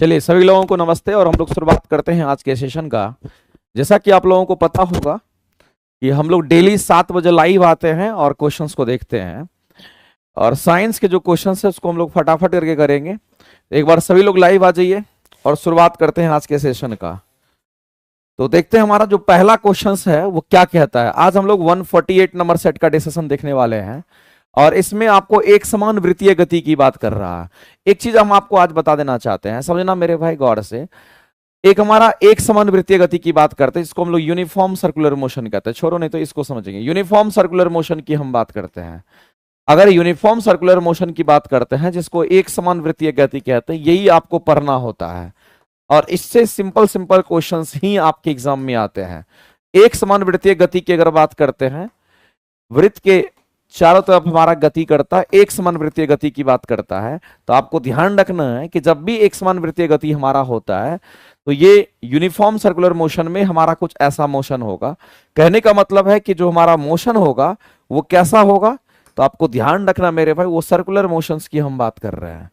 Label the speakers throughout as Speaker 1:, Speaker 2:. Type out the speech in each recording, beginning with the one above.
Speaker 1: चलिए सभी लोगों को नमस्ते और हम लोग शुरुआत करते हैं आज के सेशन का। जैसा कि आप लोगों को पता होगा कि हम लोग डेली 7 बजे लाइव आते हैं और क्वेश्चंस को देखते हैं और साइंस के जो क्वेश्चंस है उसको हम लोग फटाफट करके करेंगे। एक बार सभी लोग लाइव आ जाइए और शुरुआत करते हैं आज के सेशन का। तो देखते हैं हमारा जो पहला क्वेश्चन है वो क्या कहता है। आज हम लोग 148 नंबर सेट का डिस्कशन देखने वाले हैं और इसमें आपको एक समान वृत्तीय गति की बात कर रहा है। एक चीज हम आपको आज बता देना चाहते हैं, समझना मेरे भाई गौर से। एक हमारा एक समान वृत्तीय गति की बात करते हैं, इसको हम लोग यूनिफॉर्म सर्कुलर मोशन कहते हैं। छोड़ो नहीं तो इसको समझेंगे। यूनिफॉर्म सर्कुलर मोशन की हम बात करते हैं। अगर यूनिफॉर्म सर्कुलर मोशन की बात करते हैं जिसको एक समान वृत्तीय गति कहते हैं, यही आपको पढ़ना होता है और इससे सिंपल सिंपल क्वेश्चंस ही आपके एग्जाम में आते हैं। एक समान वृत्तीय गति की अगर बात करते हैं, वृत्त के चारों तरफ हमारा गति करता है, एक समान वृत्तीय गति की बात करता है, तो आपको ध्यान रखना है कि जब भी एक समान वृत्तीय गति हमारा होता है तो ये यूनिफॉर्म सर्कुलर मोशन में हमारा कुछ ऐसा मोशन होगा। कहने का मतलब है कि जो हमारा मोशन होगा वो कैसा होगा, तो आपको ध्यान रखना मेरे भाई, वो सर्कुलर मोशंस की हम बात कर रहे हैं।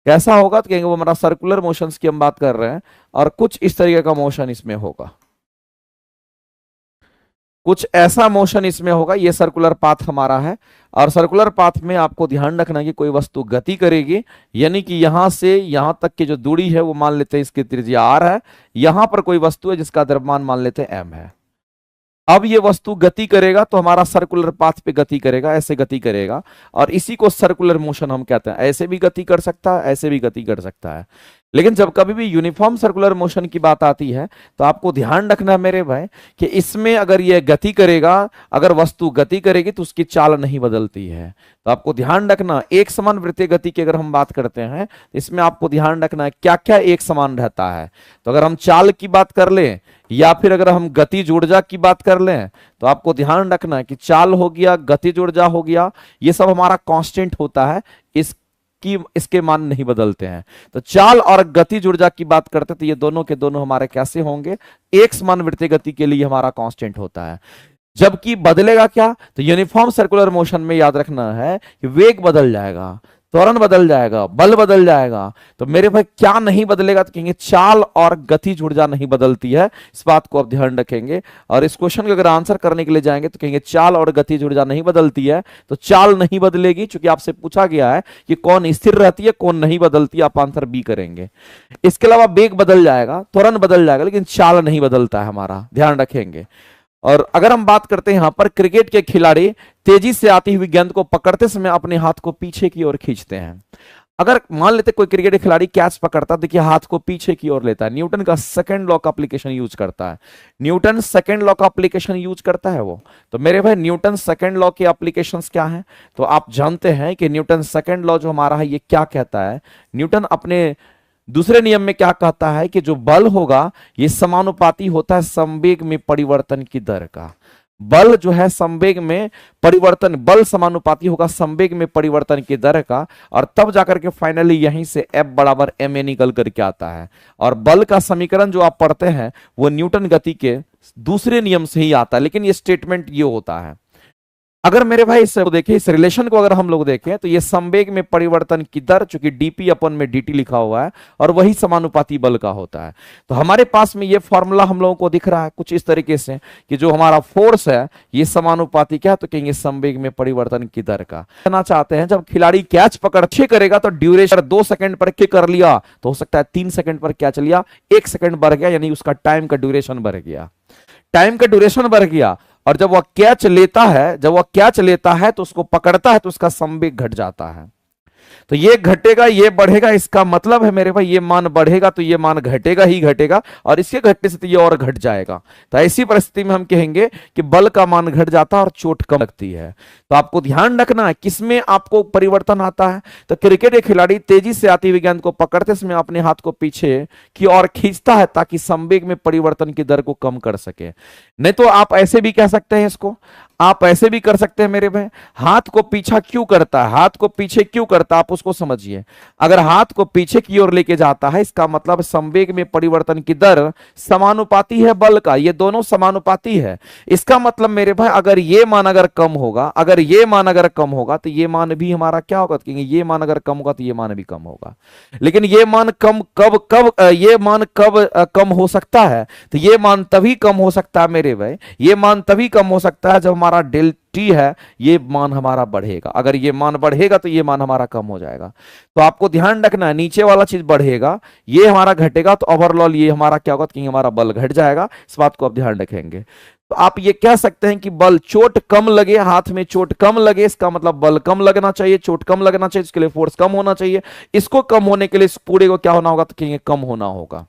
Speaker 1: कैसा होगा तो कहेंगे वो हमारा सर्कुलर मोशंस की हम बात कर रहे हैं और कुछ इस तरीके का मोशन इसमें होगा, कुछ ऐसा मोशन इसमें होगा। ये सर्कुलर पाथ हमारा है और सर्कुलर पाथ में आपको ध्यान रखना कि कोई वस्तु गति करेगी, यानी कि यहां से यहां तक की जो दूरी है वो मान लेते हैं इसकी त्रिज्या r है। यहां पर कोई वस्तु है जिसका द्रव्यमान मान लेते हैं m है। अब ये वस्तु गति करेगा तो हमारा सर्कुलर पाथ पे गति करेगा, ऐसे गति करेगा और इसी को सर्कुलर मोशन हम कहते हैं। ऐसे भी गति कर सकता है, ऐसे भी गति कर सकता है। लेकिन जब कभी भी यूनिफॉर्म सर्कुलर मोशन की बात आती है तो आपको ध्यान रखना है मेरे भाई कि इसमें अगर यह गति करेगा, अगर वस्तु गति करेगी तो उसकी चाल नहीं बदलती है। तो आपको ध्यान रखना, एक समान वृत्तीय गति की अगर हम बात करते हैं इसमें आपको ध्यान रखना है क्या क्या एक समान रहता है। तो अगर हम चाल की बात कर लें या फिर अगर हम गतिज ऊर्जा की बात कर लें तो आपको ध्यान रखना है कि चाल हो गया, गतिज ऊर्जा हो गया, ये सब हमारा कांस्टेंट होता है, इसके मान नहीं बदलते हैं। तो चाल और गतिज ऊर्जा की बात करते तो ये दोनों के दोनों हमारे कैसे होंगे, एक समान वृत्तीय गति के लिए हमारा कांस्टेंट होता है। जबकि बदलेगा क्या, तो यूनिफॉर्म सर्कुलर मोशन में याद रखना है कि वेग बदल जाएगा, त्वरण बदल जाएगा, बल बदल जाएगा। तो मेरे भाई क्या नहीं बदलेगा, तो कहेंगे चाल और गतिज ऊर्जा नहीं बदलती है। इस बात को आप ध्यान रखेंगे और इस क्वेश्चन को अगर आंसर करने के लिए जाएंगे तो कहेंगे चाल और गतिज ऊर्जा नहीं बदलती है, तो चाल नहीं बदलेगी। चूंकि आपसे पूछा गया है कि कौन स्थिर रहती है कौन नहीं बदलती, आप आंसर बी करेंगे। इसके अलावा वेग बदल जाएगा, त्वरण बदल जाएगा, लेकिन चाल नहीं बदलता है हमारा, ध्यान रखेंगे। और अगर हम बात करते हैं यहां पर क्रिकेट के खिलाड़ी तेजी से आती हुई गेंद को पकड़ते समय अपने हाथ को पीछे की ओर खींचते हैं। अगर मान लेते कोई क्रिकेट खिलाड़ी कैच पकड़ता, देखिए हाथ को पीछे की ओर लेता है, न्यूटन का सेकंड लॉ का एप्लीकेशन यूज करता है। न्यूटन सेकंड लॉ का एप्लीकेशन यूज करता है वो। तो मेरे भाई न्यूटन सेकंड लॉ के एप्लीकेशंस क्या हैं, तो आप जानते हैं कि न्यूटन सेकंड लॉ जो हमारा है ये क्या कहता है। न्यूटन अपने दूसरे नियम में क्या कहता है कि जो बल होगा ये समानुपाती होता है संवेग में परिवर्तन की दर का। बल जो है संवेग में परिवर्तन, बल समानुपाती होगा संवेग में परिवर्तन की दर का, और तब जाकर के फाइनली यहीं से F बराबर ma निकल करके आता है। और बल का समीकरण जो आप पढ़ते हैं वो न्यूटन गति के दूसरे नियम से ही आता है, लेकिन ये स्टेटमेंट ये होता है। अगर मेरे भाई इस देखिए, इस रिलेशन को अगर हम लोग देखें तो ये संवेग में परिवर्तन की दर, चूंकि dp अपन में dt लिखा हुआ है और वही समानुपाती बल का होता है। तो हमारे पास में ये फॉर्मूला हम लोगों को दिख रहा है कुछ इस तरीके से कि जो हमारा फोर्स है ये समानुपाती क्या, तो कहेंगे संवेग में परिवर्तन की दर का। कहना चाहते हैं जब खिलाड़ी कैच पकड़ के करेगा तो ड्यूरेशन 2 सेकंड पर के कर लिया तो हो सकता है 3 सेकंड पर कैच लिया, 1 सेकंड बढ़ गया, यानी उसका टाइम का ड्यूरेशन बढ़ गया, टाइम का ड्यूरेशन बढ़ गया। और जब वह कैच लेता है तो उसको पकड़ता है तो उसका संवेग घट जाता है। तो ये घटेगा ये बढ़ेगा, इसका मतलब है मेरे भाई ये मान बढ़ेगा तो ये मान घटेगा ही घटेगा, और इसके घटने से तो ये और घट जाएगा। तो ऐसी परिस्थिति में हम कहेंगे कि बल का मान घट जाता है और चोट कम लगती है। तो आपको ध्यान रखना है किसमें आपको परिवर्तन आता है। तो क्रिकेट के खिलाड़ी तेजी से आती हुई गेंद को पकड़ते समय अपने हाथ को पीछे की ओर खींचता है ताकि संवेग में परिवर्तन की दर को कम कर सके। नहीं तो आप ऐसे भी कह सकते हैं इसको, आप ऐसे भी कर सकते हैं मेरे भाई, हाथ को पीछा क्यों करता है, हाथ को पीछे क्यों करता है, आप उसको समझिए। अगर हाथ को पीछे की ओर लेके जाता है, इसका मतलब संवेग में परिवर्तन की दर समानुपाती है बल का, ये दोनों समानुपाती है। इसका मतलब मेरे भाई अगर ये मान अगर कम होगा, अगर ये मान अगर कम होगा तो ये मान भी हमारा क्या होगा, क्योंकि ये मान अगर कम होगा तो ये मान भी कम होगा। लेकिन ये मान कम कब कब ये मान कब कम हो सकता है, तो ये मान तभी कम हो सकता है मेरे भाई, ये मान तभी कम हो सकता है जब हमारा डेल टी है ये मान हमारा बढ़ेगा। अगर ये मान बढ़ेगा तो ये मान हमारा कम हो जाएगा। तो आपको ध्यान रखना है, नीचे वाला चीज बढ़ेगा, ये हमारा घटेगा, तो ओवरऑल ये हमारा क्या होगा, कि हमारा बल घट जाएगा। इस बात को आप ध्यान रखेंगे। तो आप ये कह सकते हैं कि बल चोट कम लगे, हाथ में चोट कम लगे, इसका मतलब बल कम लगना चाहिए, चोट कम लगना चाहिए, इसके लिए फोर्स कम होना चाहिए। इसको कम होने के लिए इस पूरे को क्या होना होगा, तो कहेंगे कम होना होगा।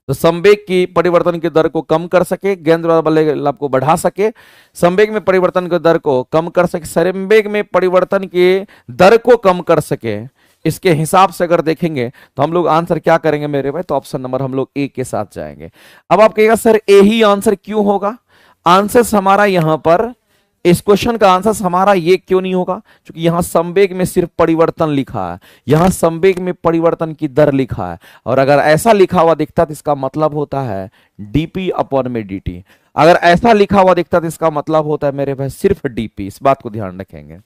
Speaker 1: तो संवेग की परिवर्तन की दर को कम कर सके, गेंद द्वारा बल को बढ़ा सके, संवेग में परिवर्तन की दर को कम कर सके, संवेग में परिवर्तन की दर को कम कर सके, इसके हिसाब से अगर देखेंगे तो हम लोग आंसर क्या करेंगे मेरे भाई, तो ऑप्शन नंबर हम लोग ए के साथ जाएंगे। अब आप कहेगा सर ए ही आंसर क्यों होगा, आंसर हमारा यहां पर इस क्वेश्चन का आंसर हमारा ये क्यों नहीं होगा, क्योंकि यहां संवेग में सिर्फ परिवर्तन लिखा है, यहां संवेग में परिवर्तन की दर लिखा है। और अगर ऐसा लिखा हुआ दिखता तो इसका मतलब होता है डीपी अपॉन में डीटी। अगर ऐसा लिखा हुआ दिखता तो इसका मतलब होता है मेरे भाई सिर्फ डीपी। इस बात को ध्यान रखेंगे।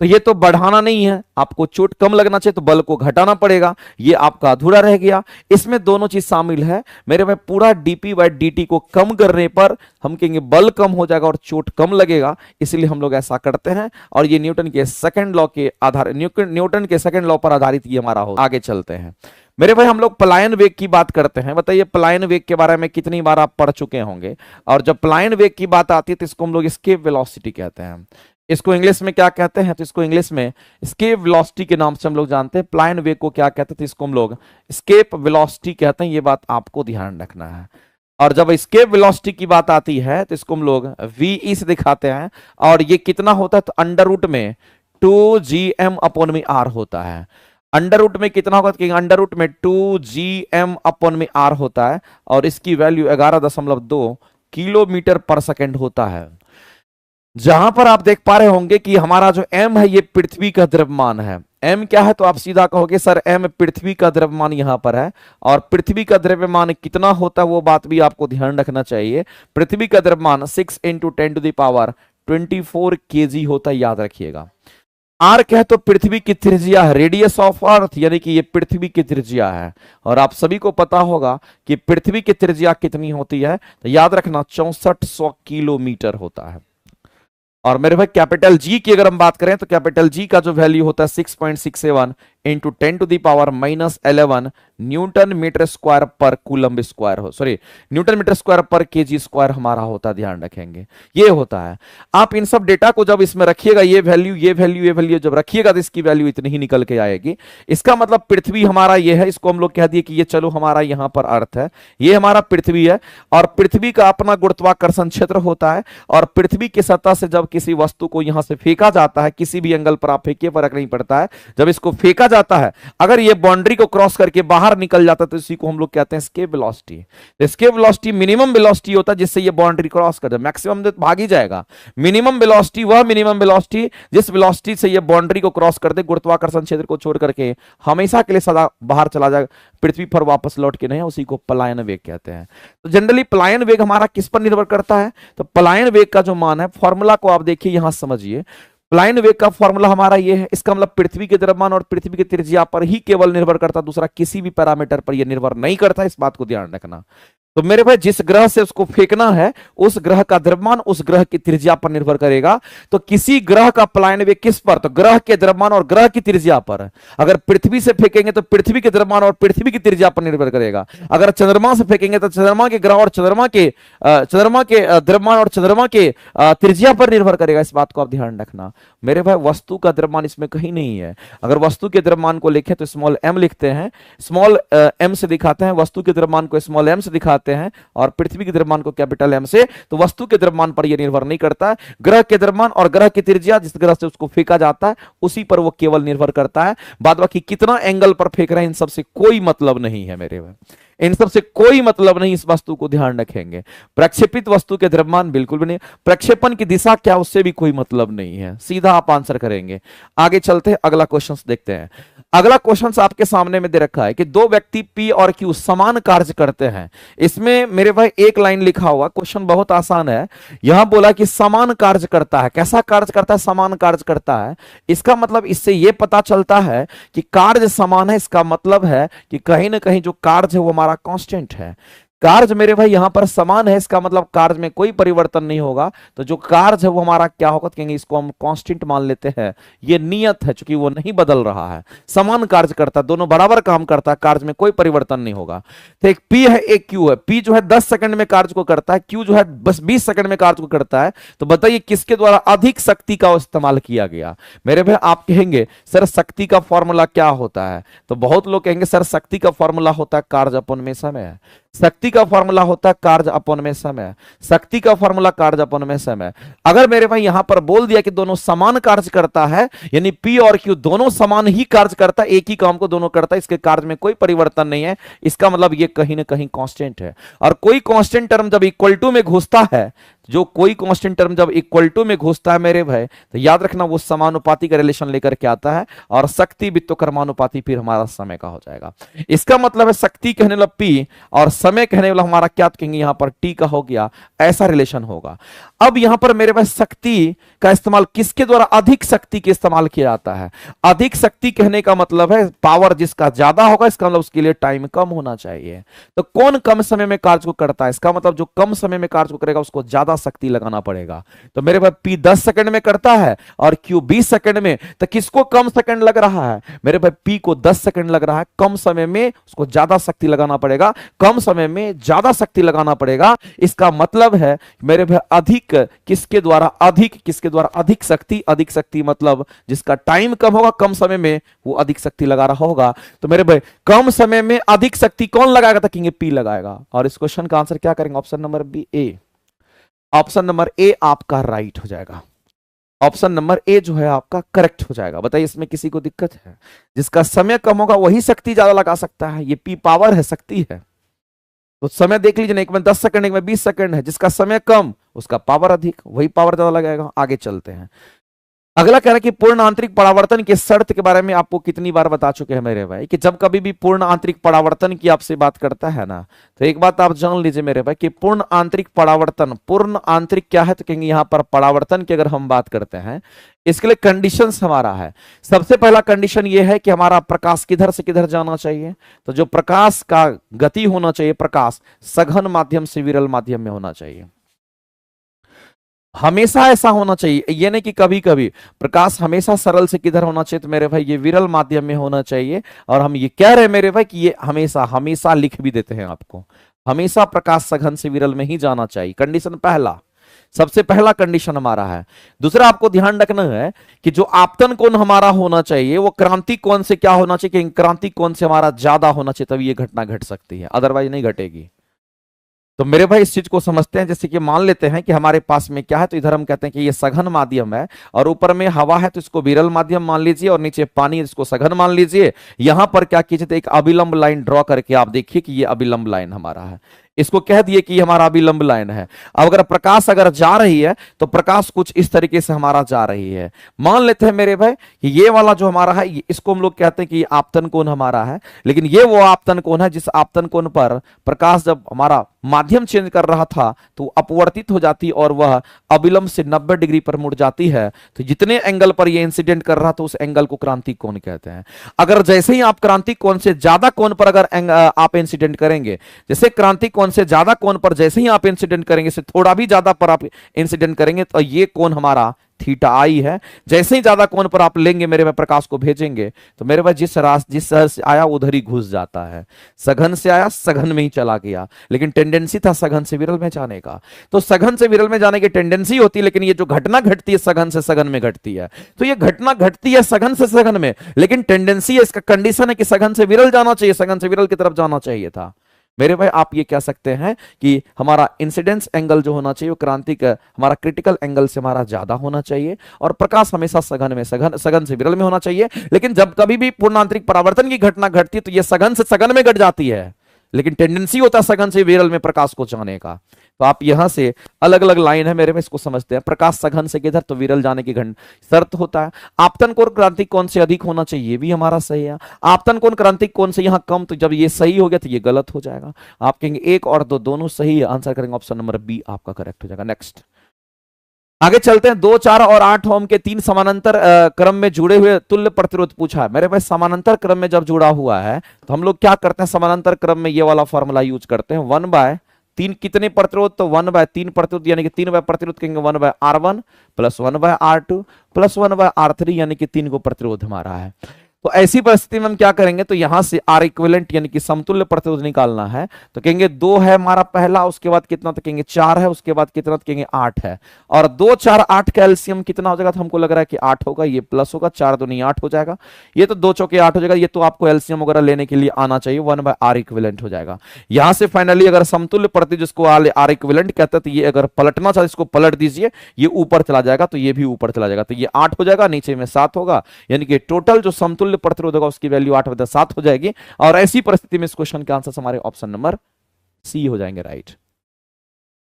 Speaker 1: तो ये तो बढ़ाना नहीं है, आपको चोट कम लगना चाहिए तो बल को घटाना पड़ेगा, ये आपका अधूरा रह गया। इसमें दोनों चीज शामिल है मेरे भाई। पूरा डीपी बाई डीटी को कम करने पर हम कहेंगे बल कम हो जाएगा और चोट कम लगेगा, इसलिए हम लोग ऐसा करते हैं। और ये न्यूटन के सेकंड लॉ के आधार न्यूटन के सेकंड लॉ पर आधारित ये हमारा हो। आगे चलते हैं मेरे भाई, हम लोग पलायन वेग की बात करते हैं। बताइए पलायन वेग के बारे में कितनी बार आप पढ़ चुके होंगे। और जब पलायन वेग की बात आती है तो इसको हम लोग एस्केप वेलोसिटी कहते हैं। इसको इंग्लिश में क्या कहते हैं, तो इसको इंग्लिश में एस्केप वेलोसिटी के नाम से हम लोग जानते हैं। पलायन वेग को क्या कहते हैं, तो इसको हम लोग एस्केप वेलोसिटी कहते हैं। ये बात आपको ध्यान रखना है। और जब एस्केप वेलोसिटी की बात आती है तो इसको हम लोग वी से दिखाते हैं। और ये कितना होता है, तो अंडर रूट में 2gm अपॉन में r होता है। अंडर रूट में कितना होगा, कि अंडर रूट में 2gm अपॉन में r होता है। और इसकी वैल्यू 11.2 किलोमीटर पर सेकेंड होता है। जहां पर आप देख पा रहे होंगे कि हमारा जो m है ये पृथ्वी का द्रव्यमान है। m क्या है, तो आप सीधा कहोगे सर m पृथ्वी का द्रव्यमान यहां पर है। और पृथ्वी का द्रव्यमान कितना होता है वो बात भी आपको ध्यान रखना चाहिए। पृथ्वी का द्रव्यमान 6 × 10⁻24 kg होता है, याद रखिएगा। आर क्या है, तो पृथ्वी की त्रिज्या है, रेडियस ऑफ अर्थ, यानी कि ये पृथ्वी की त्रिज्या है। और आप सभी को पता होगा कि पृथ्वी की त्रिज्या कितनी होती है, तो याद रखना 6400 किलोमीटर होता है। और मेरे भाई कैपिटल जी की अगर हम बात करें तो कैपिटल जी का जो वैल्यू होता है 6.67 × 10⁻11 न्यूटन मीटर स्क्वायर पर कूलम्ब स्क्वायर हो, सॉरी न्यूटन मीटर स्क्वायर पर केजी स्क्वायर हमारा होता है, ध्यान रखेंगे ये होता है। आप इन सब डेटा को जब इसमें रखिएगा, ये वैल्यू ये वैल्यू ये वैल्यू जब रखिएगा तो इसकी वैल्यू इतनी ही निकल के आएगी। इसका मतलब पृथ्वी हमारा ये है, इसको हम लोग कह दिए कि ये चलो हमारा यहाँ पर अर्थ है, ये हमारा पृथ्वी है। और पृथ्वी का अपना गुरुत्वाकर्षण क्षेत्र होता है। और पृथ्वी की सतह से जब किसी वस्तु को यहां से फेंका जाता है, किसी भी एंगल पर आप फेंकिए फर्क नहीं पड़ता है, जब इसको फेंका जाता है अगर ये बाउंड्री को क्रॉस करके बाहर निकल जाता है तो इसी को हम लोग कहते हैं escape velocity. Escape velocity minimum velocity होता है जिससे ये बाउंड्री क्रॉस कर जाए, मैक्सिमम तो भाग ही जाएगा। मिनिमम वेलोसिटी वह मिनिमम वेलोसिटी जिस वेलोसिटी से ये बाउंड्री को क्रॉस कर दे, गुरुत्वाकर्षण क्षेत्र को छोड़ करके हमेशा के लिए सदा बाहर चला जाए, पृथ्वी पर वापस लौट के नहीं, उसी को पलायन वेग कहते हैं। तो जनरली पलायन वेग हमारा किस पर निर्भर करता है, तो पलायन वेग का जो मान है, फॉर्मूला को आप देखिए यहां समझिए। पलायन वेग का फॉर्मूला हमारा ये है, इसका मतलब पृथ्वी के द्रव्यमान और पृथ्वी की त्रिज्या पर ही केवल निर्भर करता, दूसरा किसी भी पैरामीटर पर यह निर्भर नहीं करता, इस बात को ध्यान रखना। तो मेरे भाई जिस ग्रह से उसको फेंकना है उस ग्रह का द्रव्यमान उस ग्रह की त्रिज्या पर निर्भर करेगा। तो किसी ग्रह का पलायन वेग किस पर, तो ग्रह के द्रव्यमान और ग्रह की त्रिज्या पर। अगर पृथ्वी से फेंकेंगे तो पृथ्वी के द्रव्यमान और पृथ्वी की त्रिज्या पर निर्भर करेगा। अगर चंद्रमा से फेंकेंगे तो चंद्रमा के ग्रह और चंद्रमा के द्रव्यमान और चंद्रमा के त्रिज्या पर निर्भर करेगा। इस बात को आप ध्यान रखना मेरे भाई। वस्तु का द्रव्यमान इसमें कहीं नहीं है। अगर वस्तु के द्रव्यमान को लिखें तो स्मॉल m लिखते हैं, स्मॉल m से दिखाते हैं, वस्तु के द्रव्यमान को स्मॉल m से दिखाते हैं और पृथ्वी के द्रव्यमान को कैपिटल M से। तो वस्तु के द्रव्यमान पर यह निर्भर नहीं करता है, ग्रह के द्रव्यमान और ग्रह की त्रिज्या जिस ग्रह से उसको फेंका जाता है उसी पर वो केवल निर्भर करता है। बाद बाकी कितना एंगल पर फेंक रहे हैं इन सबसे कोई मतलब नहीं है मेरे भाई। इन सब से कोई मतलब नहीं, इस वस्तु को ध्यान रखेंगे। प्रक्षेपित वस्तु के द्रव्यमान बिल्कुल भी नहीं, प्रक्षेपण की दिशा क्या उससे भी कोई मतलब नहीं है, सीधा आप आंसर करेंगे। आगे चलते हैं, अगला क्वेश्चन देखते हैं। अगला क्वेश्चन आपके सामने में दे रखा है कि दो व्यक्ति पी और क्यू समान कार्य करते हैं। इसमें मेरे भाई एक लाइन लिखा हुआ, क्वेश्चन बहुत आसान है। यहां बोला कि समान कार्य करता है, कैसा कार्य करता है, समान कार्य करता है। इसका मतलब इससे यह पता चलता है कि कार्य समान है, इसका मतलब है कि कहीं ना कहीं जो कार्य है वो हमारा कांस्टेंट है। कार्य मेरे भाई यहां पर समान है, इसका मतलब कार्य में कोई परिवर्तन नहीं होगा, तो जो कार्य है वो हमारा क्या होगा, तो कहेंगे इसको हम कांस्टेंट मान लेते हैं। ये नियत है, क्योंकि वो नहीं बदल रहा है, समान कार्य करता है, दोनों बराबर काम करता है, कार्य में कोई परिवर्तन नहीं होगा। तो एक पी है, एक क्यू है। पी जो है 10 सेकंड में कार्य को करता है, क्यू जो है बस 20 सेकंड में कार्य को करता है। तो बताइए किसके द्वारा अधिक शक्ति का इस्तेमाल किया गया। मेरे भाई आप कहेंगे सर शक्ति का फॉर्मूला क्या होता है, तो बहुत लोग कहेंगे सर शक्ति का फॉर्मूला होता है कार्य अपन में समय, शक्ति का फॉर्मूला होता है कार्य अपन में समय, शक्ति का फॉर्मूला कार्य अपन में समय। अगर मेरे भाई यहां पर बोल दिया कि दोनों समान कार्य करता है, यानी पी और क्यू दोनों समान ही कार्य करता है, एक ही काम को दोनों करता है, इसके कार्य में कोई परिवर्तन नहीं है, इसका मतलब ये कहीं ना कहीं कांस्टेंट है। और कोई कांस्टेंट टर्म जब इक्वल टू में घुसता है, जो कोई कांस्टेंट टर्म जब इक्वल टू में घुसता है मेरे भाई, तो याद रखना वो समानुपाती का रिलेशन लेकर के आता है, और शक्ति भी तो कर्मानुपाती फिर हमारा समय का हो जाएगा। इसका मतलब है शक्ति कहने वाला पी और समय कहने वाला हमारा क्या कहेंगे यहां पर टी का हो गया, ऐसा रिलेशन होगा। अब यहां पर मेरे पास शक्ति का इस्तेमाल किसके द्वारा अधिक शक्ति के इस्तेमाल किया जाता है। अधिक शक्ति कहने का मतलब है पावर जिसका ज्यादा होगा, इसका मतलब उसके लिए टाइम कम होना चाहिए। तो कौन कम समय में कार्य को करता है, इसका मतलब जो कम समय में कार्य को करेगा उसको ज्यादा शक्ति लगाना पड़ेगा। तो मेरे पास पी 10 सेकंड में करता है और क्यू 20 सेकंड में, तो किसको कम सेकंड लग रहा है, मेरे भाई पी को 10 सेकंड लग रहा है, कम समय में उसको ज्यादा शक्ति लगाना पड़ेगा, कम समय में ज्यादा शक्ति लगाना पड़ेगा। इसका मतलब है मेरे भाई अधिक किसके द्वारा अधिक शक्ति, अधिक शक्ति मतलब जिसका टाइम कम होगा कम समय में वो अधिक शक्ति लगा रहा होगा। तो मेरे भाई कम समय में अधिक शक्ति कौन लगाएगा, तो कहेंगे पी लगाएगा। और इस क्वेश्चन का आंसर क्या करेंगे, option number B A, option number A आपका राइट हो जाएगा। ऑप्शन नंबर ए जो है आपका करेक्ट हो जाएगा। बताइए इसमें किसी को दिक्कत है, जिसका समय कम होगा वही शक्ति ज्यादा लगा सकता है, ये पी पावर है, शक्ति है। तो समय देख लीजिए ना, एक में 10 सेकंड, एक में 20 सेकंड है, जिसका समय कम उसका पावर अधिक, वही पावर ज्यादा लगाएगा। आगे चलते हैं, अगला कह रहा है कि पूर्ण आंतरिक परावर्तन की शर्त के बारे में आपको कितनी बार बता चुके हैं मेरे भाई, कि जब कभी भी पूर्ण आंतरिक परावर्तन की आपसे बात करता है ना, तो एक बात आप जान लीजिए मेरे भाई कि पूर्ण आंतरिक परावर्तन, पूर्ण आंतरिक क्या है, तो कहेंगे यहां पर परावर्तन की अगर हम बात करते हैं, इसके लिए कंडीशंस हमारा है। सबसे पहला कंडीशन यह है कि हमारा प्रकाश किधर से किधर जाना चाहिए, तो जो प्रकाश का गति होना चाहिए, प्रकाश सघन माध्यम से विरल माध्यम में होना चाहिए, हमेशा ऐसा होना चाहिए। ये नहीं कि कभी कभी प्रकाश हमेशा सरल से किधर होना चाहिए, तो मेरे भाई ये विरल माध्यम में होना चाहिए। और हम ये कह रहे हैं मेरे भाई कि ये हमेशा, हमेशा लिख भी देते हैं आपको, हमेशा प्रकाश सघन से विरल में ही जाना चाहिए। कंडीशन पहला, सबसे पहला कंडीशन हमारा है। दूसरा आपको ध्यान रखना है कि जो आपतन कोण हमारा होना चाहिए वो क्रांति कोण से क्या होना चाहिए, कि क्रांति कोण से हमारा ज्यादा होना चाहिए, तभी ये घटना घट सकती है, अदरवाइज नहीं घटेगी। तो मेरे भाई इस चीज को समझते हैं, जैसे कि मान लेते हैं कि हमारे पास में क्या है, तो इधर हम कहते हैं कि ये सघन माध्यम है और ऊपर में हवा है, तो इसको विरल माध्यम मान लीजिए, और नीचे पानी, इसको सघन मान लीजिए। यहां पर क्या कीजिए, तो एक अभिलंब लाइन ड्रॉ करके आप देखिए कि ये अभिलंब लाइन हमारा है, इसको कह दिए कि हमारा अभिलंब लाइन है। अब अगर प्रकाश अगर जा रही है तो प्रकाश कुछ इस तरीके से हमारा जा रही है। मान लेते हैं मेरे भाई कि ये वाला जो हमारा है, इसको हम लोग कहते हैं कि आपतन कोण हमारा है, लेकिन ये वो आपतन कोण है जिस आपतन कोण पर प्रकाश जब हमारा माध्यम चेंज कर रहा था तो अपवर्तित हो जाती और वह अभिलंब से 90 डिग्री पर मुड़ जाती है। तो जितने एंगल पर यह इंसिडेंट कर रहा था उस एंगल को क्रांति कोण कहते हैं। अगर जैसे ही आप क्रांति कोण से ज्यादा कोण पर अगर आप इंसिडेंट करेंगे, जैसे क्रांति कोण से ज्यादा कोण पर जैसे ही आप इंसिडेंट करेंगे, से थोड़ा भी ज्यादा पर आप इंसिडेंट करेंगे, तो ये कोण हमारा थीटा आई है। जैसे ही ज्यादा कोण पर आप लेंगे मेरे में प्रकाश को भेजेंगे, तो मेरे पास जिस शहर से आया उधर ही घुस जाता है। सघन से आया सघन में ही चला गया, लेकिन टेंडेंसी था सघन से विरल में जाने का। तो सघन से विरल में जाने की टेंडेंसी होती है, लेकिन ये जो घटना घटती है सघन से सघन में घटती है। तो ये घटना घटती है सघन से सघन में, लेकिन टेंडेंसी है, इसका कंडीशन है कि सघन से विरल जाना चाहिए, सघन से विरल की तरफ जाना चाहिए था। मेरे भाई आप ये कह सकते हैं कि हमारा इंसिडेंस एंगल जो होना चाहिए वो क्रांति का हमारा क्रिटिकल एंगल से हमारा ज्यादा होना चाहिए, और प्रकाश हमेशा सघन से विरल में होना चाहिए। लेकिन जब कभी भी पूर्णांतरिक परावर्तन की घटना घटती है तो ये सघन से सघन में घट जाती है, लेकिन टेंडेंसी होता है सघन से विरल में प्रकाश को जाने का। तो आप यहां से अलग अलग लाइन है मेरे में, इसको समझते हैं। प्रकाश सघन से किधर, तो विरल जाने की शर्त होता है। आपतन कोण क्रांतिक कोण से अधिक होना चाहिए, ये भी हमारा सही है। आपतन कोण क्रांतिक कोण से यहां कम, तो जब ये सही हो गया तो ये गलत हो जाएगा। आप कहेंगे एक और दो दोनों सही है, आंसर करेंगे ऑप्शन नंबर बी आपका करेक्ट हो जाएगा। नेक्स्ट आगे चलते हैं। 2, 4 और 8 ओम के 3 समानांतर क्रम में जुड़े हुए तुल्य प्रतिरोध पूछा है मेरे पास। समानांतर क्रम में जब जुड़ा हुआ है तो हम लोग क्या करते हैं, समानांतर क्रम में ये वाला फॉर्मूला यूज करते हैं। 1/3 कितने प्रतिरोध, तो 1/3 प्रतिरोध, यानी कि 3 बाय प्रतिरोध कहेंगे 1/R1 plus 1/R2 plus 1/R3, यानी कि 3 को प्रतिरोध हमारा है। तो ऐसी परिस्थिति में हम क्या करेंगे, तो यहां से आर इक्विवेलेंट यानी कि समतुल्य प्रतिरोध निकालना है। तो कहेंगे 2 है हमारा पहला, उसके बाद कितना, तो कहेंगे 4 है, उसके बाद कितना, तो कहेंगे 8 है। और 2, 4, 8 का एलसीएम कितना हो जाएगा, तो हमको लग रहा है कि 8 होगा, ये प्लस होगा, 4 दूनी 8 हो जाएगा, ये तो 2 चौके 8 हो जाएगा। ये तो आपको एलसीएम वगैरह लेने के लिए आना चाहिए, 1/R इक्विवेलेंट हो जाएगा। यहां से फाइनली अगर समतुल्य प्रतिरोध जिसको आर इक्विवेलेंट कहते हैं, तो ये अगर पलटना चाहे इसको पलट दीजिए, ये ऊपर चला जाएगा, तो ये भी ऊपर चला जाएगा, तो ये 8 हो जाएगा, नीचे में 7 होगा, यानी कि टोटल जो समतुल्य प्रतिरोध होगा उसकी वैल्यू 8/7 हो जाएगी। और ऐसी परिस्थिति में इस क्वेश्चन के आंसर हमारे ऑप्शन नंबर सी हो जाएंगे, राइट।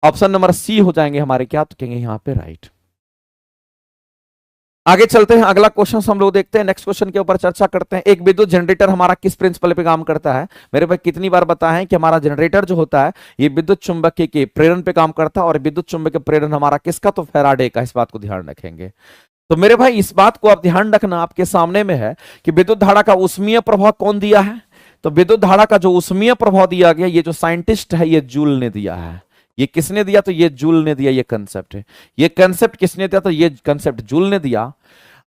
Speaker 1: ऑप्शन नंबर सी हो जाएंगे हमारे क्या, तो कहेंगे यहां पे राइट। आगे चलते हैं, अगला क्वेश्चन हम लोग देखते हैं। नेक्स्ट क्वेश्चन के ऊपर चर्चा करते हैं। एक विद्युत जनरेटर हमारा किस प्रिंसिपल पे काम करता है। मेरे भाई कितनी बार बताया है कि हमारा जनरेटर जो होता है ये विद्युत चुंबकीय के प्रेरण पे काम करता है, और विद्युत चुंबकीय प्रेरण हमारा किसका, तो फैराडे का। इस बात को ध्यान रखेंगे। तो मेरे भाई इस बात को आप ध्यान रखना, आपके सामने में है कि विद्युत धारा का ऊष्मीय प्रभाव कौन दिया है। तो विद्युत धारा का जो ऊष्मीय प्रभाव दिया गया, ये जो साइंटिस्ट है ये जूल ने दिया है। ये किसने दिया, तो ये जूल ने दिया। ये कंसेप्ट है, ये कंसेप्ट किसने दिया, तो ये कंसेप्ट जूल ने दिया।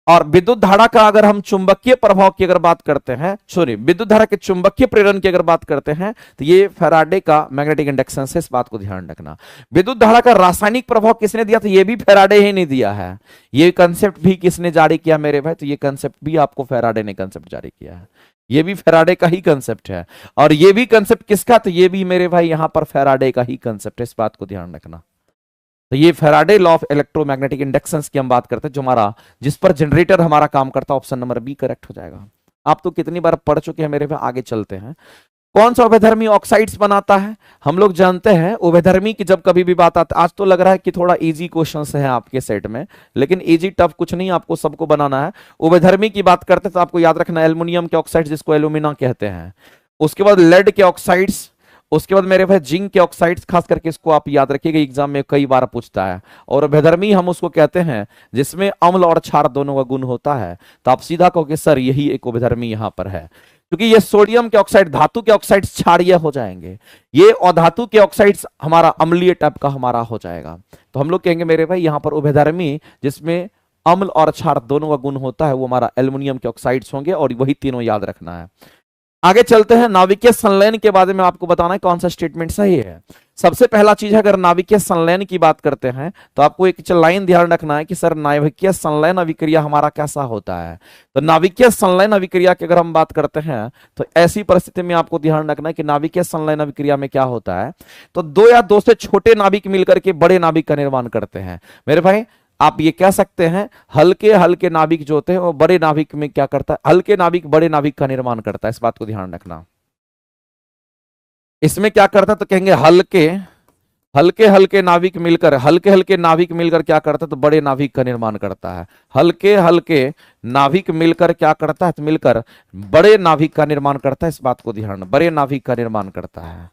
Speaker 1: और विद्युत धारा का अगर हम चुंबकीय प्रभाव की अगर बात करते हैं, सॉरी विद्युत धारा के चुंबकीय प्रेरण की अगर बात करते हैं, तो ये फैराडे का मैग्नेटिक इंडक्शन से। इस बात को ध्यान रखना। विद्युत धारा का रासायनिक प्रभाव किसने दिया, तो ये भी फैराडे ही नहीं दिया है। ये कंसेप्ट भी किसने जारी किया मेरे भाई, तो ये कंसेप्ट भी आपको फैराडे ने कंसेप्ट जारी किया है। ये भी फैराडे का ही कंसेप्ट है। और ये भी कंसेप्ट किसका, तो ये भी मेरे भाई यहां पर फैराडे का ही कंसेप्ट है। इस बात को ध्यान रखना। तो ये Faraday law of electromagnetic inductions की हम बात करते हैं, जो हमारा जिस पर जनरेटर हमारा काम करता है। ऑप्शन नंबर बी करेक्ट हो जाएगा। आप तो कितनी बार पढ़ चुके हैं मेरे भाई। आगे चलते हैं। कौन सा उभयधर्मी ऑक्साइड्स बनाता है। हम लोग जानते हैं उभयधर्मी की जब कभी भी बात आती, आज तो लग रहा है कि थोड़ा इजी क्वेश्चंस है आपके सेट में, लेकिन इजी टफ कुछ नहीं, आपको सबको बनाना है। उभयधर्मी की बात करते हैं तो आपको याद रखना एल्युमिनियम के ऑक्साइड जिसको एल्यूमिना कहते हैं, उसके बाद लेड के ऑक्साइड्स, उसके बाद मेरे भाई जिंक के ऑक्साइड्स, खास करके इसको आप याद रखिएगा, एग्जाम में कई बार पूछता है। और उभयधर्मी हम उसको कहते हैं जिसमें अम्ल और क्षार दोनों का गुण होता है। तो आप सीधा कहोगे सर यही एक उभयधर्मी यहां पर है, क्योंकि ये सोडियम के ऑक्साइड, धातु के ऑक्साइड क्षारीय हो जाएंगे, ये अधातु के ऑक्साइड्स हमारा अम्लीय टाइप का हमारा हो जाएगा। तो हम लोग कहेंगे मेरे भाई यहां पर उभयधर्मी जिसमें अम्ल और क्षार दोनों का गुण होता है वो हमारा एल्युमिनियम के ऑक्साइड्स होंगे, और वही तीनों याद रखना है। आगे चलते हैं। नाभिकीय संलयन के बारे में आपको बताना है कौन सा स्टेटमेंट सही है। सबसे पहला चीज है, अगर नाभिकीय संलयन की बात करते हैं तो आपको एक लाइन ध्यान रखना है कि सर नाभिकीय संलयन अभिक्रिया हमारा कैसा होता है। तो नाभिकीय संलयन अभिक्रिया की अगर हम बात करते हैं तो ऐसी परिस्थिति में आपको ध्यान रखना है कि नाभिकीय संलयन अभिक्रिया में क्या होता है, तो 2 या 2 से छोटे नाभिक मिलकर के बड़े नाभिक का निर्माण करते हैं। मेरे भाई आप ये कह सकते हैं हल्के हल्के नाभिक जो होते हैं वो बड़े नाभिक में क्या करता है, हल्के नाभिक बड़े नाभिक का निर्माण करता है। इस बात को ध्यान रखना। इसमें क्या करता है, तो कहेंगे हल्के हल्के नाभिक मिलकर, हल्के हल्के नाभिक मिलकर क्या करता है, तो बड़े नाभिक का निर्माण करता है। हल्के हल्के नाभिक मिलकर क्या करता है, तो मिलकर बड़े नाभिक का निर्माण करता है। इस बात को ध्यान, बड़े नाभिक का निर्माण करता है,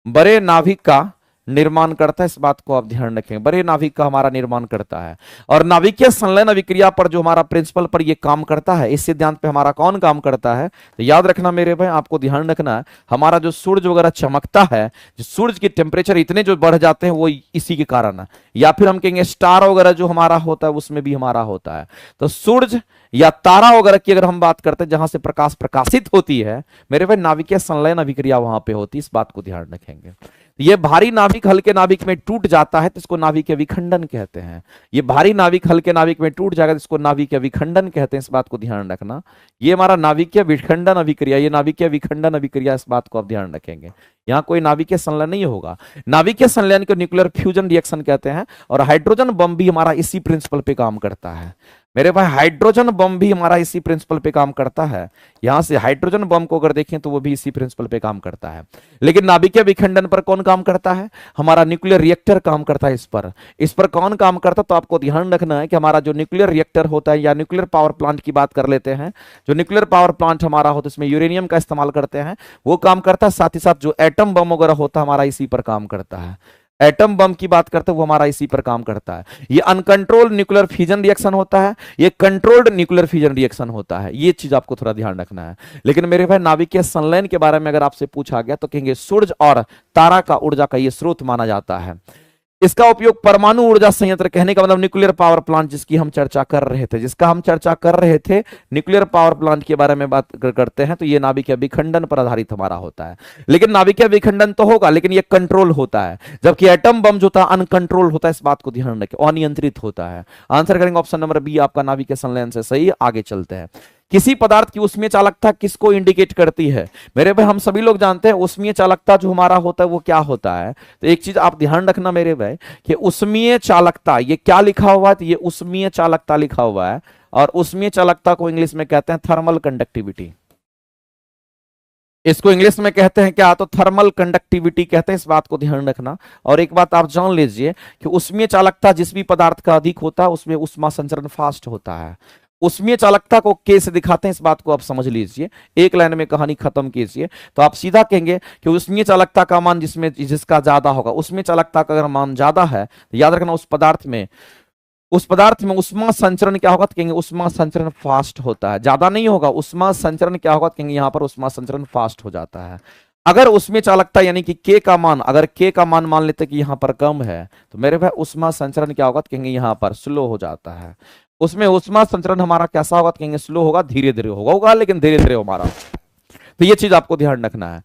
Speaker 1: बड़े नाभिक का निर्माण करता है। इस बात को आप ध्यान रखें, बड़े नाभिक का हमारा निर्माण करता है। और नाभिकीय संलयन अभिक्रिया पर जो हमारा प्रिंसिपल पर ये काम करता है, इस सिद्धांत पे हमारा कौन काम करता है, तो याद रखना मेरे भाई, आपको ध्यान रखना है हमारा जो सूरज वगैरह चमकता है, जो सूरज की टेम्परेचर इतने जो बढ़ जाते हैं वो इसी के कारण है। या फिर हम कहेंगे स्टार वगैरह जो हमारा होता है उसमें भी हमारा होता है। तो सूरज या तारा वगैरह की अगर हम बात करते हैं जहां से प्रकाश प्रकाशित होती है मेरे भाई, नाभिकीय संलयन अभिक्रिया वहां पे होती है। इस बात को ध्यान रखेंगे। ये भारी नाभिक हल्के नाभिक में टूट जाता है तो इसको नाभिकीय विखंडन कहते हैं। ये भारी नाभिक हल्के नाभिक में टूट जाएगा तो इसको नाभिकीय विखंडन कहते हैं। इस बात को ध्यान रखना। ये हमारा नाभिकीय विखंडन अभिक्रिया, ये नाभिकीय विखंडन अभिक्रिया, इस बात को आप ध्यान रखेंगे। यहाँ कोई नाभिकीय संलयन नहीं होगा। नाभिकीय संलयन को न्यूक्लियर फ्यूजन रिएक्शन कहते हैं। और हाइड्रोजन बम भी हमारा इसी प्रिंसिपल पे काम करता है। मेरे भाई हाइड्रोजन बम भी हमारा इसी प्रिंसिपल पे काम करता है। यहां से हाइड्रोजन बम को अगर देखें तो वो भी इसी प्रिंसिपल पे काम करता है। लेकिन नाभिकीय विखंडन पर कौन काम करता है? हमारा न्यूक्लियर रिएक्टर काम करता है। इस पर कौन काम करता है? तो आपको ध्यान रखना है कि हमारा जो न्यूक्लियर रिएक्टर होता है या न्यूक्लियर पावर प्लांट की बात कर लेते हैं, जो न्यूक्लियर पावर प्लांट हमारा होता है इसमें यूरेनियम का इस्तेमाल करते हैं, वो काम करता है। साथ ही साथ जो एटम बम वगैरह होता है हमारा इसी पर काम करता है। एटम बम की बात करते हैं वो हमारा इसी पर काम करता है। ये अनकंट्रोल्ड न्यूक्लियर फ्यूजन रिएक्शन होता है, ये कंट्रोल्ड न्यूक्लियर फ्यूजन रिएक्शन होता है। ये चीज आपको थोड़ा ध्यान रखना है। लेकिन मेरे भाई नाभिकीय संलयन के बारे में अगर आपसे पूछा गया तो कहेंगे सूर्य और तारा का ऊर्जा का ये स्रोत माना जाता है। इसका उपयोग परमाणु ऊर्जा संयंत्र, कहने का मतलब न्यूक्लियर पावर प्लांट जिसकी हम चर्चा कर रहे थे, न्यूक्लियर पावर प्लांट के बारे में बात करते हैं, तो ये नाभिकीय विखंडन पर आधारित हमारा होता है। लेकिन नाभिकीय विखंडन तो होगा लेकिन ये कंट्रोल होता है, जबकि एटम बम जो था अनकंट्रोल होता है। इस बात को ध्यान रखें, अनियंत्रित होता है। आंसर करेंगे ऑप्शन नंबर बी आपका नाभिकीय संलयन से सही। आगे चलते हैं। किसी पदार्थ की उष्मीय चालकता किसको इंडिकेट करती है? मेरे भाई हम सभी लोग जानते हैं उष्मीय चालकता जो हमारा होता है वो क्या होता है। तो एक चीज आप ध्यान रखना मेरे भाई कि उष्मीय चालकता ये क्या लिखा हुआ है, तो ये उष्मीय चालकता लिखा हुआ है। और उष्मीय चालकता को इंग्लिश में कहते हैं थर्मल कंडक्टिविटी। इसको इंग्लिश में कहते हैं क्या? तो थर्मल कंडक्टिविटी कहते हैं। इस बात को ध्यान रखना। और एक बात आप जान लीजिए कि उष्मीय चालकता जिस भी पदार्थ का अधिक होता है उसमें उष्मा संचरण फास्ट होता है। उष्मीय चालकता को के से दिखाते हैं, इस बात को आप समझ लीजिए। एक लाइन में कहानी खत्म कीजिए तो आप सीधा कहेंगे कि उष्मीय चालकता का मान जिसका ज्यादा होगा, उष्मीय चालकता का अगर मान ज्यादा है तो याद रखना उस पदार्थ में उष्मा संचरण क्या होगा? तो कहेंगे उष्मा संचरण फास्ट होता है। ज्यादा नहीं होगा, उष्मा संचरण क्या होगा? तो कहेंगे यहां पर उष्मा संचरण फास्ट हो जाता है। अगर उष्मीय चालकता यानी कि के का मान, अगर के का मान मान लेते कि यहां पर कम है तो मेरे भाई उष्मा संचरण क्या होगा? तो कहेंगे यहां पर स्लो हो जाता है। उसमें उष्मा संचरण हमारा कैसा होगा? तो कहेंगे स्लो होगा, धीरे धीरे होगा लेकिन धीरे धीरे हमारा। तो ये चीज आपको ध्यान रखना है।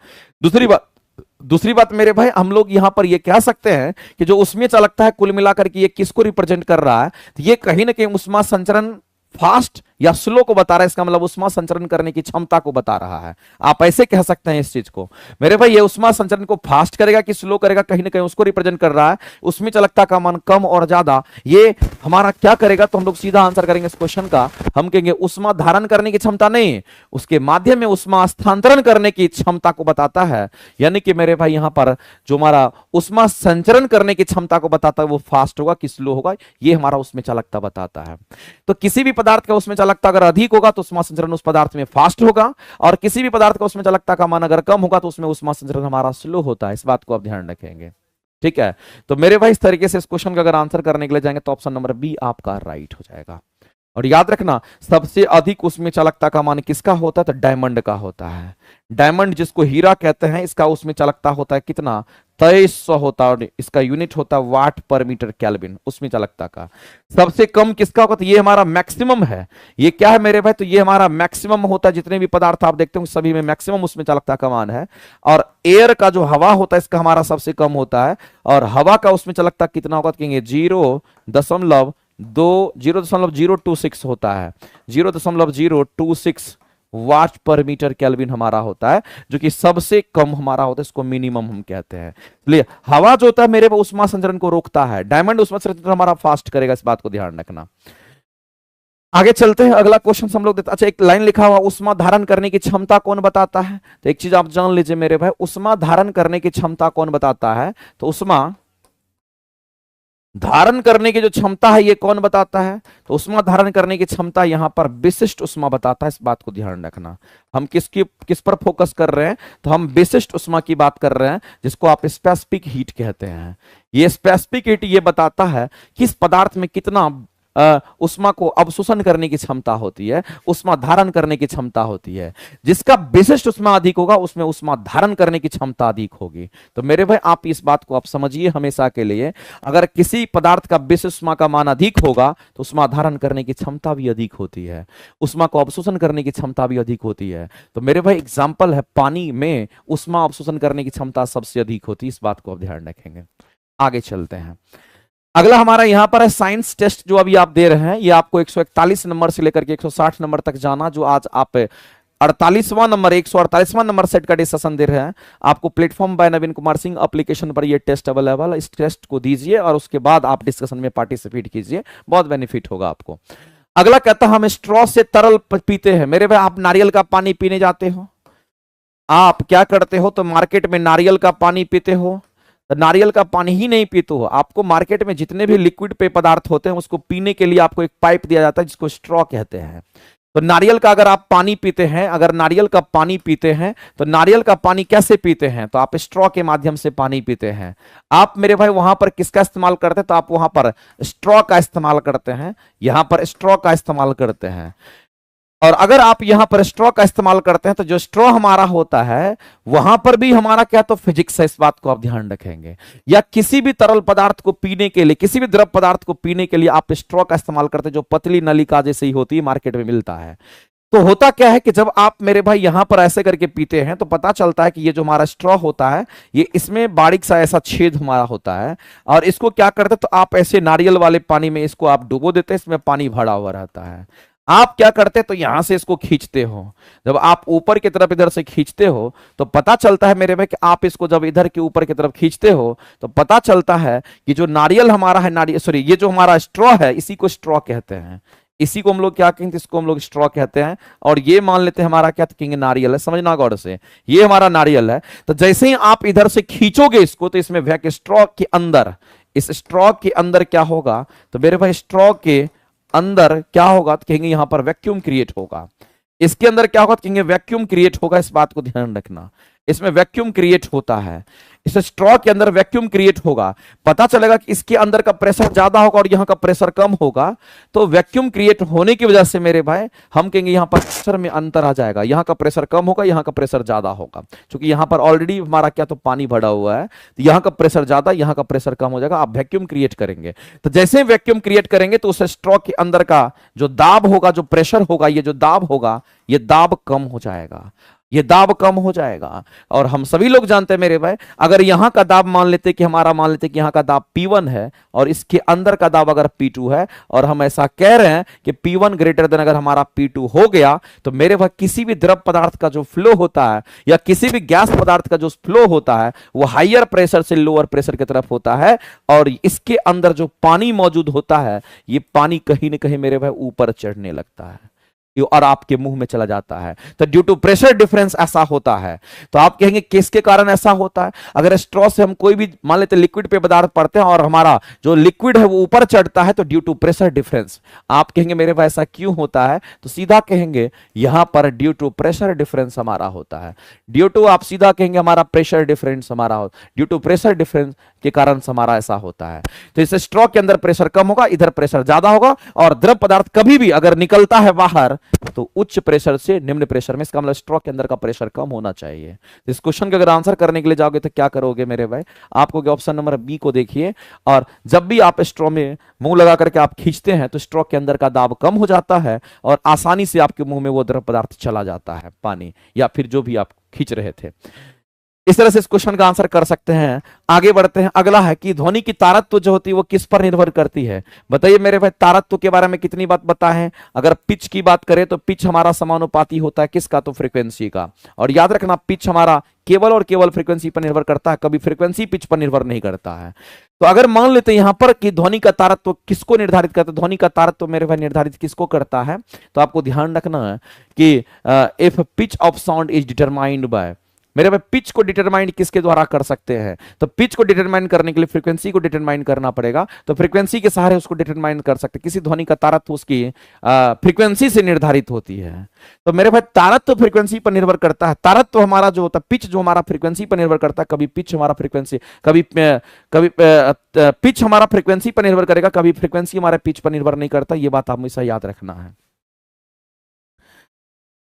Speaker 1: दूसरी बात मेरे भाई हम लोग यहां पर ये कह सकते हैं कि जो उष्मीय चालकता है कुल मिलाकर के ये किसको रिप्रेजेंट कर रहा है? तो ये कहीं ना कहीं उष्मा संचरण फास्ट या स्लो को बता रहा है। इसका मतलब उष्मा संचरण करने की क्षमता को बता रहा है। आप ऐसे कह सकते हैं इस चीज को। मेरे भाई ये उष्मा संचरण को फास्ट करेगा कि स्लो करेगा, कहीं ना कहीं उसको रिप्रेजेंट कर रहा है। उष्मीय चालकता का मान कम और ज्यादा ये हमारा क्या करेगा? तो हम लोग सीधा आंसर करेंगे इस क्वेश्चन का। हम कहेंगे उष्मा धारण करने की क्षमता नहीं, उसके माध्यम में उष्मा स्थानांतरण करने की क्षमता को बताता है। यानी कि मेरे भाई यहां पर जो हमारा उष्मा संचरण करने की क्षमता को बताता है वो फास्ट होगा कि स्लो होगा, ये हमारा उष्मीय चालकता बताता है। तो किसी भी पदार्थ का उष्मीय चालकता अगर अधिक होगा तो उष्मा संचरण उस पदार्थ में फास्ट होगा, और किसी भी पदार्थ का उष्मीय चालकता का मान अगर कम होगा तो उसमें उष्मा संचरण हमारा स्लो होता है। इस बात को आप ध्यान रखेंगे, ठीक है। तो मेरे भाई इस तरीके से इस क्वेश्चन का अगर आंसर करने के लिए जाएंगे तो ऑप्शन नंबर बी आपका राइट हो जाएगा। और याद रखना सबसे अधिक उष्मीय चालकता का मान किसका होता है? तो डायमंड का होता है। डायमंड जिसको हीरा कहते हैं, इसका उष्मीय चालकता होता है कितना? 2300 होता है। और इसका यूनिट होता है वाट पर मीटर केल्विन उष्मीय चालकता का। सबसे कम किसका होगा? तो ये हमारा मैक्सिमम है। ये क्या है मेरे भाई? तो ये हमारा मैक्सिमम होता है। जितने भी पदार्थ आप देखते हो सभी में मैक्सिमम उष्मीय चालकता का मान है। और एयर का जो हवा होता है इसका हमारा सबसे कम होता है। और हवा का उष्मीय चालकता कितना होगा? कहेंगे 0.026 होता है। 0.026 वाट पर मीटर केल्विन हमारा होता है, जो कि सबसे कम हमारा होता है। इसको मिनिमम हम कहते हैं। इसलिए हवा जो होता है मेरे उष्मा संचरण को रोकता है, डायमंड उष्मा संचरण हमारा फास्ट करेगा। इस बात को ध्यान रखना। आगे चलते हैं, अगला क्वेश्चन हम लोग देते। अच्छा, एक लाइन लिखा हुआ उष्मा धारण करने की क्षमता कौन बताता है? तो एक चीज आप जान लीजिए मेरे भाई, उष्मा धारण करने की क्षमता कौन बताता है? तो उष्मा धारण करने की जो क्षमता है ये कौन बताता है? तो उष्मा धारण करने की क्षमता यहां पर विशिष्ट उष्मा बताता है। इस बात को ध्यान रखना। हम किस पर फोकस कर रहे हैं? तो हम विशिष्ट उष्मा की बात कर रहे हैं, जिसको आप स्पेसिफिक हीट कहते हैं। ये स्पेसिफिक हीट ये बताता है किस पदार्थ में कितना उष्मा को अवशोषण करने की क्षमता होती है, उष्मा धारण करने की क्षमता होती है। जिसका विशिष्ट उष्मा अधिक होगा उसमें उष्मा धारण करने की क्षमता अधिक होगी। तो मेरे भाई आप इस बात को आप समझिए हमेशा के लिए, अगर किसी पदार्थ का विशिष्ट उष्मा का मान अधिक होगा तो उष्मा धारण करने की क्षमता भी अधिक होती है, उष्मा को अवशोषण करने की क्षमता भी अधिक होती है। तो मेरे भाई एग्जाम्पल है, पानी में उष्मा अवशोषण करने की क्षमता सबसे अधिक होती है। इस बात को आप ध्यान रखेंगे। आगे चलते हैं। अगला हमारा यहां पर है साइंस टेस्ट, जो अभी आप दे रहे हैं। ये आपको 141 नंबर से लेकर के 160 नंबर तक जाना, जो आज आप 48वां नंबर 148वां नंबर सेट का डिस्कशन दे रहे हैं। आपको प्लेटफॉर्म बाय नवीन कुमार सिंह एप्लीकेशन पर ये टेस्ट अवेलेबल है। इस टेस्ट को दीजिए और उसके बाद आप डिस्कशन में पार्टिसिपेट कीजिए, बहुत बेनिफिट होगा आपको। अगला कहता है हम स्ट्रॉ से तरल पीते हैं। मेरे भाई आप नारियल का पानी पीने जाते हो, आप क्या करते हो, तो मार्केट में नारियल का पानी पीते हो, तो नारियल का पानी ही नहीं पीते हो, आपको मार्केट में जितने भी लिक्विड पेय पदार्थ होते हैं उसको पीने के लिए आपको एक पाइप दिया जाता है जिसको स्ट्रॉ कहते हैं। तो नारियल का अगर आप पानी पीते हैं, अगर नारियल का पानी पीते हैं तो नारियल का पानी कैसे पीते हैं, तो आप स्ट्रॉ के माध्यम से पानी पीते हैं। आप मेरे भाई वहां पर किसका इस्तेमाल करते हैं, तो आप वहां पर स्ट्रॉ का इस्तेमाल करते हैं, यहां पर स्ट्रॉ का इस्तेमाल करते हैं। और अगर आप यहां पर स्ट्रॉ का इस्तेमाल करते हैं तो जो स्ट्रॉ हमारा होता है वहां पर भी हमारा क्या, तो फिजिक्स है, इस बात को आप ध्यान रखेंगे। या किसी भी तरल पदार्थ को पीने के लिए, किसी भी द्रव पदार्थ को पीने के लिए आप स्ट्रॉ का इस्तेमाल करते हैं, जो पतली नलिका जैसे ही होती है, मार्केट में मिलता है। तो होता क्या है कि जब आप मेरे भाई यहां पर ऐसे करके पीते हैं तो पता चलता है कि ये जो हमारा स्ट्रॉ होता है ये इसमें बारीक सा ऐसा छेद हमारा होता है, और इसको क्या करते हैं, तो आप ऐसे नारियल वाले पानी में इसको आप डुबो देते हैं, इसमें पानी भरा हुआ रहता है। आप क्या करते हैं, तो यहां से इसको खींचते हो, जब आप ऊपर की तरफ इधर से खींचते हो तो पता चलता है मेरे भाई कि आप इसको जब इधर के ऊपर की तरफ खींचते हो तो पता चलता है कि जो नारियल हमारा है, नारियल सॉरी ये जो हमारा स्ट्रॉ है इसी को स्ट्रॉ कहते हैं, इसी को हम लोग क्या कहेंगे, इसको हम लोग स्ट्रॉ कहते हैं। और ये मान लेते हैं हमारा क्या, तो कहेंगे नारियल है, समझना गौर से, ये हमारा नारियल है। तो जैसे ही आप इधर से खींचोगे इसको तो इसमें स्ट्रॉ के अंदर, इस स्ट्रॉ के अंदर क्या होगा, तो मेरे भाई स्ट्रॉ के अंदर क्या होगा, तो कहेंगे यहां पर वैक्यूम क्रिएट होगा। इसके अंदर क्या होगा, तो कहेंगे वैक्यूम क्रिएट होगा, इस बात को ध्यान रखना, इसमें वैक्यूम क्रिएट होता है, इस स्ट्रॉ के अंदर वैक्यूम क्रिएट होगा। पता चलेगा कि इसके अंदर का प्रेशर ज्यादा होगा और यहां का प्रेशर कम होगा, तो वैक्यूम क्रिएट होने की वजह से मेरे भाई हम कहेंगे यहां पर प्रेशर में अंतर आ जाएगा, यहां का प्रेशर कम होगा, यहां का प्रेशर ज्यादा होगा, क्योंकि यहां पर ऑलरेडी हमारा क्या, तो पानी भरा हुआ है, तो यहां का प्रेशर ज्यादा, यहां का प्रेशर कम हो जाएगा, आप वैक्यूम क्रिएट करेंगे। तो जैसे ही वैक्यूम क्रिएट करेंगे तो उस स्ट्रॉ के अंदर का जो दाब होगा, जो प्रेशर होगा, ये जो दाब होगा, ये दाब कम हो जाएगा, ये दाब कम हो जाएगा। और हम सभी लोग जानते हैं मेरे भाई, अगर यहां का दाब मान लेते कि हमारा, मान लेते कि यहां का दाब P1 है और इसके अंदर का दाब अगर P2 है, और हम ऐसा कह रहे हैं कि P1 ग्रेटर देन अगर हमारा P2 हो गया, तो मेरे भाई किसी भी द्रव पदार्थ का जो फ्लो होता है या किसी भी गैस पदार्थ का जो फ्लो होता है वो हाइयर प्रेशर से लोअर प्रेशर की तरफ होता है, और इसके अंदर जो पानी मौजूद होता है ये पानी कहीं ना कहीं मेरे भाई ऊपर चढ़ने लगता है और आपके मुंह में चला जाता है। तो ड्यू टू प्रेशर डिफरेंस ऐसा होता है। तो आप कहेंगे किसके कारण ऐसा होता है, अगर स्ट्रॉ से हम कोई भी मान लेते लिक्विड पे पदार्थ पड़ते हैं और हमारा जो लिक्विड है वो ऊपर चढ़ता है, तो ड्यू टू प्रेशर डिफरेंस। आप कहेंगे मेरे भाई ऐसा क्यों होता है, तो सीधा कहेंगे यहां पर ड्यू टू प्रेशर डिफरेंस हमारा होता है। ड्यू टू आप सीधा कहेंगे हमारा प्रेशर डिफरेंस हमारा हो, ड्यू टू प्रेशर डिफरेंस के कारण हमारा ऐसा होता है। तो इस स्ट्रॉ के अंदर प्रेशर कम होगा, इधर प्रेशर ज्यादा होगा, और द्रव पदार्थ कभी भी अगर निकलता है बाहर तो उच्च प्रेशर से निम्न प्रेशर में, इसका मतलब स्ट्रॉ के अंदर का प्रेशर कम होना चाहिए। इस क्वेश्चन का अगर आंसर करने के लिए जाओगे तो क्या करोगे मेरे भाई, आपको ऑप्शन नंबर बी को देखिए, और जब भी आप स्ट्रॉ में मुंह लगा करके आप खींचते हैं तो स्ट्रॉ के अंदर का दाब कम हो जाता है और आसानी से आपके मुंह में वो द्रव पदार्थ चला जाता है, पानी या फिर जो भी आप खींच रहे थे। इस तरह से इस क्वेश्चन का आंसर कर सकते हैं। आगे बढ़ते हैं, अगला है कि ध्वनि की तारत्व जो होती है वो किस पर निर्भर करती है। बताइए मेरे भाई तारत्व के बारे में कितनी बात बताए हैं। अगर पिच की बात करें तो पिच हमारा समानुपाती होता है किसका, तो फ्रीक्वेंसी का। और याद रखना पिच हमारा केवल और केवल फ्रीक्वेंसी पर निर्भर करता है, कभी फ्रीक्वेंसी पिच पर निर्भर नहीं करता है। तो अगर मान लेते हैं यहां पर कि ध्वनि का तारत्व किसको निर्धारित करता है, ध्वनि का तारत्व मेरे भाई निर्धारित किसको करता है, तो आपको ध्यान रखना है कि if pitch of sound is determined by, मेरे भाई पिच को डिटरमाइन किसके द्वारा कर सकते हैं, तो पिच को डिटरमाइन करने के लिए फ्रीक्वेंसी को डिटरमाइन करना पड़ेगा, तो फ्रीक्वेंसी के सहारे उसको डिटरमाइन कर सकते हैं। किसी ध्वनि का तारत्व उसकी फ्रीक्वेंसी से निर्धारित होती है। तो मेरे भाई तारत्व फ्रीक्वेंसी पर निर्भर करता है। तारत्व हमारा जो होता है, पिच जो हमारा फ्रीक्वेंसी पर निर्भर करता है, कभी पिच हमारा फ्रीक्वेंसी, कभी पिच हमारा फ्रीक्वेंसी पर निर्भर करेगा, कभी फ्रीक्वेंसी हमारे पिच पर निर्भर नहीं करता। ये बात हमेशा याद रखना है।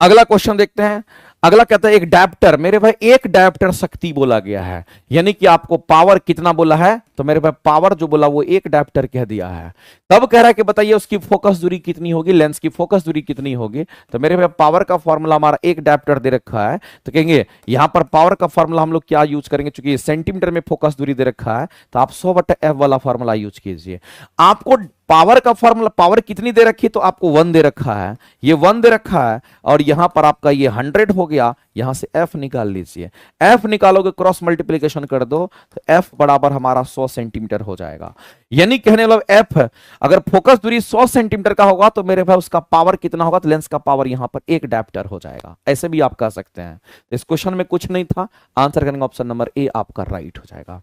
Speaker 1: अगला क्वेश्चन देखते हैं। अगला कहता है एक डायप्टर, मेरे भाई एक डायप्टर शक्ति बोला गया है, यानी कि आपको पावर कितना बोला है, तो मेरे भाई पावर जो बोला वो एक डायप्टर कह दिया है। तब कह रहा है कि बताइए उसकी फोकस दूरी कितनी होगी, लेंस की फोकस दूरी कितनी होगी। तो मेरे भाई पावर का फॉर्मूला हमारा एक डायप्टर दे रखा है, तो कहेंगे यहां पर पावर का फॉर्मूला हम लोग क्या यूज करेंगे, चूंकि सेंटीमीटर में फोकस दूरी दे रखा है तो आप 100/f वाला फॉर्मूला यूज कीजिए। आपको पावर का फॉर्मूला, पावर कितनी दे रखी है, तो आपको 1 दे रखा है, ये 1 दे रखा है, और यहां पर आपका ये 100 हो गया, यहां से F निकाल लीजिए। F निकालोगे, क्रॉस मल्टीप्लीकेशन कर दो तो F बराबर हमारा 100 सेंटीमीटर हो जाएगा। यानी कहने वाला F अगर फोकस दूरी 100 सेंटीमीटर का होगा तो मेरे भाई उसका पावर कितना होगा, तो लेंस का पावर यहां पर 1 डायप्टर हो जाएगा। ऐसे भी आप कह सकते हैं। इस क्वेश्चन में कुछ नहीं था, आंसर करेंगे ऑप्शन नंबर ए आपका राइट हो जाएगा।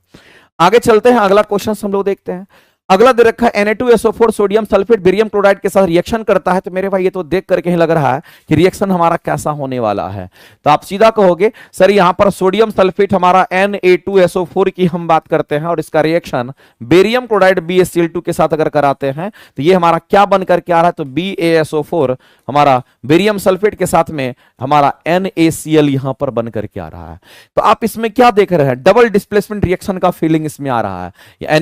Speaker 1: आगे चलते हैं, अगला क्वेश्चन हम लोग देखते हैं। अगला दे रखा है Na2SO4 sodium sulphate barium chloride के साथ रिएक्शन करता है। तो मेरे भाई ये तो देख करके ही लग रहा है कि रिएक्शन हमारा कैसा होने वाला है। तो आप सीधा कहोगे सर यहां पर सोडियम सल्फेट हमारा Na2SO4 की हम बात करते हैं और इसका रिएक्शन बेरियम क्लोराइड BaCl2 के साथ अगर कराते हैं तो ये हमारा क्या बन करके आ रहा है, तो BaSO4 हमारा बेरियम सल्फेट के साथ में हमारा NaCl यहां पर बन करके आ रहा है। तो आप इसमें क्या देख रहे हैं, डबल डिस्प्लेसमेंट रिएक्शन का फीलिंग इसमें आ रहा है।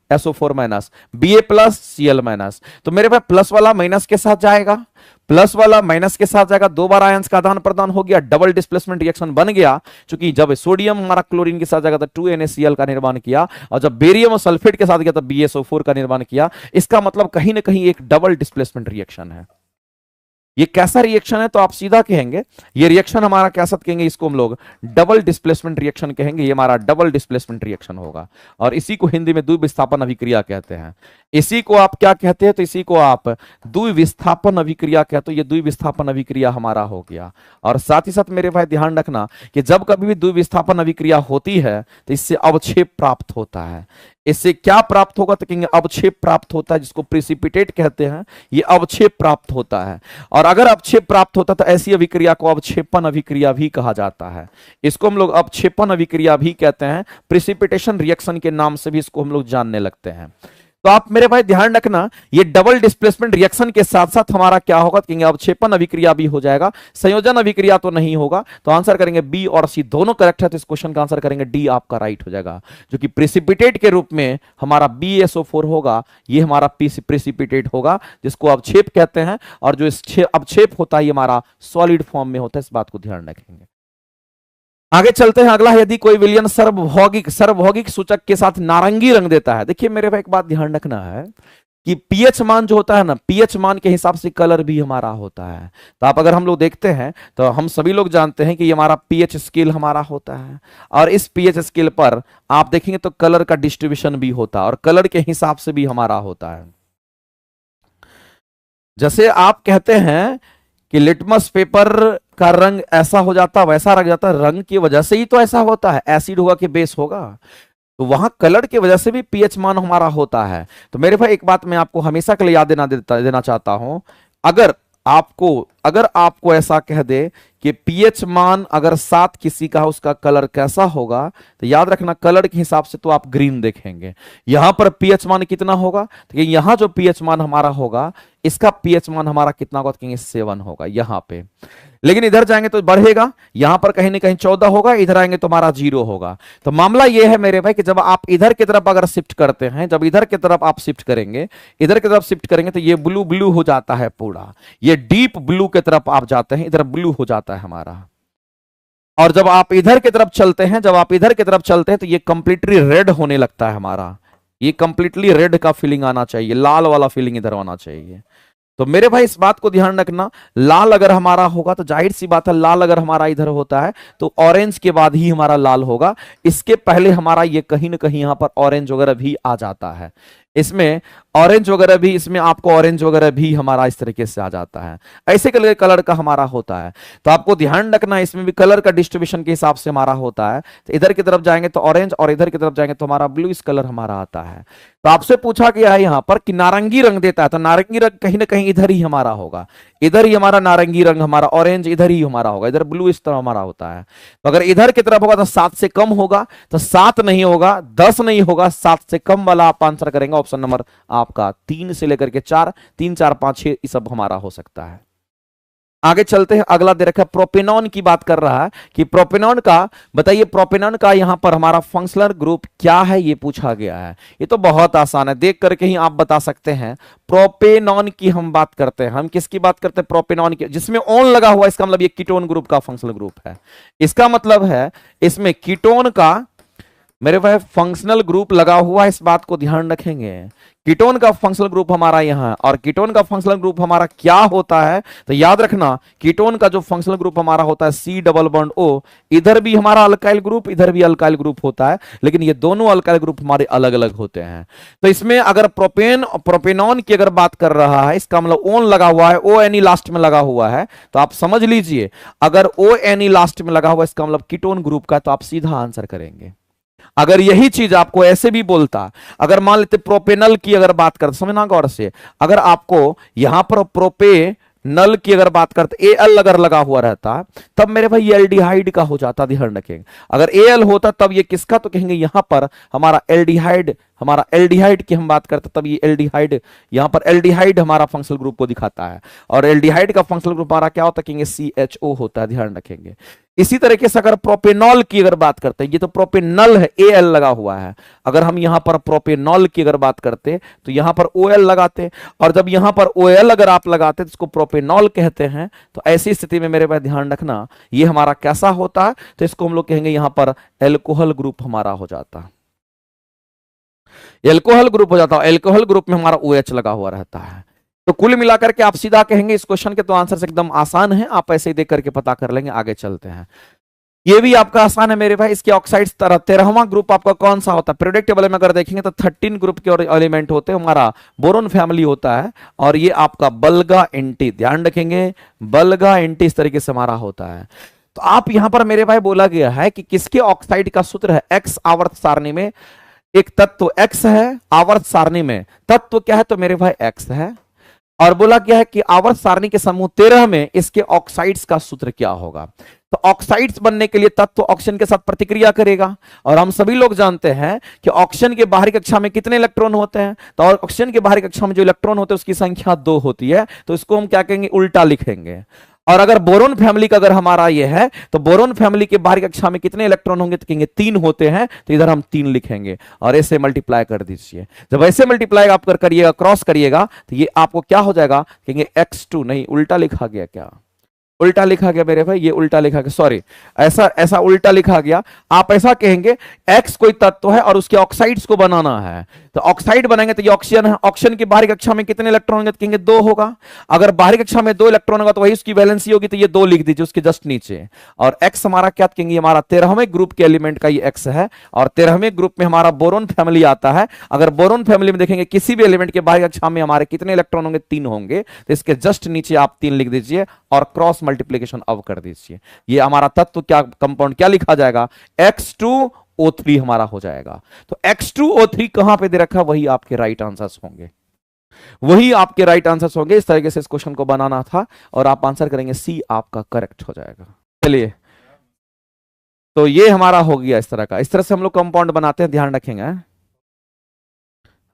Speaker 1: Na+SO4 minus Ba+Cl-। तो मेरे पास प्लस वाला माइनस के साथ जाएगा, प्लस वाला माइनस के साथ जाएगा, दो बार आयंस का आदान प्रदान हो गया, डबल डिस्प्लेसमेंट रिएक्शन बन गया। क्योंकि जब सोडियम हमारा क्लोरीन के साथ जाएगा तो 2NaCl का निर्माण किया, और जब बेरियम और सल्फेट के साथ गया तो BaSO4 का निर्माण किया। इसका मतलब कहीं ना कहीं एक डबल डिस्प्लेसमेंट रिएक्शन है। ये कैसा रिएक्शन है, तो आप सीधा कहेंगे ये रिएक्शन हमारा कैसा कहेंगे, इसको हम लोग डबल डिस्प्लेसमेंट रिएक्शन कहेंगे। ये हमारा डबल डिस्प्लेसमेंट रिएक्शन होगा, और इसी को हिंदी में द्विविस्थापन अभिक्रिया कहते हैं। इसी को आप क्या कहते हैं, तो इसी को आप द्विविस्थापन अभिक्रिया कहते हो। ये द्विविस्थापन अभिक्रिया हमारा हो गया। और साथ ही साथ मेरे भाई ध्यान रखना कि जब कभी भी द्विविस्थापन अभिक्रिया होती है तो इससे अवक्षेप प्राप्त होता है। इससे क्या प्राप्त होगा, तो कहेंगे अवक्षेप प्राप्त होता है, जिसको प्रिसिपिटेट कहते हैं। ये अवक्षेप प्राप्त होता है, और अगर अवक्षेप प्राप्त होता है तो ऐसी अभिक्रिया को अवक्षेपण अभिक्रिया भी कहा जाता है। इसको हम लोग अवक्षेपण अभिक्रिया भी कहते हैं, प्रिसिपिटेशन रिएक्शन के नाम से भी इसको हम लोग जानने लगते हैं। तो आप मेरे भाई ध्यान रखना, ये डबल डिस्प्लेसमेंट रिएक्शन के साथ साथ हमारा क्या होगा, कहेंगे अवक्षेपण अभिक्रिया भी हो जाएगा, संयोजन अभिक्रिया तो नहीं होगा। तो आंसर करेंगे बी और सी दोनों करेक्ट है। तो इस क्वेश्चन का आंसर करेंगे डी आपका राइट हो जाएगा, जो कि प्रेसिपिटेट के रूप में हमारा BaSO4 होगा। ये हमारा प्रेसिपिटेट होगा, जिसको अवक्षेप कहते हैं, और जो अवक्षेप होता है ये हमारा सॉलिड फॉर्म में होता है। इस बात को ध्यान रखेंगे। आगे चलते हैं, अगला, यदि कोई विलयन सार्वभौगिक सूचक के साथ नारंगी रंग देता है। देखिए मेरे भाई एक बात ध्यान रखना है कि पीएच मान जो होता है ना, पीएच मान के हिसाब से कलर भी हमारा होता है। तो आप अगर हम लोग देखते हैं तो हम सभी लोग जानते हैं कि ये हमारा पीएच स्केल हमारा होता है, और इस पीएच स्केल पर आप देखेंगे तो कलर का डिस्ट्रीब्यूशन भी होता है, और कलर के हिसाब से भी हमारा होता है। जैसे आप कहते हैं कि लिटमस पेपर का रंग ऐसा हो जाता, वैसा रंग जाता, रंग की वजह से ही तो ऐसा होता है, एसिड होगा कि बेस होगा। तो वहां कलर की वजह से भी पीएच मान हमारा होता है। तो मेरे भाई एक बात मैं आपको हमेशा के लिए याद देना चाहता हूं, अगर आपको ऐसा कह दे कि पीएच मान अगर 7 किसी का है, उसका कलर कैसा होगा, तो याद रखना कलर के हिसाब से तो आप ग्रीन देखेंगे। यहां पर पीएच मान कितना होगा, तो यहां जो पीएच मान हमारा होगा, इसका पीएच मान हमारा कितना होगा, तो कहेंगे 7 होगा यहां पे। लेकिन इधर जाएंगे तो बढ़ेगा, यहां पर कहीं ना कहीं 14 होगा, इधर आएंगे तो हमारा 0 होगा। तो मामला यह है मेरे भाई कि जब आप इधर की तरफ अगर शिफ्ट करते हैं, जब इधर की तरफ आप शिफ्ट करेंगे, इधर की तरफ शिफ्ट करेंगे तो ये ब्लू ब्लू हो जाता है पूरा, ये डीप ब्लू की तरफ आप जाते हैं, इधर ब्लू हो जाता है हमारा। और जब आप इधर की तरफ चलते हैं, तो ये कंप्लीटली रेड होने लगता है हमारा, ये कंप्लीटली रेड का फीलिंग आना चाहिए, लाल वाला फीलिंग इधर आना चाहिए। तो मेरे भाई इस बात को ध्यान रखना, लाल अगर हमारा होगा तो जाहिर सी बात है, लाल अगर हमारा इधर होता है तो ऑरेंज के बाद ही हमारा लाल होगा, इसके पहले हमारा ये कहीं ना कहीं यहां पर ऑरेंज वगैरह भी आ जाता है। इसमें ऑरेंज वगैरह भी, इसमें आपको ऑरेंज वगैरह भी हमारा इस तरीके से आ जाता है। ऐसे कलर का हमारा होता है। तो आपको ध्यान रखना, इसमें भी कलर का डिस्ट्रीब्यूशन के हिसाब से हमारा होता है। तो इधर की तरफ जाएंगे तो ऑरेंज, और इधर की तरफ जाएंगे तो हमारा ब्लू इस कलर हमारा आता है। तो आपसे पूछा गया है यहां पर कि नारंगी रंग देता है, तो नारंगी रंग कहीं ना कहीं इधर ही हमारा होगा, इधर ही हमारा नारंगी रंग, हमारा ऑरेंज इधर ही हमारा होगा, इधर ब्लू इस तरह हमारा होता है। तो अगर इधर की तरफ होगा तो 7 से कम होगा, तो 7 नहीं होगा, 10 नहीं होगा, 7 से कम वाला आप आंसर करेंगे। ऑप्शन नंबर आपका 3 से लेकर के 4, 3, 4, 5, 6 ये सब हमारा हो सकता है। आगे चलते हैं, अगला दे रखा है प्रोपेनॉन की बात कर रहा है कि प्रोपेनॉन का बताइए, प्रोपेनॉन का यहां पर हमारा फंक्शनल ग्रुप क्या है, ये पूछा गया है। ये तो बहुत आसान है, देख करके ही आप बता सकते हैं। प्रोपेनॉन की हम बात करते हैं, हम किसकी बात करते हैं, प्रोपेनॉन की, जिसमें ऑन लगा हुआ, इसका मतलब ये कीटोन ग्रुप का फंक्शनल ग्रुप है। इसका मतलब है इसमें कीटोन का मेरे भाई फंक्शनल ग्रुप लगा हुआ है, इस बात को ध्यान रखेंगे। कीटोन का फंक्शनल ग्रुप हमारा यहां, और कीटोन का फंक्शनल ग्रुप हमारा क्या होता है, तो याद रखना कीटोन का जो फंक्शनल ग्रुप हमारा होता है C डबल बॉन्ड O, इधर भी हमारा अल्काइल ग्रुप, इधर भी अल्काइल ग्रुप होता है, लेकिन ये दोनों अल्काइल ग्रुप हमारे अलग अलग होते हैं। तो इसमें अगर प्रोपेनॉन की अगर बात कर रहा है, इसका मतलब ओन लगा हुआ है, ONE लास्ट में लगा हुआ है, तो आप समझ लीजिए अगर ONE लास्ट में लगा हुआ है इसका मतलब कीटोन ग्रुप का, तो आप सीधा आंसर करेंगे। अगर यही चीज आपको ऐसे भी बोलता, अगर मान लेते प्रोपेनल की अगर बात करते, समझना गौर से, अगर आपको यहां पर प्रोपेनल की अगर बात करते एल अगर लगा हुआ रहता, तब मेरे भाई ये एल्डिहाइड का हो जाता, ध्यान रखेंगे। अगर एल होता तब ये किसका, तो कहेंगे यहां पर हमारा एल्डिहाइड, हमारा एल्डिहाइड की हम बात करते तब ये एल्डिहाइड, यहां पर एल्डिहाइड हमारा फंक्शनल ग्रुप को दिखाता है, और एल्डिहाइड का फंक्शनल ग्रुप हमारा क्या होता है, कहेंगे CHO होता है, ध्यान रखेंगे। इसी तरीके से अगर प्रोपेनॉल की अगर बात करते हैं, ये तो प्रोपेनल है, AL लगा हुआ है, अगर हम यहां पर प्रोपेनॉल की अगर बात करते तो यहां पर OL लगाते, और जब यहां पर OL अगर आप लगाते तो इसको प्रोपेनॉल कहते हैं। तो ऐसी स्थिति में मेरे पास ध्यान रखना ये हमारा कैसा होता है, तो इसको हम लोग कहेंगे यहां पर एल्कोहल ग्रुप हमारा हो जाता, एल्कोहल ग्रुप हो जाता है। एल्कोहल ग्रुप में हमारा OH लगा हुआ रहता है। तो कुल मिलाकर के आप सीधा कहेंगे इस क्वेश्चन के तो आंसर से एकदम आसान है, आप ऐसे ही देख करके पता कर लेंगे। आगे चलते हैं, ये भी आपका आसान है मेरे भाई। इसके ऑक्साइड्स 13वां ग्रुप आपका कौन सा होता है, पीरियोडिक टेबल में अगर देखेंगे तो 13 ग्रुप के एलिमेंट होते हैं, हमारा बोरोन फैमिली होता है, और ये आपका बल्गा एंटी, ध्यान रखेंगे बल्गा एंटी इस तरीके से हमारा होता है। तो आप यहां पर मेरे भाई बोला गया है कि किसके ऑक्साइड का सूत्र है, एक्स आवर्त सारणी में एक तत्व एक्स है, आवर्त सारणी में तत्व क्या है, तो मेरे भाई एक्स है, और बोला क्या है कि आवर्त सारणी के समूह 13 में इसके ऑक्साइड्स का सूत्र क्या होगा। तो ऑक्साइड्स बनने के लिए तत्व ऑक्सीजन के साथ प्रतिक्रिया करेगा, और हम सभी लोग जानते हैं कि ऑक्सीजन के बाहरी कक्षा में कितने इलेक्ट्रॉन होते हैं, तो ऑक्सीजन के बाहरी कक्षा में जो इलेक्ट्रॉन होते हैं उसकी संख्या 2 होती है, तो इसको हम क्या कहेंगे, उल्टा लिखेंगे। और अगर बोरोन फैमिली का अगर हमारा ये है, तो बोरोन फैमिली के बाहरी कक्षा में कितने इलेक्ट्रॉन होंगे, तो कहेंगे 3 होते हैं, तो इधर हम 3 लिखेंगे, और ऐसे मल्टीप्लाई कर दीजिए। जब ऐसे मल्टीप्लाई आप करिएगा, क्रॉस करिएगा, तो ये आपको क्या हो जाएगा, कहेंगे x2, नहीं उल्टा लिखा गया, क्या उल्टा लिखा गया मेरे भाई, ये उल्टा लिखा गया, सॉरी ऐसा उल्टा लिखा गया। आप ऐसा कहेंगे एक्स कोई तत्व है और उसके ऑक्साइड्स को बनाना है, तो ऑक्साइड बनाएंगे तो ये ऑक्सीजन है, ऑक्सीजन की बाहरी कक्षा में कितने इलेक्ट्रॉन होंगे, तो कहेंगे 2 होगा। अगर बाहरी कक्षा में 2 इलेक्ट्रॉन होगा तो वही उसकी वैलेंसी होगी, तो ये 2 लिख दीजिए उसके जस्ट नीचे। और एक्स हमारा क्या कहेंगे, हमारा 13वें ग्रुप के एलिमेंट का ये एक्स है, और 13वें ग्रुप में हमारा बोरोन फैमिली आता है। अगर बोरोन फैमिली में देखेंगे किसी भी एलिमेंट के बाहरी कक्षा में हमारे कितने इलेक्ट्रॉन होंगे, 3 होंगे, तो इसके जस्ट नीचे आप 3 लिख दीजिए और क्रॉस मल्टीप्लीकेशन अब कर दीजिए। ये हमारा तत्व क्या, कंपाउंड क्या लिखा जाएगा, X2O3 हमारा हो जाएगा। तो X2O3 कहां पे दे रखा, वही आपके राइट आंसर्स होंगे, वही आपके राइट आंसर्स होंगे। इस तरीके से इस क्वेश्चन को बनाना था, और आप आंसर करेंगे C आपका करेक्ट हो जाएगा। चलिए, तो ये हमारा हो गया इस तरह का, इस तरह से हम लोग कंपाउंड बनाते हैं, ध्यान रखेंगे।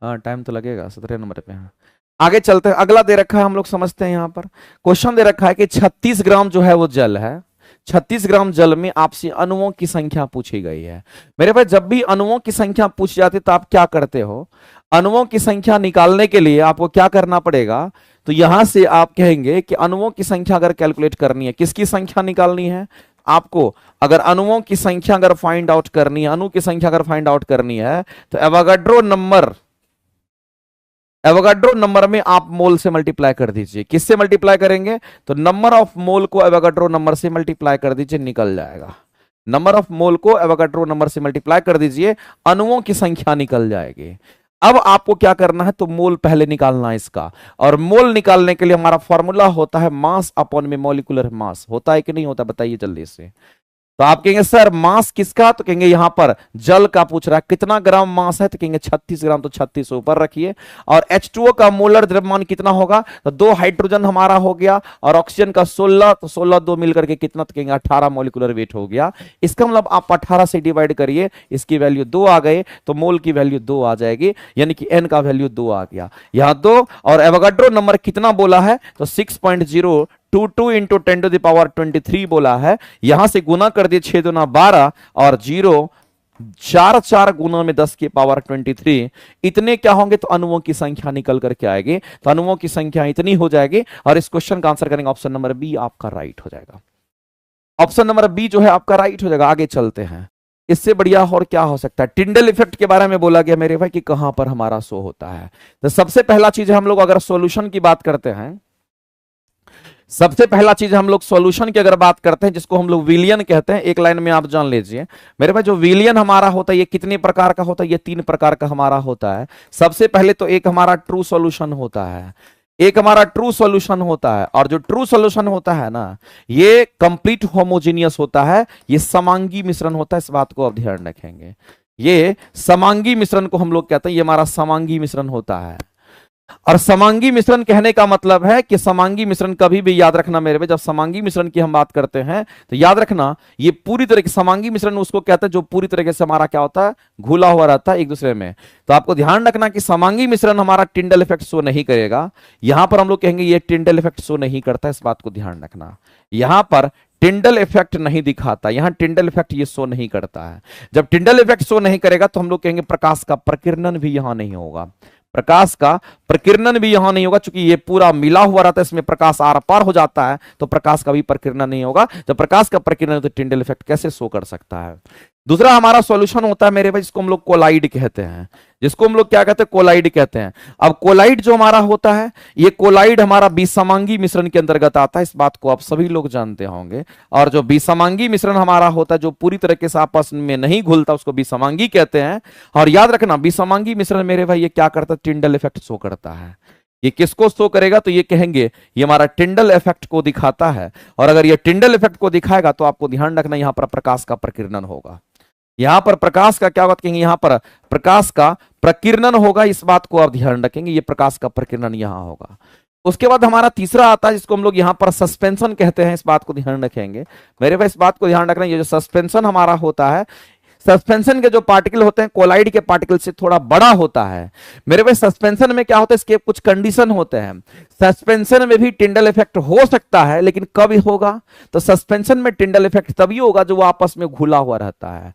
Speaker 1: हाँ टाइम तो लगेगा, 17 नंबर पे। हाँ आगे चलते हैं, अगला दे रखा है, हम लोग समझते हैं। यहां पर क्वेश्चन दे रखा है कि 36 ग्राम जो है वो जल है, 36 ग्राम जल में आपसे अणुओं की संख्या पूछी गई है। मेरे भाई जब भी अणुओं की संख्या पूछी जाती है तो आप क्या करते हो, अणुओं की संख्या निकालने के लिए आपको क्या करना पड़ेगा, तो यहां से आप कहेंगे कि अणुओं की संख्या अगर कैलकुलेट करनी है, किसकी संख्या निकालनी है आपको, अगर अणुओं की संख्या अगर फाइंड आउट करनी है, अणु की संख्या अगर फाइंड आउट करनी है, तो एवोगाड्रो नंबर में आप मोल से मल्टीप्लाई कर दीजिए। किससे मल्टीप्लाई करेंगे, तो नंबर ऑफ मोल को एवोगाड्रो नंबर से मल्टीप्लाई कर दीजिए, निकल जाएगा। नंबर ऑफ मोल को एवोगाड्रो नंबर से मल्टीप्लाई कर दीजिए, अणुओं की संख्या निकल जाएगी। अब आपको क्या करना है, तो मोल पहले निकालना है इसका, और मोल निकालने के लिए हमारा फॉर्मूला होता है मास अपॉन में मॉलिक्यूलर मास। होता है कि नहीं होता, बताइए जल्दी से। तो आप कहेंगे सर मास किसका, तो कहेंगे यहां पर जल का पूछ रहा है, कितना ग्राम मास है, तो कहेंगे 36 ग्राम, तो 36 ऊपर रखिए। और H2O का मोलर द्रव्यमान कितना होगा, तो 2 हाइड्रोजन हमारा हो गया, और ऑक्सीजन का 16, तो 16 2 मिलकर के कितना, तो कहेंगे 18 मॉलिक्यूलर वेट हो गया। इसका मतलब आप 18 से डिवाइड करिए, इसकी वैल्यू 2 आ गए, तो मोल की वैल्यू 2 आ जाएगी, यानी कि N का वैल्यू 2 आ गया, यहां 2। और एवोगाड्रो नंबर कितना बोला है, तो 6.022 इंटू 10 टू द पावर 23 बोला है। यहां से गुना कर दिए, 6 दूना 12 और 0 4 गुना में 10 की पावर 23, इतने क्या होंगे, तो अणुओं की संख्या निकल करके आएगी। तो अणुओं की संख्या इतनी हो जाएगी, और इस क्वेश्चन का आंसर करेंगे ऑप्शन नंबर बी आपका राइट हो जाएगा। ऑप्शन नंबर बी जो है आपका राइट हो जाएगा। आगे चलते हैं, इससे बढ़िया और क्या हो सकता है। टिंडल इफेक्ट के बारे में बोला गया मेरे भाई कि कहां पर हमारा शो होता है। तो सबसे पहला चीज हम लोग अगर सॉल्यूशन की बात करते हैं, सबसे पहला चीज हम लोग सॉल्यूशन की अगर बात करते हैं, जिसको हम लोग विलियन कहते हैं, एक लाइन में आप जान लीजिए मेरे भाई। जो विलियन हमारा होता है ये कितने प्रकार का होता है, ये 3 प्रकार का हमारा होता है। सबसे पहले तो एक हमारा ट्रू सॉल्यूशन होता है, एक हमारा ट्रू सॉल्यूशन होता है। और जो ट्रू सॉल्यूशन होता है ना, ये कंप्लीट होमोजीनियस होता है, ये समांगी मिश्रण होता है। इस बात को आप ध्यान रखेंगे, ये समांगी मिश्रण को हम लोग कहते हैं, ये हमारा समांगी मिश्रण होता है। और समांगी मिश्रण कहने का मतलब है कि समांगी मिश्रण कभी भी याद रखना मेरे भाई, जब समांगी मिश्रण की हम बात करते हैं तो याद रखना ये पूरी तरह की समांगी मिश्रण उसको कहते हैं जो पूरी तरीके से हमारा क्या होता है, घुला हुआ रहता है एक दूसरे में। तो आपको ध्यान रखना कि समांगी मिश्रण हमारा टिंडल इफेक्ट शो नहीं करेगा। यहां पर हम लोग कहेंगे ये टिंडल इफेक्ट शो नहीं करता, इस बात को ध्यान रखना। यहां पर टिंडल इफेक्ट नहीं दिखाता, यहां टिंडल इफेक्ट ये शो नहीं करता है। जब टिंडल इफेक्ट शो नहीं करेगा तो हम लोग कहेंगे प्रकाश का प्रकीर्णन भी यहां नहीं होगा, प्रकाश का प्रकीर्णन भी यहां नहीं होगा। चूंकि ये पूरा मिला हुआ रहता है, इसमें प्रकाश आर पार हो जाता है, तो प्रकाश का भी प्रकीर्णन नहीं होगा। जब प्रकाश का प्रकीर्णन तो टिंडल इफेक्ट कैसे शो कर सकता है। दूसरा हमारा सॉल्यूशन होता है मेरे भाई, जिसको हम लोग कोलाइड कहते हैं, जिसको हम लोग क्या कहते हैं, कोलाइड कहते हैं। अब कोलाइड जो हमारा होता है, ये कोलाइड हमारा विसमांगी मिश्रण के अंतर्गत आता है, इस बात को आप सभी लोग जानते होंगे। और जो विसमांगी मिश्रण हमारा होता है, जो पूरी तरीके से आपस में नहीं घुलता, उसको विसमांगी कहते हैं। और याद रखना विसमांगी मिश्रण मेरे भाई ये क्या करता है, टिंडल इफेक्ट शो करता है। ये किसको शो करेगा, तो ये कहेंगे ये हमारा टिंडल इफेक्ट को दिखाता है। और अगर ये टिंडल इफेक्ट को दिखाएगा तो आपको ध्यान रखना यहां पर प्रकाश का प्रकीर्णन होगा। यहां पर प्रकाश का क्या बात कहेंगे, यहां पर प्रकाश का प्रकीर्णन होगा, इस बात को आप ध्यान रखेंगे, ये प्रकाश का प्रकीर्णन यहां होगा। उसके बाद हमारा तीसरा आता है, जिसको हम लोग यहां पर सस्पेंशन कहते हैं, इस बात को ध्यान रखेंगे मेरे भाई। इस बात को ध्यान रखना, ये जो सस्पेंशन हमारा होता है, सस्पेंशन के जो पार्टिकल होते हैं कोलाइड के पार्टिकल से थोड़ा बड़ा होता है मेरे भाई। सस्पेंशन में क्या होता है, इसके कुछ कंडीशन होते हैं। सस्पेंशन में भी टिंडल इफेक्ट हो सकता है, लेकिन कब होगा, तो सस्पेंशन में टिंडल इफेक्ट तभी होगा जो वो आपस में घुला हुआ रहता है।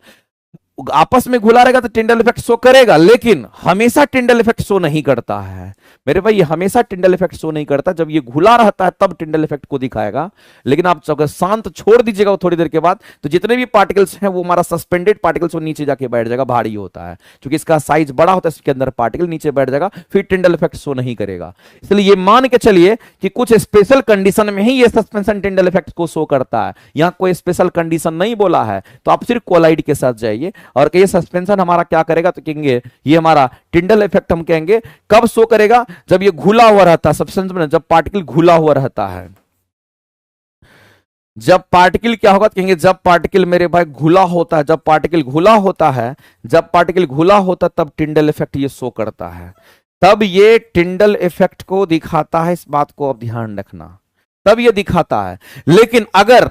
Speaker 1: आपस में घुला रहेगा तो टिंडल इफेक्ट शो करेगा, लेकिन हमेशा टिंडल इफेक्ट शो नहीं करता है मेरे भाई। ये हमेशा टिंडल इफेक्ट शो नहीं करता, जब ये घुला रहता है तब टिंडल इफेक्ट को दिखाएगा। लेकिन आप अगर शांत छोड़ दीजिएगा थोड़ी देर के बाद, तो जितने भी पार्टिकल्स हैं वो हमारा सस्पेंडेड पार्टिकल्स वो नीचे जाके बैठ जाएगा, भारी होता है क्योंकि इसका साइज बड़ा होता है, इसके अंदर पार्टिकल नीचे बैठ जाएगा, फिर टिंडल इफेक्ट शो नहीं करेगा। इसलिए ये मान के चलिए कि कुछ स्पेशल कंडीशन में ही ये सस्पेंशन टिंडल इफेक्ट को शो करता है। यहां कोई स्पेशल कंडीशन नहीं बोला है, तो आप सिर्फ कोलाइड के साथ जाइए और कहिए सस्पेंशन हमारा क्या करेगा, तो कहेंगे ये हमारा टिंडल इफेक्ट हम कहेंगे कब शो करेगा, जब ये घुला हुआ रहता है सब्सटेंस में, जब पार्टिकल घुला हुआ रहता है। जब पार्टिकल क्या होगा, कहेंगे जब पार्टिकल मेरे भाई घुला होता है, जब पार्टिकल घुला होता है, जब पार्टिकल घुला होता है तब टिंडल इफेक्ट ये शो करता है, तब ये टिंडल इफेक्ट को दिखाता है। इस बात को आप ध्यान रखना, तब ये दिखाता है। लेकिन अगर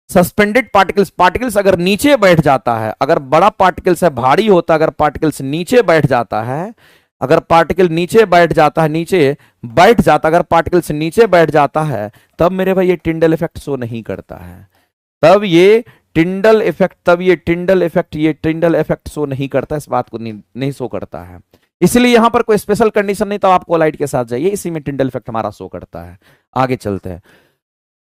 Speaker 1: सस्पेंडेड पार्टिकल्स अगर नीचे बैठ जाता है, अगर बड़ा पार्टिकल्स है भारी होता है, अगर पार्टिकल्स नीचे बैठ जाता है, अगर पार्टिकल नीचे बैठ जाता है, नीचे बैठ जाता, अगर पार्टिकल्स नीचे बैठ जाता है, तब मेरे भाई ये टिंडल इफेक्ट शो नहीं करता है। तब ये टिंडल इफेक्ट शो नहीं करता, इस बात को नहीं शो करता है। इसलिए यहां पर कोई स्पेशल कंडीशन नहीं, तब आप कोलाइड के साथ जाइए, इसी में टिंडल इफेक्ट हमारा शो करता है। आगे चलते हैं,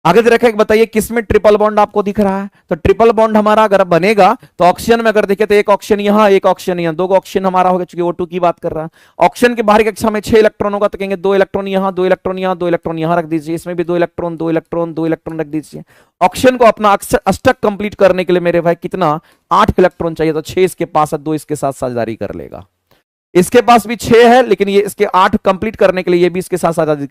Speaker 1: आगे रखे बताइए किसमें ट्रिपल बॉन्ड आपको दिख रहा है। तो ट्रिपल बॉन्ड हमारा अगर बनेगा तो ऑक्सीजन में अगर देखें तो एक ऑक्सीजन यहां, एक ऑक्सीजन यहां, दो ऑक्सीजन हमारा होगा, चूंकि O2 की बात कर रहा है। ऑक्सीजन के बाहरी कक्षा में 6 इलेक्ट्रॉन होगा, तो कहेंगे 2 इलेक्ट्रॉन यहां, 2 इलेक्ट्रॉन यहां, 2 इलेक्ट्रॉन यहां रख दीजिए। इसमें भी 2 इलेक्ट्रॉन, 2 इलेक्ट्रॉन, 2 इलेक्ट्रॉन रख दीजिए। ऑक्सीजन को अपना अष्टक कंप्लीट करने के लिए मेरे भाई कितना, 8 इलेक्ट्रॉन चाहिए, तो 6 इसके पास है, 2 इसके साथ साझेदारी कर लेगा। इसके पास भी 6 है, लेकिन ये इसके 8 कंप्लीट करने के लिए ये भी इसके साथ साझेदारी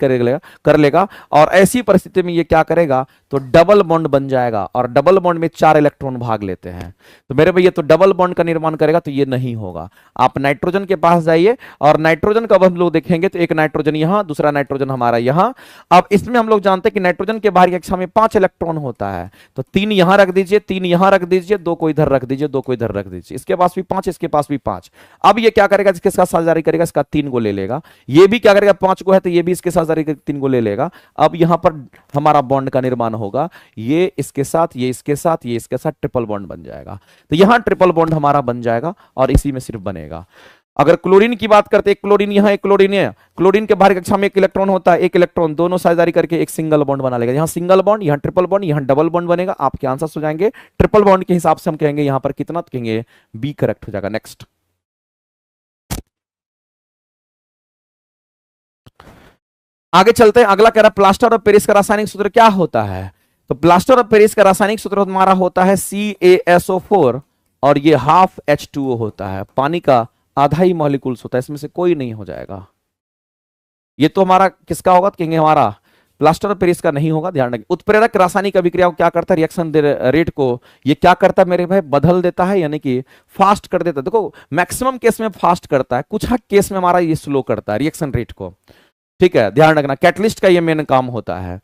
Speaker 1: कर लेगा। और ऐसी परिस्थिति में ये क्या करेगा, तो डबल बॉन्ड बन जाएगा, और डबल बॉन्ड में 4 इलेक्ट्रॉन भाग लेते हैं। तो मेरे भाई ये तो डबल बॉन्ड का निर्माण करेगा, तो ये नहीं होगा। आप नाइट्रोजन के पास जाइए, और नाइट्रोजन का हम लोग देखेंगे तो एक नाइट्रोजन यहां, दूसरा नाइट्रोजन हमारा यहां। अब इसमें हम लोग जानते हैं कि नाइट्रोजन के बाहरी कक्षा में 5 इलेक्ट्रॉन होता है, तो 3 यहां रख दीजिए, 3 यहां रख दीजिए, 2 को इधर रख दीजिए, 2 को इधर रख दीजिए। इसके पास भी 5, इसके पास भी 5। अब ये क्या करेगा, जिसके साथ साझेदारी करेगा इसका 3 को ले लेगा। ये भी क्या करेगा, 5 को है तो ये भी इसके साथ साझेदारी 3 को ले लेगा। अब यहां पर हमारा बॉन्ड का निर्माण होगा, ये इसके साथ, ये इसके साथ, ये इसके साथ, ट्रिपल बॉन्ड बन जाएगा। तो यहां ट्रिपल बॉन्ड हमारा बन जाएगा और इसी में सिर्फ बनेगा। अगर क्लोरीन की बात करते हैं, क्लोरीन यहाँ एक क्लोरीन है, क्लोरीन के बाहर कक्षा में एक इलेक्ट्रॉन होता है, एक इलेक्ट्रॉन दोनों साझेदारी करके एक सिंगल बॉन्ड बना लेगा। यहाँ सिंगल बॉन्ड, यहाँ ट्रिपल बॉन्ड, यहाँ डबल बॉन्ड बनेगा। आपके आंसर हो जाएंगे ट्रिपल बॉन्ड के हिसाब से हम कहेंगे यहाँ पर कितना, तो कहेंगे बी करेक्ट हो जाएगा। नेक्स्ट आगे चलते हैं, अगला कह रहा है प्लास्टर ऑफ पेरिस का रासायनिक सूत्र क्या होता है। तो प्लास्टर ऑफ पेरिस का रासायनिक सूत्र हमारा होता है CaSO4 और ये हाफ H2O होता है। पानी का आधा ही मॉलिक्यूल्स होता है, इसमें से कोई नहीं हो जाएगा। ये तो हमारा किसका होगा, तो कहेंगे हमारा प्लास्टर ऑफ पेरिस का नहीं होगा, ध्यान रखिए। उत्प्रेरक रासायनिक अभिक्रिया को क्या करता है, रिएक्शन रेट को ये क्या करता है मेरे भाई, बदल देता है, यानी कि फास्ट कर देता है। देखो मैक्सिमम केस में फास्ट करता है, कुछ हद केस में हमारा ये स्लो करता है रिएक्शन रेट को, ठीक है, ध्यान रखना। कैटलिस्ट का ये मेन काम होता है।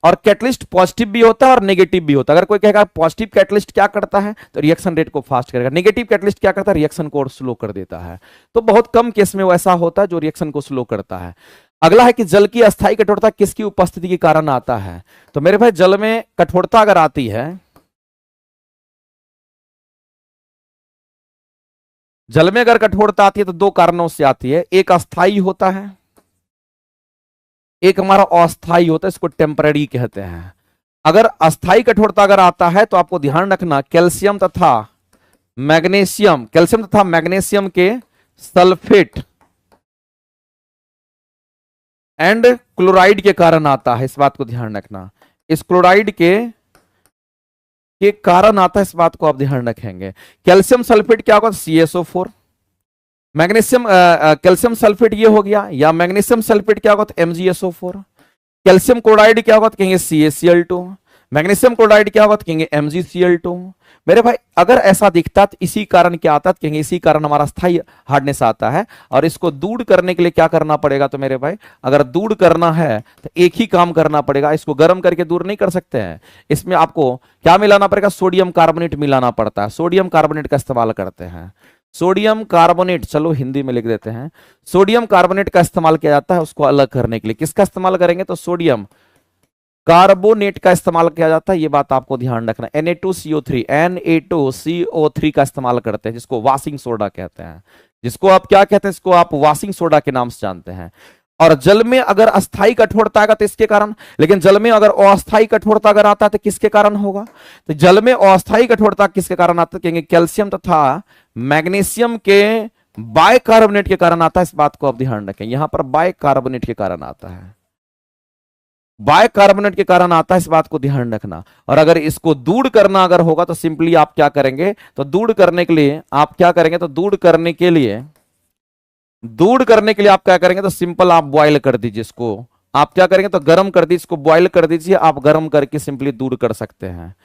Speaker 1: और कैटलिस्ट पॉजिटिव भी होता है और नेगेटिव भी होता है। अगर कोई कहेगा पॉजिटिव कैटलिस्ट क्या करता है, तो रिएक्शन रेट को फास्ट करेगा। नेगेटिव कैटलिस्ट क्या करता है, रिएक्शन को स्लो कर देता है। तो बहुत कम केस में वैसा होता है जो रिएक्शन को स्लो करता है। अगला है कि जल की अस्थायी कठोरता किसकी उपस्थिति के कारण आता है। तो मेरे भाई जल में कठोरता अगर आती है, जल में अगर कठोरता आती है तो दो कारणों से आती है। एक अस्थायी होता है, एक हमारा अस्थायी होता है, इसको टेम्पररी कहते हैं। अगर अस्थायी कठोरता अगर आता है तो आपको ध्यान रखना कैल्शियम तथा मैग्नीशियम के सल्फेट एंड क्लोराइड के कारण आता है, इस बात को ध्यान रखना। इस क्लोराइड के कारण आता है, इस बात को आप ध्यान रखेंगे। कैल्शियम सल्फेट क्या होगा, CaSO4। मैग्नीशियम कैल्शियम सल्फेट ये हो गया, या मैग्नीशियम सल्फेट क्या होगा, तो MgSO4। कैल्शियम क्लोराइड क्या होगा, तो कहेंगे CaCl2। मैग्नीशियम क्लोराइड क्या होगा, तो कहेंगे MgCl2। मेरे भाई अगर ऐसा दिखता तो इसी कारण क्या आता, तो कहेंगे इसी कारण हमारा स्थायी हार्डनेस आता है। और इसको दूर करने के लिए क्या करना पड़ेगा, तो मेरे भाई अगर दूर करना है तो एक ही काम करना पड़ेगा, इसको गर्म करके दूर नहीं कर सकते हैं। इसमें आपको क्या मिलाना पड़ेगा, सोडियम कार्बोनेट मिलाना पड़ता है। सोडियम कार्बोनेट का इस्तेमाल करते हैं, सोडियम कार्बोनेट, चलो हिंदी में लिख देते हैं, सोडियम कार्बोनेट का इस्तेमाल किया जाता है उसको अलग करने के लिए। किसका इस्तेमाल करेंगे, तो सोडियम कार्बोनेट का इस्तेमाल किया जाता है, ये बात आपको ध्यान रखना। Na2CO3 का इस्तेमाल करते हैं, जिसको वाशिंग सोडा कहते हैं। जिसको आप क्या कहते हैं, इसको आप वाशिंग सोडा के नाम से जानते हैं। और जल में अगर अस्थायी कठोरता आएगा तो इसके कारण, लेकिन जल में अगर अस्थायी कठोरता अगर आता है तो किसके कारण होगा, तो जल में अस्थायी कठोरता किसके कारण आता है, कहेंगे कैल्शियम तथा मैग्नीशियम के बाइकार्बोनेट के कारण आता है। इस बात को आप ध्यान रखें, यहां पर बाइकार्बोनेट के कारण आता है, बाइकार्बोनेट के कारण आता है, इस बात को ध्यान रखना। और अगर इसको दूर करना अगर होगा तो सिंपली आप क्या करेंगे, तो दूर करने के लिए आप क्या करेंगे, तो दूर करने के लिए आप क्या करेंगे, तो सिंपल आप बॉयल कर दीजिए इसको। आप क्या करेंगे, तो गर्म कर दीजिए इसको, बॉयल कर दीजिए आप, गर्म करके सिंपली दूर कर सकते हैं।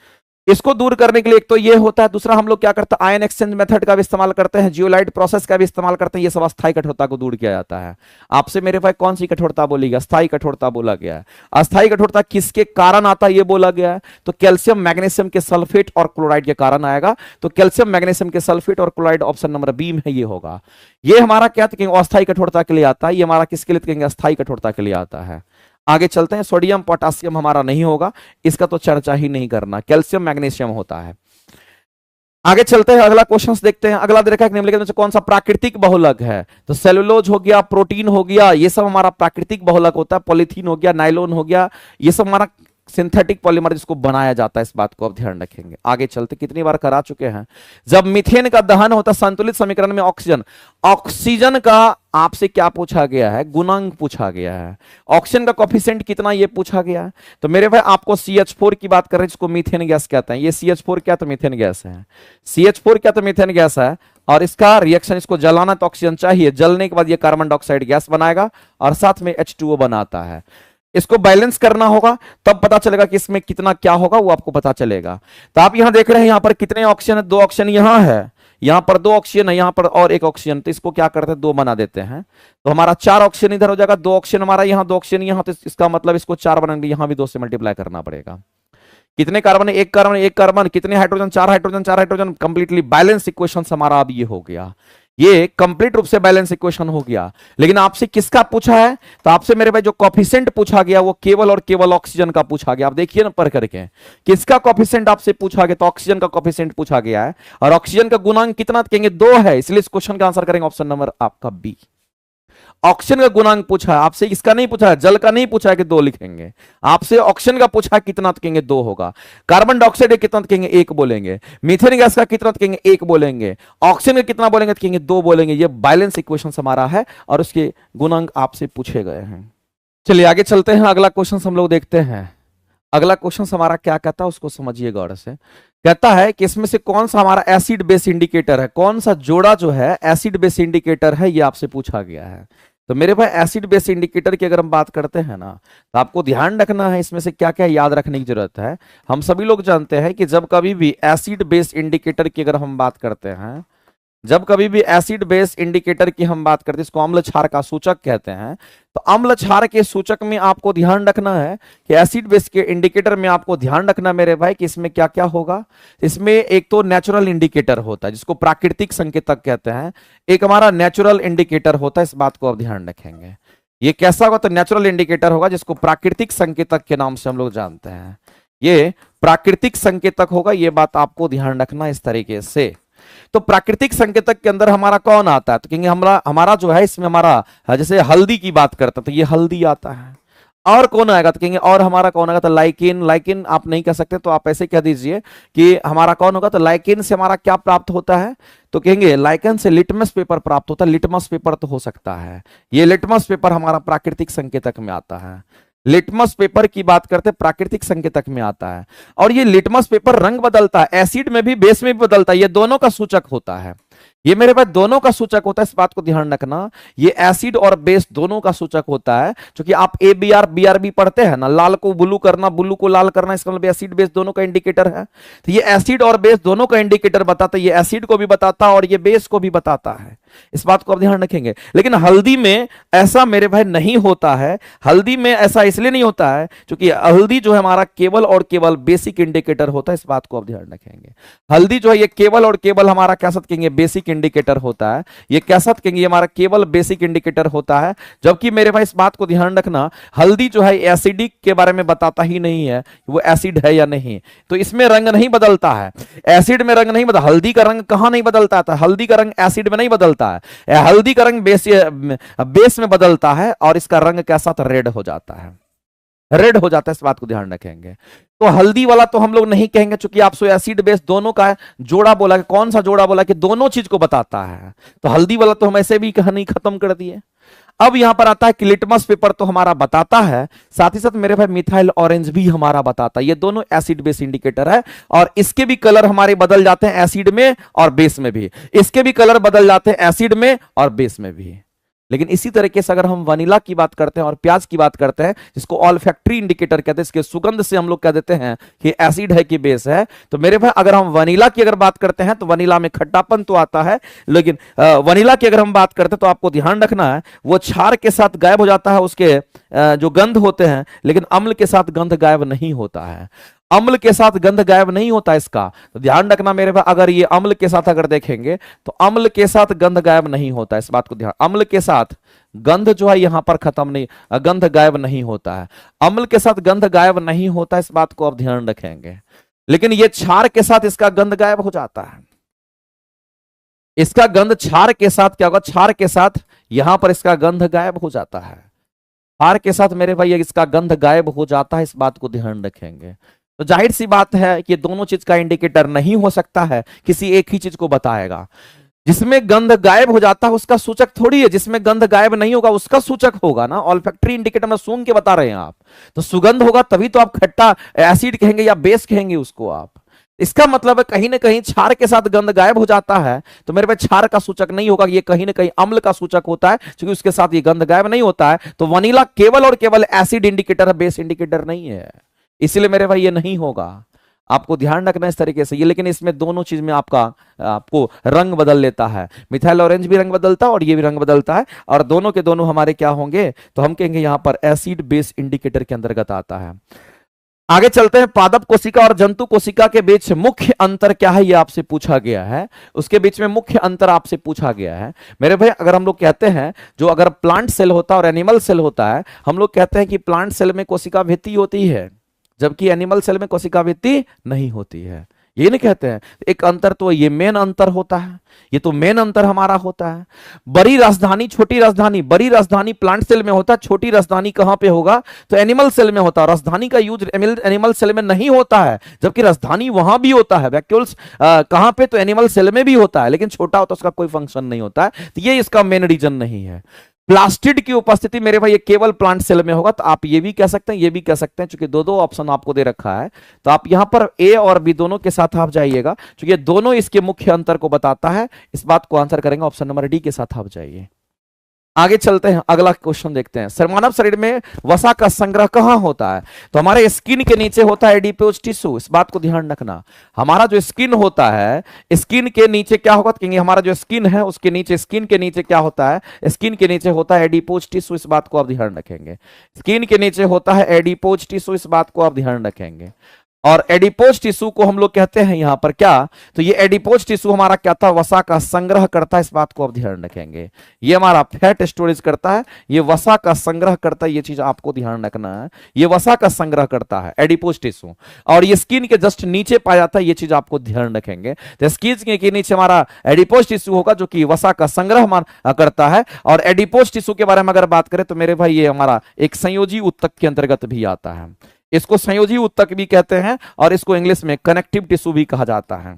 Speaker 1: इसको दूर करने के लिए एक तो ये होता है, दूसरा हम लोग क्या करते हैं, आयन एक्सचेंज मेथड का भी इस्तेमाल करते हैं, जियोलाइट प्रोसेस का भी इस्तेमाल करते हैं। ये सब अस्थायी कठोरता को दूर किया जाता है। आपसे मेरे भाई कौन सी कठोरता बोली गई, अस्थायी कठोरता बोला गया है। अस्थायी कठोरता किसके कारण आता है ये बोला गया है, तो कैल्शियम मैग्नीशियम के सल्फेट और क्लोराइड के कारण आएगा। तो कैल्शियम मैग्नीशियम के सल्फेट और क्लोराइड ऑप्शन नंबर बी में ये होगा। ये हमारा क्या कहेंगे, अस्थायी कठोरता के लिए आता है। ये हमारा किसके लिए कहेंगे, अस्थायी कठोरता के लिए आता है। आगे चलते हैं, सोडियम पोटासियम हमारा नहीं होगा, इसका तो चर्चा ही नहीं करना, कैल्शियम मैग्नीशियम होता है। आगे चलते हैं, अगला क्वेश्चन देखते हैं। अगला देखा कि निम्नलिखित में से कौन सा प्राकृतिक बहुलक है, तो सेलुलोज हो गया, प्रोटीन हो गया, ये सब हमारा प्राकृतिक बहुलक होता है। पॉलीथीन हो गया, नायलॉन हो गया, ये सब हमारा सिंथेटिक पॉलीमर जिसको बनाया जाता है, इस बात को आप ध्यान रखेंगे। आगे चलते, कितनी बार करा चुके हैं, जब मीथेन का दहन होता है संतुलित समीकरण में ऑक्सीजन का आपसे क्या पूछा गया है, गुणांक पूछा गया है। ऑक्सीजन का कोफिशिएंट कितना ये पूछा गया है। तो मेरे भाई आपको CH4 की बात कर रहे हैं, जिसको मीथेन गैस कहते हैं। ये CH4 क्या, तो मीथेन गैस है। CH4 क्या, तो मीथेन गैस है। और इसका रिएक्शन, इसको जलाना तो ऑक्सीजन चाहिए, जलने के बाद ये कार्बन डाइऑक्साइड गैस बनाएगा और साथ में H2O बनाता है। इसको बैलेंस करना होगा, तब पता चलेगा कि इसमें कितना क्या होगा, वो आपको पता चलेगा। तो आप यहां देख रहे हैं, यहां पर कितने ऑक्सीजन है, 2 ऑक्सीजन यहां है, यहां पर 2 ऑक्सीजन है, यहां पर और 1 ऑक्सीजन। तो इसको क्या करते हैं, 2 बना देते हैं। तो हमारा 4 ऑक्सीजन इधर हो जाएगा, 2 ऑक्सीजन हमारा यहां, 2 ऑक्सीजन यहां। तो इसका मतलब इसको 4 बनाएंगे, यहां भी 2 से मल्टीप्लाई करना पड़ेगा। कितने कार्बन है, 1 कार्बन, 1 कार्बन। कितने hydrogen, 4 hydrogen, 4 hydrogen. Completely balance equation हमारा अब ये हो गया। ये कंप्लीट रूप से बैलेंस इक्वेशन हो गया। लेकिन आपसे किसका पूछा है, तो आपसे मेरे भाई जो कॉफिशिएंट पूछा गया वो केवल और केवल ऑक्सीजन का पूछा गया। आप देखिए ना पढ़ करके, किसका कॉफिशिएंट आपसे पूछा गया, तो ऑक्सीजन का कॉफिशिएंट पूछा गया है। और ऑक्सीजन का गुणांक कितना कहेंगे, 2 है, इसलिए इस क्वेश्चन का आंसर करेंगे ऑप्शन नंबर आपका बी। ऑक्सीजन का गुणांक पूछा है आपसे, इसका नहीं पूछा है, जल का नहीं पूछा है कि 2 लिखेंगे, आपसे ऑक्सीजन का पूछा है कितना, तो कहेंगे 2 होगा। कार्बन डाइऑक्साइड का कितना, तो कहेंगे 1 बोलेंगे। मीथेन गैस का कितना, तो कहेंगे 1 बोलेंगे। ऑक्सीजन का कितना बोलेंगे, तो कहेंगे 2 बोलेंगे। ये बैलेंस इक्वेशन हमारा है और उसके गुणांक आपसे पूछे गए हैं। चलिए आगे चलते हैं, अगला क्वेश्चन हम लोग देखते हैं। अगला क्वेश्चन हमारा क्या कहता है उसको समझिए गौर से। कहता है कि इसमें से कौन सा हमारा एसिड बेस इंडिकेटर है, कौन सा जोड़ा जो है एसिड बेस इंडिकेटर है, ये आपसे पूछा गया है। तो मेरे भाई एसिड बेस इंडिकेटर की अगर हम बात करते हैं ना, तो आपको ध्यान रखना है इसमें से क्या क्या याद रखने की जरूरत है। हम सभी लोग जानते हैं कि जब कभी भी एसिड बेस इंडिकेटर की अगर हम बात करते हैं, जब कभी भी एसिड बेस इंडिकेटर की हम बात करते हैं, इसको अम्ल क्षार का सूचक कहते हैं। तो अम्ल क्षार के सूचक में आपको ध्यान रखना है कि एसिड बेस के इंडिकेटर में आपको ध्यान रखना मेरे भाई कि इसमें क्या क्या होगा। इसमें एक तो नेचुरल इंडिकेटर होता है जिसको प्राकृतिक संकेतक कहते हैं, एक हमारा नेचुरल इंडिकेटर होता है, इस बात को आप ध्यान रखेंगे। ये कैसा होगा, तो नेचुरल इंडिकेटर होगा जिसको प्राकृतिक संकेतक के नाम से हम लोग जानते हैं। ये प्राकृतिक संकेतक होगा, ये बात आपको ध्यान रखना इस तरीके से। तो प्राकृतिक संकेतक के अंदर हमारा कौन आता है, तो कहेंगे हमारा जो है इसमें हमारा जैसे हल्दी की बात करता है तो ये हल्दी आता है। और कौन आएगा, तो कहेंगे और हमारा कौन आएगा, तो लाइकिन। लाइकिन आप नहीं कह सकते तो आप ऐसे कह दीजिए कि हमारा कौन होगा, तो लाइकिन से हमारा क्या प्राप्त होता है, तो कहेंगे लाइकन से लिटमस पेपर प्राप्त होता है। लिटमस पेपर तो हो सकता है, ये लिटमस पेपर हमारा प्राकृतिक संकेतक में आता है। लिटमस पेपर की बात करते प्राकृतिक संकेतक में आता है। और ये लिटमस पेपर रंग बदलता है, एसिड में भी बेस में भी बदलता है, ये दोनों का सूचक होता है। ये मेरे पास दोनों का सूचक होता है, इस बात को ध्यान रखना। ये एसिड और बेस दोनों का सूचक होता है, क्योंकि आप ABR BRB पढ़ते हैं ना, लाल को ब्लू करना ब्लू को लाल करना, इसका मतलब एसिड बेस दोनों का इंडिकेटर है। तो ये एसिड और बेस दोनों का इंडिकेटर बताता है, ये एसिड को भी बताता है और ये बेस को भी बताता है, इस बात को आप ध्यान रखेंगे। लेकिन हल्दी में ऐसा मेरे भाई नहीं होता है। हल्दी में ऐसा इसलिए नहीं होता है क्योंकि हल्दी जो है हमारा केवल और केवल बेसिक इंडिकेटर होता है, इस बात को आप ध्यान रखेंगे। हल्दी जो है ये केवल और केवल हमारा क्या कहेंगे, बेसिक इंडिकेटर होता है। ये कैसा कहेंगे, हमारा केवल बेसिक इंडिकेटर होता है। जबकि मेरे भाई इस बात को ध्यान रखना, हल्दी जो है एसिडिक के बारे में बताता ही नहीं है वो एसिड है या नहीं, तो इसमें रंग नहीं बदलता है। एसिड में रंग नहीं बदलता, हल्दी का रंग कहां नहीं बदलता था, हल्दी का रंग एसिड में नहीं बदलता है, हल्दी का रंग बेस में बदलता है और इसका रंग कैसा, तो रेड हो जाता है, रेड हो जाता है, इस बात को ध्यान रखेंगे। तो हल्दी वाला तो हम लोग नहीं कहेंगे, क्योंकि आपसे एसिड बेस दोनों का जोड़ा बोला, कौन सा जोड़ा बोला कि दोनों चीज को बताता है, तो हल्दी वाला तो हम ऐसे भी कहानी खत्म कर दिए। अब यहां पर आता है कि लिटमस पेपर तो हमारा बताता है, साथ ही साथ मेरे भाई मिथाइल ऑरेंज भी हमारा बताता है। ये दोनों एसिड बेस इंडिकेटर है और इसके भी कलर हमारे बदल जाते हैं एसिड में और बेस में भी, इसके भी कलर बदल जाते हैं एसिड में और बेस में भी। लेकिन इसी तरीके से अगर हम वनीला की बात करते हैं और प्याज की बात करते हैं, जिसको ऑल्फैक्टरी इंडिकेटर कहते हैं, इसके सुगंध से हम लोग कह देते हैं कि एसिड है कि बेस है। तो मेरे भाई अगर हम वनीला की अगर बात करते हैं तो वनीला में खट्टापन तो आता है, लेकिन वनीला की अगर हम बात करते हैं तो आपको ध्यान रखना है वो क्षार के साथ गायब हो जाता है, उसके जो गंध होते हैं, लेकिन अम्ल के साथ गंध गायब नहीं होता है। अम्ल के साथ गंध गायब नहीं होता इसका, तो ध्यान रखना मेरे भाई। अगर ये अम्ल के साथ अगर देखेंगे तो अम्ल के साथ गंध गायब नहीं होता, इस बात को ध्यान। अम्ल के साथ गंध जो है यहां पर खत्म नहीं, गंध गायब नहीं होता है, अम्ल के साथ गंध गायब नहीं होता, इस बात को आप ध्यान रखेंगे। लेकिन ये क्षार के साथ इसका गंध गायब हो जाता है, इसका गंध क्षार के साथ क्या होगा, क्षार के साथ यहां पर इसका गंध गायब हो जाता है, क्षार के साथ मेरे भाई इसका गंध गायब हो जाता है, इस बात को ध्यान रखेंगे। तो जाहिर सी बात है कि दोनों चीज का इंडिकेटर नहीं हो सकता है, किसी एक ही चीज को बताएगा। जिसमें गंध गायब हो जाता है उसका सूचक थोड़ी है, जिसमें गंध गायब नहीं होगा उसका सूचक होगा ना। ऑल्फैक्टरी इंडिकेटर में सूंघ के बता रहे हैं आप, तो सुगंध होगा तभी तो आप खट्टा एसिड कहेंगे या बेस कहेंगे उसको आप। इसका मतलब है कहीं ना कहीं क्षार के साथ गंध गायब हो जाता है, तो मेरे पास क्षार का सूचक नहीं होगा, ये कहीं ना कहीं अम्ल का सूचक होता है, क्योंकि उसके साथ ये गंध गायब नहीं होता है। तो वनीला केवल और केवल एसिड इंडिकेटर है, बेस इंडिकेटर नहीं है, इसलिए मेरे भाई ये नहीं होगा। आपको ध्यान रखना इस तरीके से ये। लेकिन इसमें दोनों चीज में आपको रंग बदल लेता है, मिथाइल ऑरेंज भी रंग बदलता है और ये भी रंग बदलता है, और दोनों के दोनों हमारे क्या होंगे, तो हम कहेंगे यहां पर एसिड बेस इंडिकेटर के अंतर्गत आता है। आगे चलते हैं, पादप कोशिका और जंतु कोशिका के बीच मुख्य अंतर क्या है, ये आपसे पूछा गया है। उसके बीच में मुख्य अंतर आपसे पूछा गया है मेरे भाई। अगर हम लोग कहते हैं जो अगर प्लांट सेल होता है और एनिमल सेल होता है, हम लोग कहते हैं कि प्लांट सेल में कोशिका भित्ति होती है, जबकि एनिमल सेल में कोशिका भित्ति नहीं होती है, ये नहीं कहते हैं। एक अंतर तो ये मेन अंतर होता है, ये तो मेन अंतर हमारा होता है। बड़ी राजधानी छोटी राजधानी, बड़ी राजधानी प्लांट सेल में होता है, छोटी राजधानी कहां पे होगा, तो एनिमल सेल में होता है। राजधानी का यूज एनिमल सेल में नहीं होता है, जबकि राजधानी वहां भी होता है। वैक्यूल्स कहां पे, तो एनिमल सेल में भी होता है, लेकिन छोटा होता है, उसका कोई फंक्शन नहीं होता है। तो ये इसका मेन रीजन नहीं है। प्लास्टिड की उपस्थिति मेरे भाई ये केवल प्लांट सेल में होगा, तो आप ये भी कह सकते हैं, ये भी कह सकते हैं, क्योंकि दो दो ऑप्शन आपको दे रखा है। तो आप यहां पर ए और बी दोनों के साथ आप जाइएगा, क्योंकि दोनों इसके मुख्य अंतर को बताता है। इस बात को आंसर करेंगे, ऑप्शन नंबर डी के साथ आप जाइए। आगे चलते हैं, अगला क्वेश्चन देखते हैं। मानव शरीर में वसा का संग्रह कहां होता है, तो हमारे स्किन के नीचे होता है एडिपोज टिश्यू। इस बात को ध्यान रखना, हमारा जो स्किन होता है, स्किन के नीचे क्या होगा, कहेंगे हमारा जो स्किन है उसके नीचे, स्किन के नीचे क्या होता है, स्किन के नीचे होता है एडिपोज टिश्यू। इस बात को आप ध्यान रखेंगे, स्किन के नीचे होता है एडिपोज टिश्यू, इस बात को आप ध्यान रखेंगे। और एडिपोज टिश्यू को हम लोग कहते हैं यहां पर क्या, तो ये एडिपोज टिश्यू हमारा क्या था, वसा का संग्रह करता है। इस बात को आप ध्यान रखेंगे, ये हमारा फैट स्टोरेज करता है, ये वसा का संग्रह करता है, ये चीज आपको ध्यान रखना है। ये वसा का संग्रह करता है एडिपोज टिश्यू, और ये स्किन के जस्ट नीचे पाया जाता है, ये चीज आपको ध्यान रखेंगे। तो स्किन के नीचे हमारा एडिपोज टिश्यू होगा, जो कि वसा का संग्रह करता है। और एडिपोज टिश्यू के बारे में अगर बात करें तो मेरे भाई ये हमारा एक संयोजी ऊतक के अंतर्गत भी आता है, इसको संयोजी ऊतक भी कहते हैं, और इसको इंग्लिश में कनेक्टिव टिश्यू भी कहा जाता है।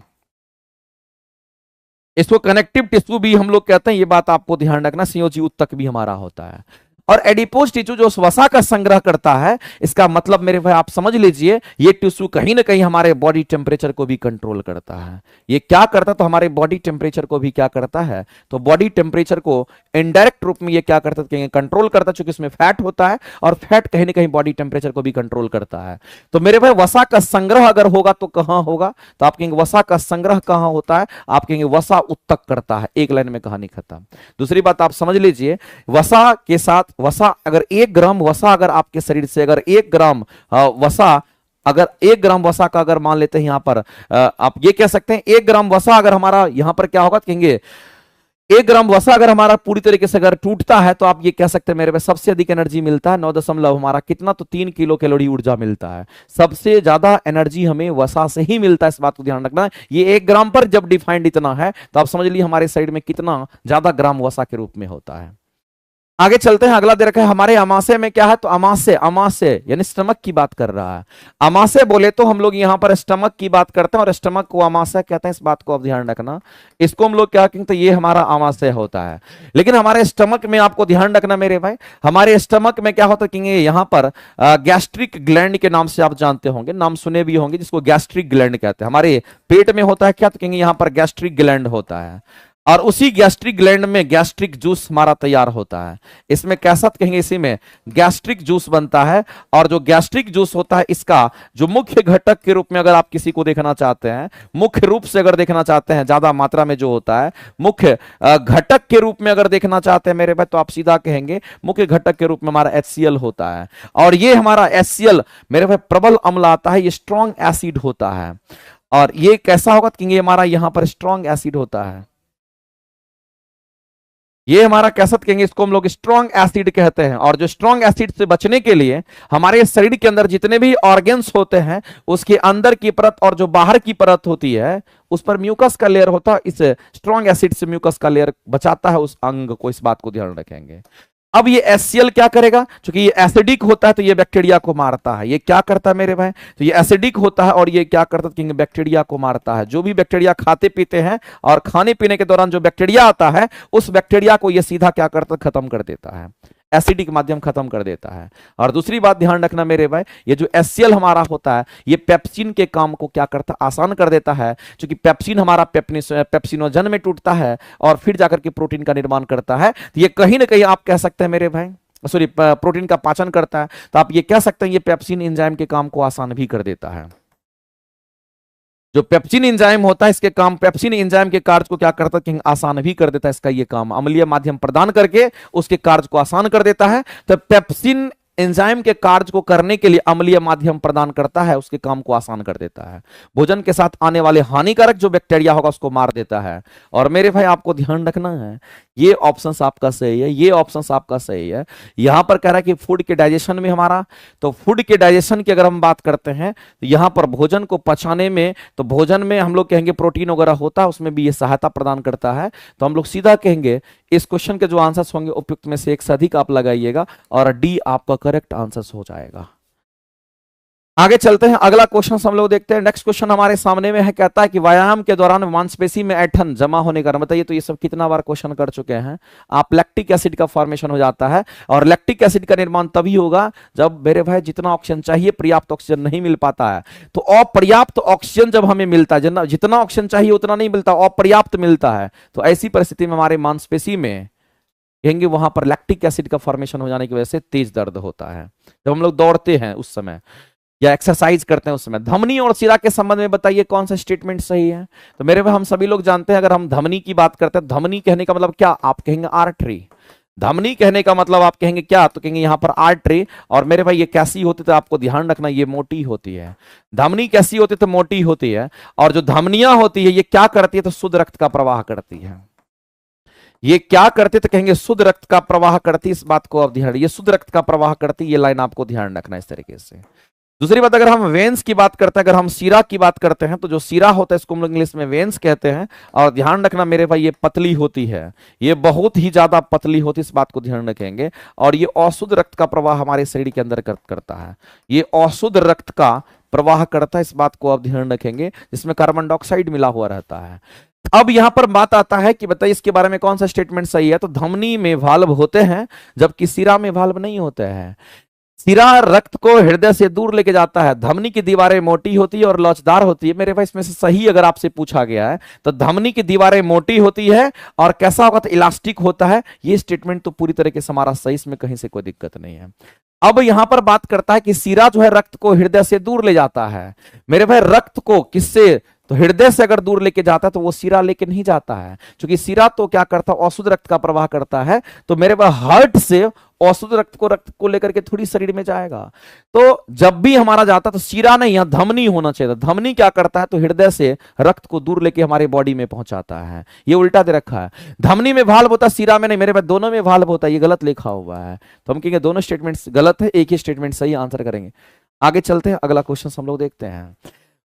Speaker 1: इसको कनेक्टिव टिश्यू भी हम लोग कहते हैं, ये बात आपको ध्यान रखना, संयोजी ऊतक भी हमारा होता है। और एडिपोज टिश्यू जो वसा का संग्रह करता है, इसका मतलब मेरे भाई आप समझ लीजिए, ये टिश्यू कहीं ना कहीं हमारे बॉडी टेम्परेचर को भी कंट्रोल करता है। ये क्या करता है, तो हमारे बॉडी टेम्परेचर को भी क्या करता है, तो बॉडी टेम्परेचर को इनडायरेक्ट रूप में ये क्या करता है, कंट्रोल करता है, क्योंकि इसमें फैट होता है, और फैट कहीं ना कहीं बॉडी टेम्परेचर को भी कंट्रोल करता है। तो मेरे भाई वसा का संग्रह अगर होगा तो कहां होगा, तो आप कहेंगे वसा का संग्रह कहां होता है, आप कहेंगे वसा ऊतक करता है। एक लाइन में कहानी खत्म। दूसरी बात आप समझ लीजिए, वसा के साथ वसा, अगर 1 ग्राम वसा अगर आपके शरीर से, अगर 1 ग्राम वसा, अगर 1 ग्राम वसा का अगर मान लेते हैं यहां पर, आप ये कह सकते हैं 1 ग्राम वसा अगर हमारा यहां पर क्या होगा, कहेंगे 1 ग्राम वसा अगर हमारा पूरी तरीके से अगर टूटता है, तो आप ये कह सकते हैं मेरे पे सबसे अधिक एनर्जी मिलता है 9 दशमलव हमारा कितना, तो 3 किलो कैलोरी ऊर्जा मिलता है। सबसे ज्यादा एनर्जी हमें वसा से ही मिलता है, इस बात को ध्यान रखना। ये 1 ग्राम पर जब डिफाइंड इतना है, तो आप समझ लीजिए हमारे शरीर में कितना ज्यादा ग्राम वसा के रूप में होता है। आगे चलते हैं, अगला दे रखा है हमारे अमाशय में क्या है, तो अमाशय, अमाशय यानी स्टमक की बात कर रहा है। अमाशय बोले तो हम लोग यहां पर स्टमक की बात करते हैं, और स्टमक को अमाशय कहते हैं, इस बात को आप ध्यान रखना। इसको हम लोग क्या कहेंगे, तो ये हमारा अमाशय होता है। लेकिन हमारे स्टमक में आपको ध्यान रखना मेरे भाई, हमारे स्टमक में क्या होता है, यहां पर गैस्ट्रिक ग्लैंड के नाम से आप जानते होंगे, नाम सुने भी होंगे, जिसको गैस्ट्रिक ग्लैंड कहते हैं। हमारे पेट में होता है क्या, तो कहेंगे यहां पर गैस्ट्रिक ग्लैंड होता है, और उसी गैस्ट्रिक ग्लैंड में गैस्ट्रिक जूस हमारा तैयार होता है। इसमें कैसा कहेंगे, इसी में गैस्ट्रिक जूस बनता है। और जो गैस्ट्रिक जूस होता है, इसका जो मुख्य घटक के रूप में अगर आप किसी को देखना चाहते हैं, मुख्य रूप से अगर देखना चाहते हैं, ज्यादा मात्रा में जो होता है, मुख्य घटक के रूप में अगर देखना चाहते हैं मेरे भाई, तो आप सीधा कहेंगे मुख्य घटक के रूप में हमारा HCl होता है। और ये हमारा HCl मेरे भाई प्रबल अम्ल आता है, ये स्ट्रॉन्ग एसिड होता है। और ये कैसा होगा, कि हमारा यहां पर स्ट्रॉन्ग एसिड होता है, ये हमारा कैसा कहेंगे, इसको हम लोग स्ट्रॉन्ग एसिड कहते हैं। और जो स्ट्रॉन्ग एसिड से बचने के लिए हमारे शरीर के अंदर जितने भी ऑर्गन्स होते हैं, उसके अंदर की परत और जो बाहर की परत होती है, उस पर म्यूकस का लेयर होता है। इस स्ट्रॉन्ग एसिड से म्यूकस का लेयर बचाता है उस अंग को, इस बात को ध्यान रखेंगे। अब ये HCl क्या करेगा, क्योंकि ये एसिडिक होता है, तो ये बैक्टीरिया को मारता है। ये क्या करता है मेरे भाई, तो ये एसिडिक होता है, और ये क्या करता है, बैक्टीरिया को मारता है। जो भी बैक्टीरिया खाते पीते हैं, और खाने पीने के दौरान जो बैक्टीरिया आता है, उस बैक्टीरिया को ये सीधा क्या करता है, खत्म कर देता है, एसिडिक माध्यम खत्म कर देता है। और दूसरी बात ध्यान रखना मेरे भाई, ये जो HCl हमारा होता है, ये पेप्सिन के काम को क्या करता है, आसान कर देता है। क्योंकि पेप्सिन हमारा पेप्सिनोजन में टूटता है, और फिर जाकर के प्रोटीन का निर्माण करता है। तो ये कहीं ना कहीं आप कह सकते हैं मेरे भाई, सॉरी, प्रोटीन का पाचन करता है। तो आप ये कह सकते हैं ये पेप्सिन एंजाइम के काम को आसान भी कर देता है। जो पेप्सिन एंजाइम होता है, इसके काम, पेप्सिन एंजाइम के कार्य को क्या करता है, आसान भी कर देता है। इसका ये काम अम्लीय माध्यम प्रदान करके उसके कार्य को आसान कर देता है। तो पेप्सिन एंजाइम के कार्य को करने के लिए अम्लीय माध्यम प्रदान करता है, उसके काम को आसान कर देता है। भोजन के साथ आने वाले हानिकारक जो बैक्टीरिया होगा उसको मार देता है। और मेरे भाई आपको ध्यान रखना है, ये ऑप्शंस आपका सही है, ये ऑप्शंस आपका सही है। यहां पर कह रहा है कि फूड के डाइजेशन में हमारा, तो फूड के डाइजेशन की अगर हम बात करते हैं तो यहां पर भोजन को पचाने में, तो भोजन में हम लोग कहेंगे प्रोटीन वगैरह होता है, उसमें भी ये सहायता प्रदान करता है। तो हम लोग सीधा कहेंगे इस क्वेश्चन के जो आंसर्स होंगे उपयुक्त में से एक से अधिक आप लगाइएगा और डी आपका करेक्ट आंसर हो जाएगा। आगे चलते हैं, अगला क्वेश्चन हम लोग देखते हैं। नेक्स्ट क्वेश्चन हमारे सामने में है, कहता है कि व्यायाम के दौरान मांसपेशी में ऐठन जमा होने का, बताइए तो ये सब कितना बार क्वेश्चन कर चुके हैं आप। लैक्टिक एसिड का फॉर्मेशन हो जाता है और लैक्टिक एसिड का निर्माण तभी होगा जब मेरे भाई जितना ऑक्सीजन चाहिए पर्याप्त ऑक्सीजन नहीं मिल पाता है। तो अपर्याप्त ऑक्सीजन जब हमें मिलता है, जितना ऑक्सीजन चाहिए उतना नहीं मिलता, अपर्याप्त मिलता है, तो ऐसी परिस्थिति में हमारे मांसपेशी में कहेंगे वहां पर लैक्टिक एसिड का फॉर्मेशन हो जाने की वजह से तेज दर्द होता है। जब हम लोग दौड़ते हैं उस समय या एक्सरसाइज करते हैं उस समय। धमनी और शिरा के संबंध में बताइए कौन सा स्टेटमेंट सही है। तो मेरे भाई हम सभी लोग जानते हैं, अगर हम धमनी की बात करते हैं, धमनी कहने का मतलब क्या, आप कहेंगे आर्टरी। धमनी कहने का मतलब आप कहेंगे क्या, तो कहेंगे यहां पर आर्टरी। और मेरे भाई ये कैसी होती है तो आपको ध्यान रखना, ये मोटी होती है। धमनी कैसी होती है तो मोटी होती है। और जो धमनियां होती है ये क्या करती है तो शुद्ध रक्त का प्रवाह करती है। ये क्या करते तो कहेंगे शुद्ध रक्त का प्रवाह करती, इस बात को आप ध्यान, ये शुद्ध रक्त का प्रवाह करती, ये लाइन आपको ध्यान रखना इस तरीके से। दूसरी बात, अगर हम वेन्स की बात करते हैं, अगर हम सीरा की बात करते हैं, तो जो सीरा होता है इसको हम लोग इंग्लिश में वेन्स कहते हैं। और ध्यान रखना मेरे भाई ये पतली होती है, ये बहुत ही ज्यादा पतली होती है, इस बात को ध्यान रखेंगे। और ये अशुद्ध रक्त का प्रवाह हमारे शरीर के अंदर करता है, ये अशुद्ध रक्त का प्रवाह करता है, इस बात को आप ध्यान रखेंगे, जिसमें कार्बन डाइऑक्साइड मिला हुआ रहता है। अब यहां पर बात आता है कि बताइए इसके बारे में कौन सा स्टेटमेंट सही है। तो धमनी में वाल्व होते हैं जबकि सिरा में वाल्व नहीं होते हैं। सिरा रक्त को हृदय से दूर लेके जाता है, धमनी की दीवारें मोटी होती है और लोचदार होती है। मेरे भाई इसमें से सही अगर आपसे पूछा गया है तो धमनी की दीवारें मोटी होती है और कैसा होगा तो इलास्टिक होता है। ये स्टेटमेंट तो पूरी तरीके से हमारा सही, इसमें कहीं से कोई दिक्कत नहीं है। अब यहां पर बात करता है कि सिरा जो है रक्त को हृदय से दूर ले जाता है। मेरे भाई रक्त को किससे, तो हृदय से अगर दूर लेके जाता है तो वो सिरा लेके नहीं जाता है, क्योंकि सिरा तो क्या करता है अशुद्ध रक्त का प्रवाह करता है। तो मेरे पास हार्ट से अशुद्ध रक्त को लेकर के थोड़ी शरीर में जाएगा। तो जब भी हमारा जाता है तो सिरा नहीं, यहां धमनी होना चाहिए। धमनी क्या करता है तो हृदय से रक्त को दूर लेके हमारे बॉडी में पहुंचाता है। ये उल्टा दे रखा है, धमनी में वाल्व होता है सिरा में नहीं। मेरे पास दोनों में वाल्व होता है, ये गलत लिखा हुआ है। तो हम कहेंगे दोनों स्टेटमेंट गलत है, एक ही स्टेटमेंट सही, आंसर करेंगे। आगे चलते हैं, अगला क्वेश्चन हम लोग देखते हैं।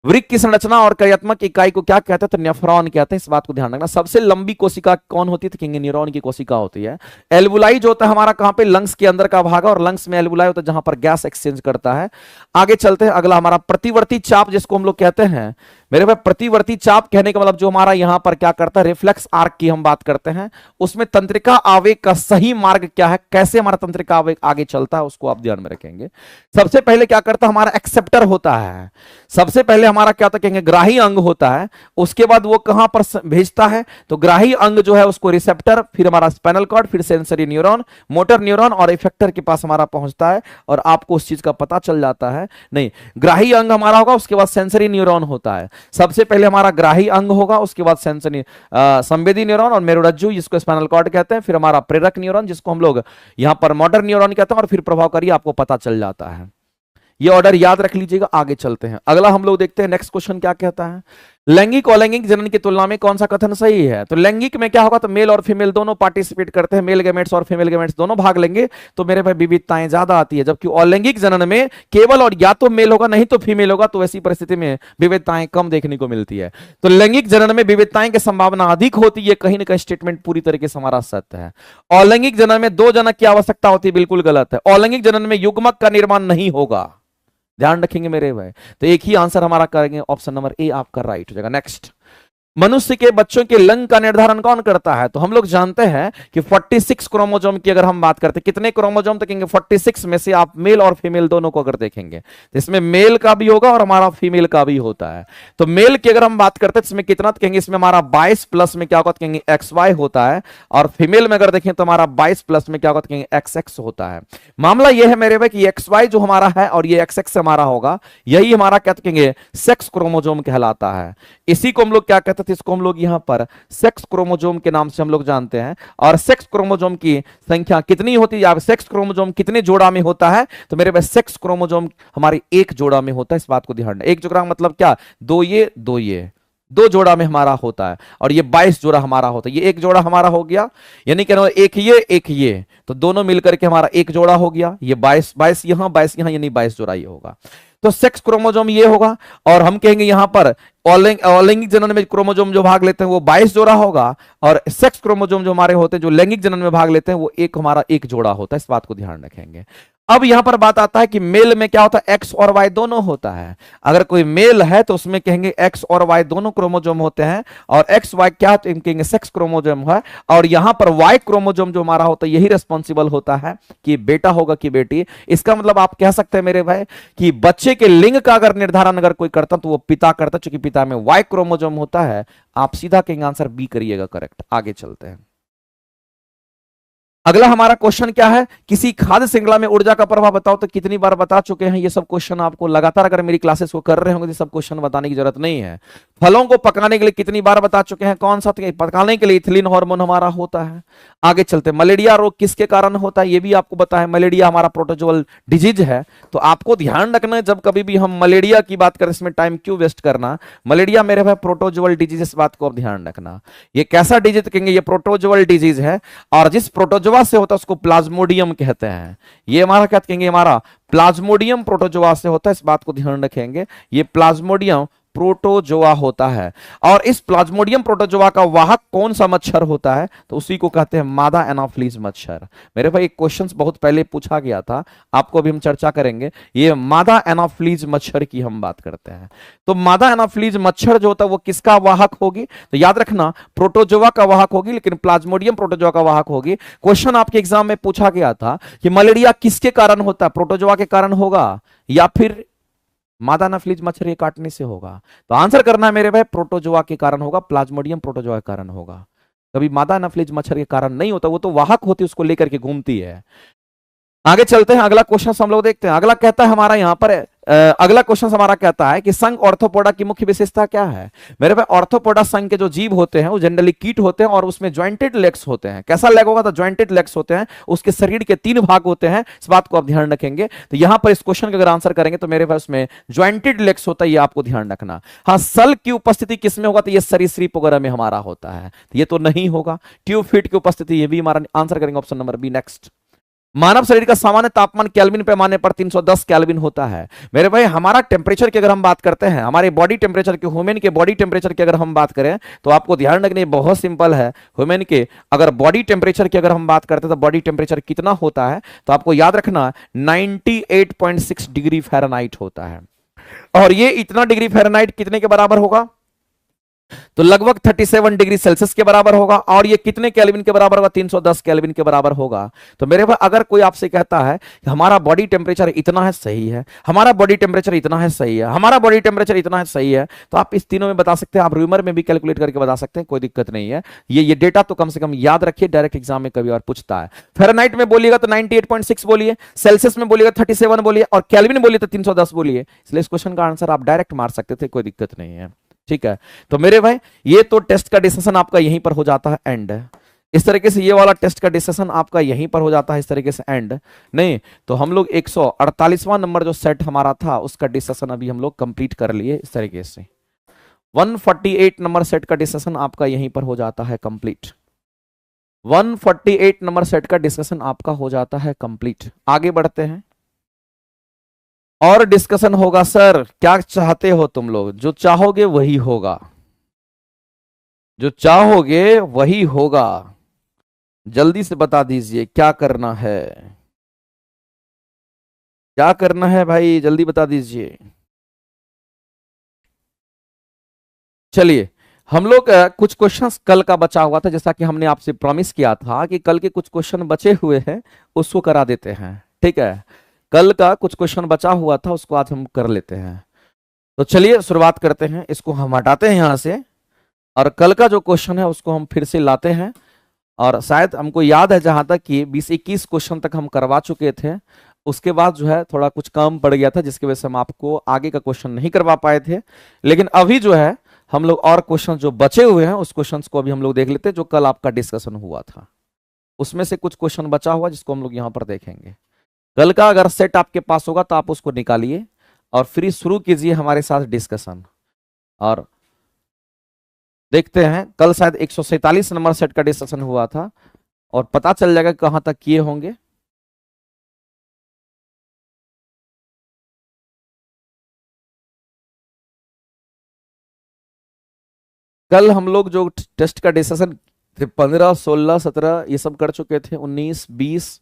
Speaker 1: वृक्क की संरचना और कार्यात्मक इकाई को क्या कहते हैं तो नेफ्रॉन कहते हैं, इस बात को ध्यान रखना। सबसे लंबी कोशिका कौन होती है तो कहेंगे न्यूरॉन की कोशिका होती है। एल्वुलाई जो होता है हमारा कहां पे, लंग्स के अंदर का भाग है, और लंग्स में एल्वुलाई होता है जहां पर गैस एक्सचेंज करता है। आगे चलते हैं, अगला हमारा प्रतिवर्ती चाप जिसको हम लोग कहते हैं। मेरे भाई प्रतिवर्ती चाप कहने का मतलब जो हमारा यहां पर क्या करता है, रिफ्लेक्स आर्क की हम बात करते हैं, उसमें तंत्रिका आवेग का सही मार्ग क्या है, कैसे हमारा तंत्रिका आवेग आगे चलता है, उसको आप ध्यान में रखेंगे। सबसे पहले क्या करता है, हमारा एक्सेप्टर होता है। सबसे पहले हमारा क्या होता है, कहेंगे ग्राही अंग होता है। उसके बाद वो कहां पर भेजता है तो ग्राही अंग जो है उसको रिसेप्टर, फिर हमारा स्पाइनल कॉर्ड, फिर सेंसरी न्यूरॉन, मोटर न्यूरॉन और इफेक्टर के पास हमारा पहुंचता है। और आपको उस चीज का पता चल जाता है, नहीं ग्राही अंग हमारा होगा, उसके बाद सेंसरी न्यूरॉन होता है। सबसे पहले हमारा ग्राही अंग होगा, उसके बाद सेंसरी संवेदी न्यूरॉन और मेरुरज्जु जिसको स्पाइनल कॉर्ड कहते हैं, फिर हमारा प्रेरक न्यूरॉन जिसको हम लोग यहां पर मोटर न्यूरॉन कहते हैं, और फिर प्रभावकारी आपको पता चल जाता है। ये ऑर्डर याद रख लीजिएगा। आगे चलते हैं, अगला हम लोग देखते हैं नेक्स्ट क्वेश्चन क्या कहता है। लैंगिक और अलैंगिक जनन की तुलना में कौन सा कथन सही है। तो लैंगिक में क्या होगा तो मेल और फीमेल दोनों पार्टिसिपेट करते हैं, मेल गैमेट्स और फीमेल गैमेट्स दोनों भाग लेंगे, तो मेरे भाई विविधताएं ज्यादा आती है। जबकि अलैंगिक जनन में केवल और या तो मेल होगा नहीं तो फीमेल होगा, तो ऐसी परिस्थिति में विविधताएं कम देखने को मिलती है। तो लैंगिक जनन में विविधताएं की संभावना अधिक होती है, कहीं ना कहीं स्टेटमेंट पूरी तरीके से हमारा सत्य है। अलैंगिक जनन में 2 जनक की आवश्यकता होती है, बिल्कुल गलत है। अलैंगिक जनन में युग्मक का निर्माण नहीं होगा, ध्यान रखेंगे मेरे भाई। तो एक ही आंसर हमारा करेंगे, ऑप्शन नंबर ए आपका राइट हो जाएगा। नेक्स्ट, मनुष्य के बच्चों के लिंग का निर्धारण कौन करता है। तो हम लोग जानते हैं कि 46 क्रोमोसोम की अगर हम बात करते हैं, कितने क्रोमोसोम तो कहेंगे 46 में से आप मेल और फीमेल दोनों को अगर देखेंगे तो इसमें मेल का भी होगा और हमारा फीमेल का भी होता है। तो मेल की अगर हम बात करते हैं इसमें कितना तो कहेंगे, इसमें हमारा 22 प्लस में क्या होगा तो कहेंगे XY होता है, और फीमेल में अगर देखें तो हमारा 22 प्लस में क्या होगा तो कहेंगे XX होता है। मामला यह है मेरे भाई कि XY जो हमारा है और ये XX हमारा होगा, यही हमारा क्या कहेंगे सेक्स क्रोमोसोम कहलाता है। इसी को हम लोग क्या कहते थे, इसको हम लोग यहाँ पर सेक्स क्रोमोजोम के नाम से हम लोग जानते हैं। और सेक्स क्रोमोजोम की संख्या कितनी होती है, सेक्स क्रोमोजोम कितने जोड़ा में होता है, तो मेरे पास सेक्स क्रोमोजोम हमारी एक जोड़ा में होता है, इस बात को ध्यान रखना। एक जोड़ा मतलब क्या, दो ये दो ये, दो जोड़ा में हमारा होता है। और ये 22 जोड़ा हमारा होता है, ये एक जोड़ा हमारा हो गया, यानी कि एक ये, तो दोनों मिलकर के हमारा एक जोड़ा हो गया। ये 22 22 यहां 22 यहां, यानी 22 जोड़ा ये होगा। तो सेक्स क्रोमोजोम ये होगा। और हम कहेंगे यहां पर अलैंगिक जनन में क्रोमोजोम जो भाग लेते हैं वो 22 जोड़ा होगा, और सेक्स क्रोमोजोम जो हमारे होते हैं जो लैंगिक जनन में भाग लेते हैं वो हमारा एक जोड़ा होता है, इस बात को ध्यान रखेंगे। अब यहां पर बात आता है कि मेल में क्या होता है, एक्स और वाई दोनों होता है। अगर कोई मेल है तो उसमें कहेंगे एक्स और वाई दोनों क्रोमोजोम होते हैं, और एक्स वाई क्या कहेंगे, सेक्स क्रोमोजोम है। और यहां पर वाई क्रोमोजोम जो हमारा होता है यही रिस्पॉन्सिबल होता है कि बेटा होगा कि बेटी। इसका मतलब आप कह सकते हैं मेरे भाई कि बच्चे के लिंग का अगर निर्धारण अगर कोई करता तो वो पिता करता, चूंकि पिता में वाई क्रोमोजोम होता है। आप सीधा कहेंगे आंसर बी करिएगा करेक्ट। आगे चलते हैं। अगला हमारा क्वेश्चन क्या है, किसी खाद्य श्रृंखला में ऊर्जा का प्रभाव बताओ। तो कितनी बार बता चुके हैं ये सब क्वेश्चन, आपको लगातार अगर मेरी क्लासेस को कर रहे होंगे तो सब क्वेश्चन बताने की जरूरत नहीं है। फलों को पकाने के लिए कितनी बार बता चुके हैं, कौन सा, पकाने के लिए इथिलीन हार्मोन हमारा होता है। आगे चलते, मलेरिया रोग किसके कारण होता है, ये भी आपको पता है। मलेरिया हमारा प्रोटोजोअल डिजीज है। तो आपको ध्यान रखना है जब कभी भी हम मलेरिया की बात करें, इसमें टाइम क्यों वेस्ट करना। मलेरिया मेरे भाई प्रोटोजोअल डिजीज, इस बात को आप ध्यान रखना। ये कैसा डिजीज कहेंगे, ये प्रोटोजोअल डिजीज है। और जिस प्रोटोजोआ से होता है उसको प्लाज्मोडियम कहते हैं। ये हमारा क्या कहेंगे, हमारा प्लाज्मोडियम प्रोटोजोआ से होता है, इस बात को ध्यान रखेंगे। ये प्लाज्मोडियम प्रोटोजोआ होता है। और इस प्लाज्मोडियम प्रोटोजोआ का वाहक कौन सा मच्छर होता है, तो उसी को कहते हैं मादा एनाफिलीज मच्छर। मेरे भाई एक क्वेश्चन बहुत पहले पूछा गया था, आपको अभी हम चर्चा करेंगे। ये मादा एनाफिलीज मच्छर की हम बात करते हैं। तो मादा एनाफिलीज मच्छर जो होता है वो किसका वाहक होगी, तो याद रखना प्रोटोजोआ का वाहक होगी, लेकिन प्लाज्मोडियम प्रोटोजोआ का वाहक होगी। क्वेश्चन आपके एग्जाम में पूछा गया था कि मलेरिया किसके कारण होता है, प्रोटोजोआ के कारण होगा या फिर मादा एनाफिलीज मच्छर के काटने से होगा। तो आंसर करना है मेरे भाई प्रोटोजोआ के कारण होगा, प्लाज्मोडियम प्रोटोजोआ के कारण होगा। कभी मादा एनाफिलीज मच्छर के कारण नहीं होता, वो तो वाहक होती है, उसको लेकर के घूमती है। आगे चलते हैं, अगला क्वेश्चन हम लोग देखते हैं। अगला कहता है हमारा यहां पर अगला क्वेश्चन हमारा कहता है कि संघ ऑर्थोपोडा की मुख्य विशेषता क्या है। मेरे भाई ऑर्थोपोडा संघ के जो जीव होते हैं वो जनरली कीट होते हैं और उसमें ज्वाइंटेड लेग्स होते हैं। कैसा लेग होगा, तो ज्वाइंटेड लेग्स होते हैं। उसके शरीर के 3 भाग होते हैं, इस बात को आप ध्यान रखेंगे। तो यहां पर इस क्वेश्चन का अगर आंसर करेंगे तो मेरे भाई उसमें ज्वाइंटेड लेग्स होता है, ये आपको ध्यान रखना। हाँ, सल की उपस्थिति किसमें होगा, तो ये सरीसृप वगैरह में हमारा होता है, तो ये तो नहीं होगा। ट्यूब फीट की उपस्थिति, ये भी हमारा आंसर करेंगे ऑप्शन नंबर बी। नेक्स्ट, मानव शरीर का सामान्य तापमान केल्विन पैमाने पर 310 केल्विन होता है। मेरे भाई हमारा टेम्परेचर की अगर हम बात करते हैं, हमारे बॉडी टेम्परेचर के, ह्यूमन के बॉडी टेम्परेचर की अगर हम बात करें तो आपको ध्यान रखना बहुत सिंपल है। ह्यूमन के अगर बॉडी टेम्परेचर की अगर हम बात करते हैं तो बॉडी टेम्परेचर कितना होता है, तो आपको याद रखना 98.6 डिग्री फ़ारेनहाइट होता है। और ये इतना डिग्री फ़ारेनहाइट कितने के बराबर होगा, तो लगभग 37 डिग्री सेल्सियस के बराबर होगा। और ये कितने केल्विन के बराबर होगा, 310 केल्विन के बराबर होगा। तो मेरे भाई अगर कोई आपसे कहता है कि हमारा बॉडी टेम्परेचर इतना है, सही है, हमारा बॉडी टेम्परेचर इतना है, सही है, हमारा बॉडी टेम्परेचर इतना है, सही है, तो आप इस तीनों में बता सकते हैं। आप रूमर में भी कैलकुलेट करके बता सकते हैं, कोई दिक्कत नहीं है। ये डेटा तो कम से कम याद रखिए, डायरेक्ट एग्जाम में कभी और पूछता है। फ़ारेनहाइट में बोलिएगा तो 98.6 बोलिए, सेल्सियस में बोलिएगा 37 बोलिए, और केल्विन बोलिए तो 310 बोलिए। इसलिए इस क्वेश्चन का आंसर आप डायरेक्ट मार सकते थे, कोई दिक्कत नहीं है। ठीक है, तो मेरे भाई ये तो टेस्ट का डिस्कशन आपका यहीं पर हो जाता है एंड। इस तरीके से ये वाला टेस्ट का डिस्कशन आपका यहीं पर हो जाता है इस तरीके से एंड। नहीं तो हम लोग 148वां नंबर जो सेट हमारा था उसका डिस्कशन अभी हम लोग कंप्लीट कर लिए। इस तरीके से 148 नंबर सेट का डिस्कशन आपका यहीं पर हो जाता है कंप्लीट। 148 नंबर सेट का डिस्कशन आपका हो जाता है कंप्लीट। आगे बढ़ते हैं और डिस्कशन होगा। सर क्या चाहते हो तुम लोग, जो चाहोगे वही होगा, जो चाहोगे वही होगा। जल्दी से बता दीजिए क्या करना है, क्या करना है भाई, जल्दी बता दीजिए। चलिए हम लोग कुछ क्वेश्चंस कल का बचा हुआ था, जैसा कि हमने आपसे प्रॉमिस किया था कि कल के कुछ क्वेश्चन बचे हुए हैं उसको करा देते हैं। ठीक है, कल का कुछ क्वेश्चन बचा हुआ था उसको आज हम कर लेते हैं। तो चलिए शुरुआत करते हैं, इसको हम हटाते हैं यहां से और कल का जो क्वेश्चन है उसको हम फिर से लाते हैं। और शायद हमको याद है जहां तक कि 20-21 क्वेश्चन तक हम करवा चुके थे, उसके बाद जो है थोड़ा कुछ काम पड़ गया था जिसकी वजह से हम आपको आगे का क्वेश्चन नहीं करवा पाए थे। लेकिन अभी जो है हम लोग और क्वेश्चन जो बचे हुए हैं उस क्वेश्चंस को अभी हम लोग देख लेते हैं, जो कल आपका डिस्कशन हुआ था उसमें से कुछ क्वेश्चन बचा हुआ जिसको हम लोग यहां पर देखेंगे। कल का अगर सेट आपके पास होगा तो आप उसको निकालिए और फिर शुरू कीजिए हमारे साथ डिस्कशन। और देखते हैं, कल शायद 147 नंबर सेट का डिस्कशन हुआ था और पता चल जाएगा कहां तक किए होंगे। कल हम लोग जो टेस्ट का डिस्कशन 15, 16, 17 ये सब कर चुके थे, 19, 20,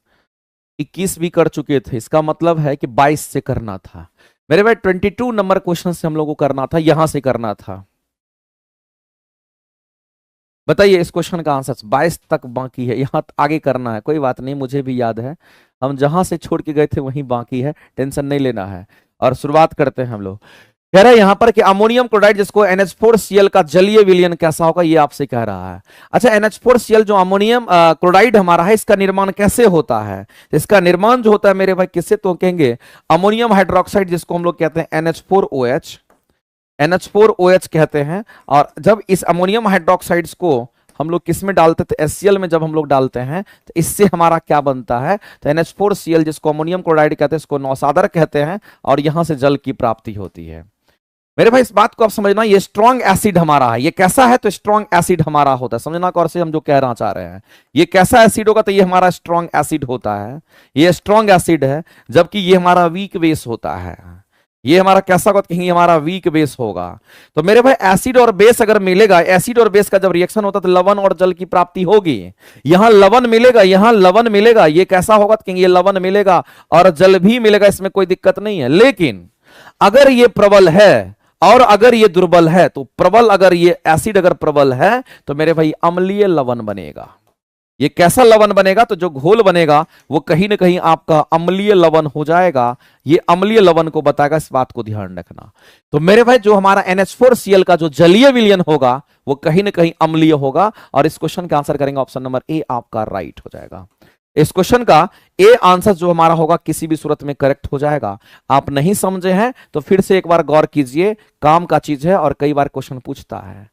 Speaker 1: 21 भी कर चुके थे। इसका मतलब है कि 22 से करना था मेरे भाई। 22 नंबर क्वेश्चन से हम लोग को करना था, यहां से करना था। बताइए इस क्वेश्चन का आंसर 22 तक बाकी है, यहां आगे करना है। कोई बात नहीं, मुझे भी याद है, हम जहां से छोड़ के गए थे वहीं बाकी है, टेंशन नहीं लेना है। और शुरुआत करते हैं हम लोग। कह रहा है यहां पर कि अमोनियम क्लोराइड जिसको NH4Cl का जलीय विलयन कैसा होगा, ये आपसे कह रहा है। अच्छा, NH4Cl जो अमोनियम क्लोराइड हमारा है, इसका निर्माण कैसे होता है? इसका निर्माण जो होता है मेरे भाई किससे, तो कहेंगे अमोनियम हाइड्रोक्साइड जिसको हम लोग कहते हैं NH4OH कहते हैं। और जब इस अमोनियम हाइड्रोक्साइड्स को हम लोग किस में डालते थे, HCl में जब हम लोग डालते हैं तो इससे हमारा क्या बनता है, तो NH4Cl जिसको अमोनियम क्लोराइड कहते हैं, इसको नौसादर कहते हैं और यहां से जल की प्राप्ति होती है। मेरे भाई इस बात को आप समझना, ये स्ट्रॉन्ग एसिड हमारा है। ये कैसा है, तो स्ट्रॉन्ग एसिड हमारा होता है। समझना कौन से हम जो कहना चाह रहे हैं, ये कैसा एसिड होगा, तो ये हमारा स्ट्रॉन्ग एसिड होता है। ये स्ट्रॉन्ग एसिड है, जबकि ये हमारा वीक बेस होता है। ये हमारा कैसा होगा, कहीं हमारा वीक बेस होगा। तो मेरे भाई एसिड और बेस अगर मिलेगा, एसिड और बेस का जब रिएक्शन होता है तो लवण और जल की प्राप्ति होगी। यहां लवण मिलेगा, यहां लवण मिलेगा, ये कैसा होगा, तो कहीं ये लवण मिलेगा और जल भी मिलेगा, इसमें कोई दिक्कत नहीं है। लेकिन अगर ये प्रबल है और अगर ये दुर्बल है, तो प्रबल अगर ये एसिड अगर प्रबल है तो मेरे भाई अम्लीय लवण बनेगा। ये कैसा लवण बनेगा, तो जो घोल बनेगा वो कहीं ना कहीं आपका अम्लीय लवण हो जाएगा। ये अम्लीय लवण को बताएगा, इस बात को ध्यान रखना। तो मेरे भाई जो हमारा NH4Cl का जो जलीय विलयन होगा वो कहीं ना कहीं अम्लीय होगा। और इस क्वेश्चन का आंसर करेंगे ऑप्शन नंबर ए, आपका राइट हो जाएगा। इस क्वेश्चन का ए आंसर जो हमारा होगा किसी भी सूरत में करेक्ट हो जाएगा। आप नहीं समझे हैं तो फिर से एक बार गौर कीजिए, काम का चीज है और कई बार क्वेश्चन पूछता है।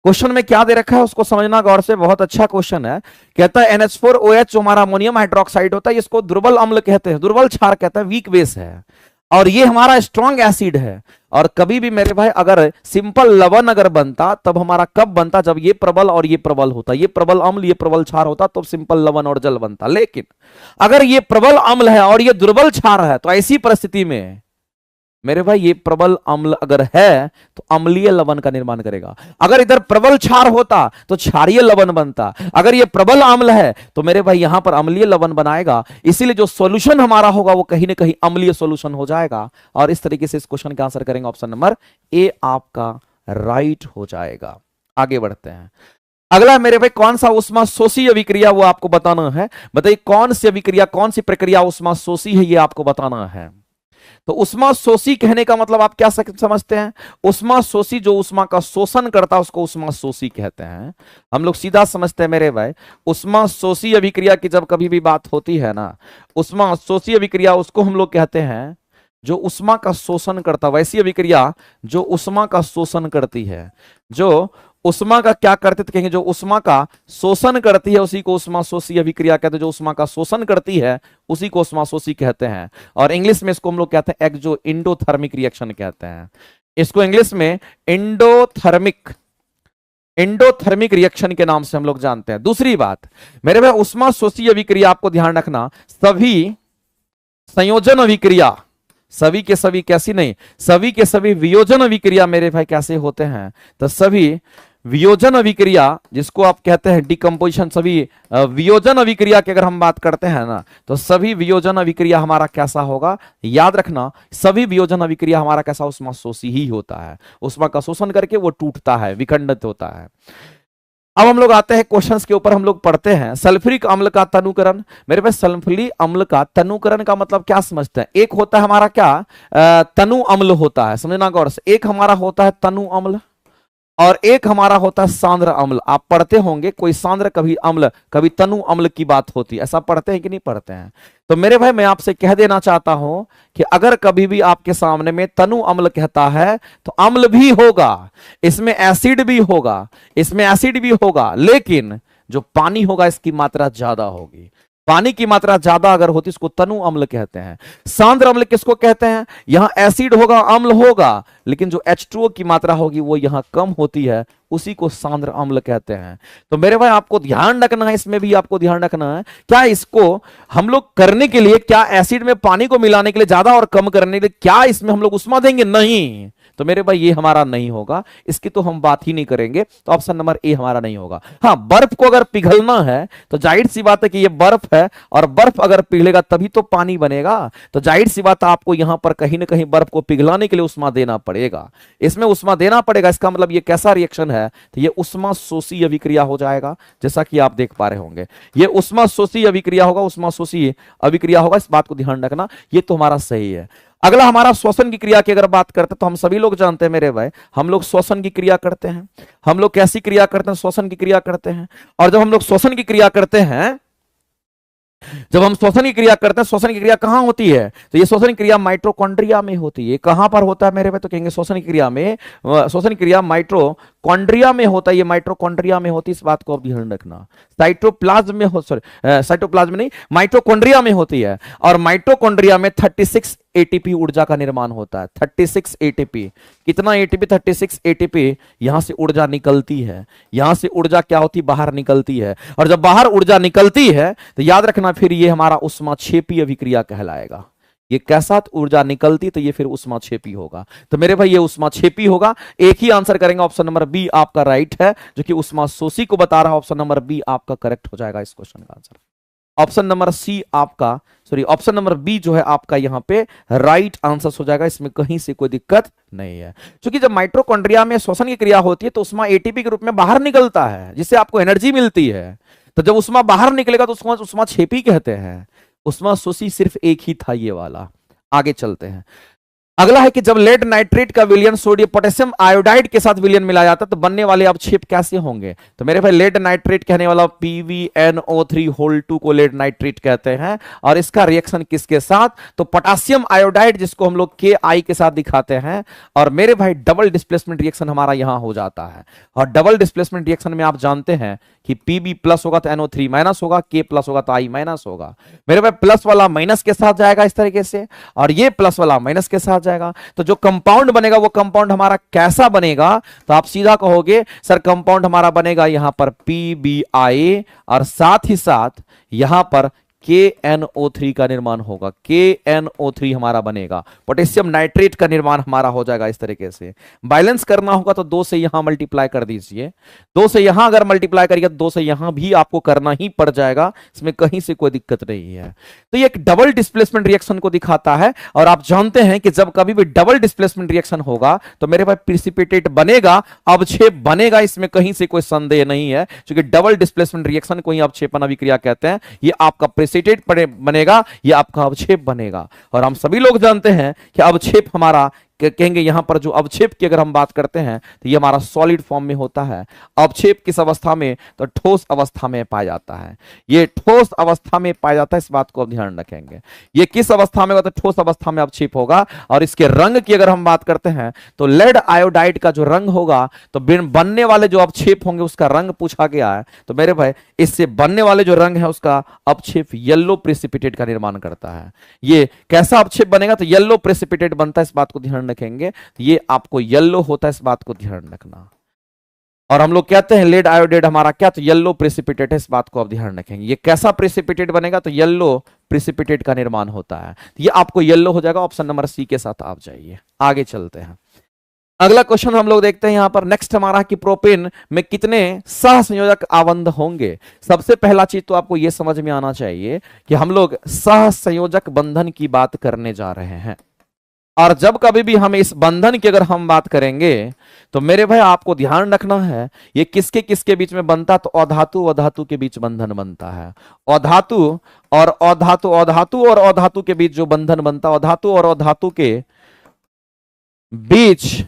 Speaker 1: क्वेश्चन में क्या दे रखा है उसको समझना गौर से, बहुत अच्छा क्वेश्चन है। कहता है NH4OH जो हमारा अमोनियम हाइड्रोक्साइड होता है, इसको दुर्बल अम्ल कहते हैं, दुर्बल क्षार कहते हैं, वीक बेस है। और ये हमारा स्ट्रॉन्ग एसिड है। और कभी भी मेरे भाई अगर सिंपल लवण अगर बनता तब हमारा कब बनता, जब ये प्रबल और ये प्रबल होता, ये प्रबल अम्ल ये प्रबल क्षार होता, तो सिंपल लवण और जल बनता। लेकिन अगर ये प्रबल अम्ल है और ये दुर्बल क्षार है, तो ऐसी परिस्थिति में मेरे भाई ये प्रबल अम्ल अगर है तो अम्लीय लवण का निर्माण करेगा। अगर इधर प्रबल क्षार होता तो क्षारीय लवण बनता। अगर ये प्रबल अम्ल है तो मेरे भाई यहां पर अम्लीय लवण बनाएगा। इसीलिए जो सॉल्यूशन हमारा होगा वो कहीं ना कहीं अम्लीय सॉल्यूशन हो जाएगा। और इस तरीके से इस क्वेश्चन का आंसर करेंगे ऑप्शन नंबर ए, आपका राइट हो जाएगा। आगे बढ़ते हैं। अगला मेरे भाई कौन सा उष्मा शोषी अभिक्रिया वो आपको बताना है। बताइए कौन सी अभिक्रिया, कौन सी प्रक्रिया उष्मा शोषी है, ये आपको बताना है। तो उष्मा शोषी कहने का मतलब आप क्या समझते हैं, उष्मा शोषी जो उष्मा का शोषण करता है उसको उष्मा शोषी कहते हैं। हम लोग सीधा समझते हैं मेरे भाई, उष्मा शोषी अभिक्रिया की जब कभी भी बात होती है ना, उष्मा शोषी अभिक्रिया उसको हम लोग कहते हैं जो उष्मा का शोषण करता। वैसी अभिक्रिया जो उष्मा का शोषण करती है, जो उष्मा का क्या करते थे, कहेंगे जो उष्मा का शोषण करती है उसी को उष्मा शोषी अभिक्रिया कहते हैं। जो उष्मा का शोषण करती है उसी को उष्मा शोषी कहते हैं। और इंग्लिश में इसको हम लोग कहते हैं एक्सो एंडोथर्मिक रिएक्शन कहते हैं। इसको इंग्लिश में एंडोथर्मिक रिएक्शन के नाम से हम लोग जानते हैं। दूसरी बात मेरे भाई, उष्मा शोषी अभिक्रिया आपको ध्यान रखना, सभी संयोजन अभिक्रिया, सभी के सभी कैसी नहीं, सभी के सभी वियोजन अभिक्रिया मेरे भाई कैसे होते हैं, तो सभी वियोजन अभिक्रिया जिसको आप कहते हैं डिकम्पोजिशन, सभी वियोजन अभिक्रिया की अगर हम बात करते हैं ना, तो सभी वियोजन अभिक्रिया हमारा कैसा होगा, याद रखना सभी वियोजन अभिक्रिया हमारा कैसा, उष्मा शोषी ही होता है। उष्मा का शोषण करके वो टूटता है, विखंडित होता है। अब हम लोग आते हैं क्वेश्चंस के ऊपर, हम लोग पढ़ते हैं सल्फ्यूरिक अम्ल का तनुकरण। मेरे पास सल्फ्यूरिक अम्ल का तनुकरण का मतलब क्या समझते हैं, एक होता है हमारा क्या तनु अम्ल होता है, समझना गौर से, एक हमारा होता है तनु अम्ल और एक हमारा होता है सांद्र अम्ल। आप पढ़ते होंगे कोई सांद्र कभी अम्ल कभी तनु अम्ल की बात होती है, ऐसा पढ़ते हैं कि नहीं पढ़ते हैं? तो मेरे भाई मैं आपसे कह देना चाहता हूं कि अगर कभी भी आपके सामने में तनु अम्ल कहता है तो अम्ल भी होगा, इसमें एसिड भी होगा, इसमें एसिड भी होगा, लेकिन जो पानी होगा इसकी मात्रा ज्यादा होगी। पानी की मात्रा ज्यादा अगर होती इसको तनु अम्ल कहते हैं। सांद्र अम्ल किसको कहते हैं? यहां एसिड होगा, अम्ल होगा, लेकिन जो H2O की मात्रा होगी वो यहां कम होती है, उसी को सांद्र अम्ल कहते हैं। तो मेरे भाई आपको ध्यान रखना है, इसमें भी आपको ध्यान रखना है, क्या इसको हम लोग करने के लिए, क्या एसिड में पानी को मिलाने के लिए ज्यादा और कम करने के लिए क्या इसमें हम लोग उष्मा देंगे? नहीं। तो मेरे भाई ये हमारा नहीं होगा, इसकी तो हम बात ही नहीं करेंगे, तो ऑप्शन नंबर ए हमारा नहीं होगा। हाँ, बर्फ को अगर पिघलना है तो जाहिर सी बात है कि ये बर्फ है, और बर्फ अगर पिघलेगा तभी तो पानी बनेगा, तो जाहिर सी बात है आपको यहां पर कहीं ना कहीं बर्फ को पिघलाने के लिए उष्मा देना पड़ेगा, इसमें उष्मा देना पड़ेगा। इसका मतलब ये कैसा रिएक्शन है? तो ये उष्मा शोषी अभिक्रिया हो जाएगा, जैसा कि आप देख पा रहे होंगे, ये उष्मा शोषी अभिक्रिया होगा, उष्मा शोषी अभिक्रिया होगा, इस बात को ध्यान रखना, ये तो हमारा सही है। अगला हमारा श्वसन की क्रिया की अगर बात करते हैं तो हम सभी लोग जानते हैं मेरे भाई, हम लोग श्वसन की क्रिया करते हैं। हम लोग कैसी क्रिया करते हैं? श्वसन की क्रिया करते हैं। और जब हम लोग श्वसन की क्रिया करते हैं, जब हम श्वसन की क्रिया करते हैं, श्वसन की क्रिया कहां होती है? तो ये श्वसन की क्रिया माइटोकॉन्ड्रिया में होती है। कहां पर होता है मेरे भाई? तो कहेंगे श्वसन की क्रिया में, श्वसन की क्रिया माइटोकॉन्ड्रिया में होता है, ये माइटोकॉन्ड्रिया में होती है, इस बात को आप ध्यान रखना। साइटोप्लाज्म में हो, सॉरी साइटोप्लाज्म नहीं, माइटोकॉन्ड्रिया में होती है। और माइटोकॉन्ड्रिया में 36 एटीपी ऊर्जा का निर्माण होता है। 36 एटीपी, कितना एटीपी? 36 एटीपी यहां से ऊर्जा निकलती है, यहां से ऊर्जा क्या होती? बाहर निकलती है। और जब बाहर ऊर्जा निकलती है तो याद रखना फिर ये हमारा उष्माक्षेपी अभिक्रिया कहलाएगा। ये कैसा ऊर्जा निकलती तो ये फिर उष्माक्षेपी होगा। तो मेरे भाई ये उष्माक्षेपी होगा। एक ही आंसर करेंगे, ऑप्शन नंबर बी आपका राइट है, जो कि उष्माशोषी को बता रहा है। ऑप्शन नंबर बी आपका करेक्ट हो जाएगा इस क्वेश्चन का आंसर। ऑप्शन नंबर सी आपका, सॉरी ऑप्शन नंबर बी जो है आपका यहां पे राइट आंसर हो जाएगा, इसमें कहीं से कोई दिक्कत नहीं है। क्योंकि जब माइटोकॉन्ड्रिया में श्वसन की क्रिया होती है तो उष्मा एटीपी के रूप में बाहर निकलता है, जिससे आपको एनर्जी मिलती है। तो जब उष्मा बाहर निकलेगा तो उसको उष्माक्षेपी कहते हैं। उष्माशोषी सिर्फ एक ही था ये वाला। आगे चलते हैं। अगला है कि जब लेड नाइट्रेट का विलयन सोडियम पोटेशियम आयोडाइड के साथ विलयन मिलाया जाता है तो बनने वाले अवक्षेप कैसे होंगे? तो मेरे भाई लेड नाइट्रेट कहने वाला PbNO3 को लेड नाइट्रेट कहते हैं। और इसका रिएक्शन किसके साथ? तो पोटेशियम आयोडाइड, जिसको हम लोग KI के साथ दिखाते हैं। और मेरे भाई डबल डिस्प्लेसमेंट रिएक्शन हमारा यहां हो जाता है। और डबल डिस्प्लेसमेंट रिएक्शन में आप जानते हैं कि Pb प्लस होगा तो NO3 माइनस होगा, K प्लस होगा तो I माइनस होगा। मेरे भाई प्लस वाला माइनस के साथ जाएगा इस तरीके से, और ये प्लस वाला माइनस के साथ जाएगा। तो जो कंपाउंड बनेगा वो कंपाउंड हमारा कैसा बनेगा? तो आप सीधा कहोगे सर कंपाउंड हमारा बनेगा यहां पर PbI, और साथ ही साथ यहां पर KNO3 का निर्माण होगा। KNO3 हमारा बनेगा, पोटेशियम नाइट्रेट का निर्माण हमारा हो जाएगा इस तरीके से। बैलेंस करना होगा तो 2 से यहां मल्टीप्लाई कर दीजिए, 2 से यहां अगर मल्टीप्लाई करिए तो 2 से यहां भी आपको करना ही पड़ जाएगा, इसमें कहीं से कोई दिक्कत नहीं है। तो ये एक डबल डिस्प्लेसमेंट रिएक्शन को दिखाता है। और आप जानते हैं कि जब कभी भी डबल डिस्प्लेसमेंट रिएक्शन होगा तो मेरे भाई प्रिसिपिटेट बनेगा, अवक्षेप बनेगा, इसमें कहीं से कोई संदेह नहीं है। क्योंकि डबल डिस्प्लेसमेंट रिएक्शन को ही अवक्षेपण अभिक्रिया कहते हैं। ये आपका प्रिसिपिटेट बनेगा, ये आपका अवक्षेप बनेगा। और हम सभी लोग जानते हैं कि अवक्षेप हमारा कहेंगे यहां पर जो अवक्षेप की अगर हम बात करते हैं तो ये हमारा सॉलिड फॉर्म में होता है। अवक्षेप किस अवस्था में? तो ठोस अवस्था में पाया जाता है। ये ठोस अवस्था में पाया जाता है, इस बात को आप ध्यान रखेंगे। ये किस अवस्था में होगा? तो ठोस अवस्था में अवक्षेप होगा। और इसके रंग की अगर हम बात करते हैं तो लेड आयोडाइड का जो रंग होगा, तो बनने वाले जो अवक्षेप होंगे उसका रंग पूछा गया है। तो मेरे भाई इससे बनने वाले जो रंग है उसका अवक्षेप येलो प्रेसिपिटेट का निर्माण करता है। ये कैसा अवक्षेप बनेगा? तो येलो प्रेसिपिटेट बनता है, इस बात को ध्यान रखेंगे। ये आपको येलो होता है, इस बात को ध्यान रखना। और हम लोग कहते हैं लेड आयोडाइड हमारा क्या? तो येलो प्रेसिपिटेट है, इस बात को आप ध्यान रखेंगे। ये कैसा प्रेसिपिटेट बनेगा? तो येलो प्रेसिपिटेट का निर्माण होता है। ये आपको येलो हो जाएगा। ऑप्शन नंबर सी के साथ आप जाइए। आगे चलते हैं। अगला क्वेश्चन हम लोग देखते हैं यहां पर। नेक्स्ट हमारा कि प्रोपेन में कितने सह संयोजक आबंध होंगे? सबसे पहला चीज तो आपको यह समझ में आना चाहिए कि हम लोग सह संयोजक बंधन की बात करने जा रहे हैं। और जब कभी भी हम इस बंधन की अगर हम बात करेंगे तो मेरे भाई आपको ध्यान रखना है ये किसके किसके बीच में बनता? तो अधातु अधातु के बीच बंधन बनता है। अधातु और अधातु, अधातु और अधातु के बीच जो बंधन बनता है, अधातु और अधातु के बीच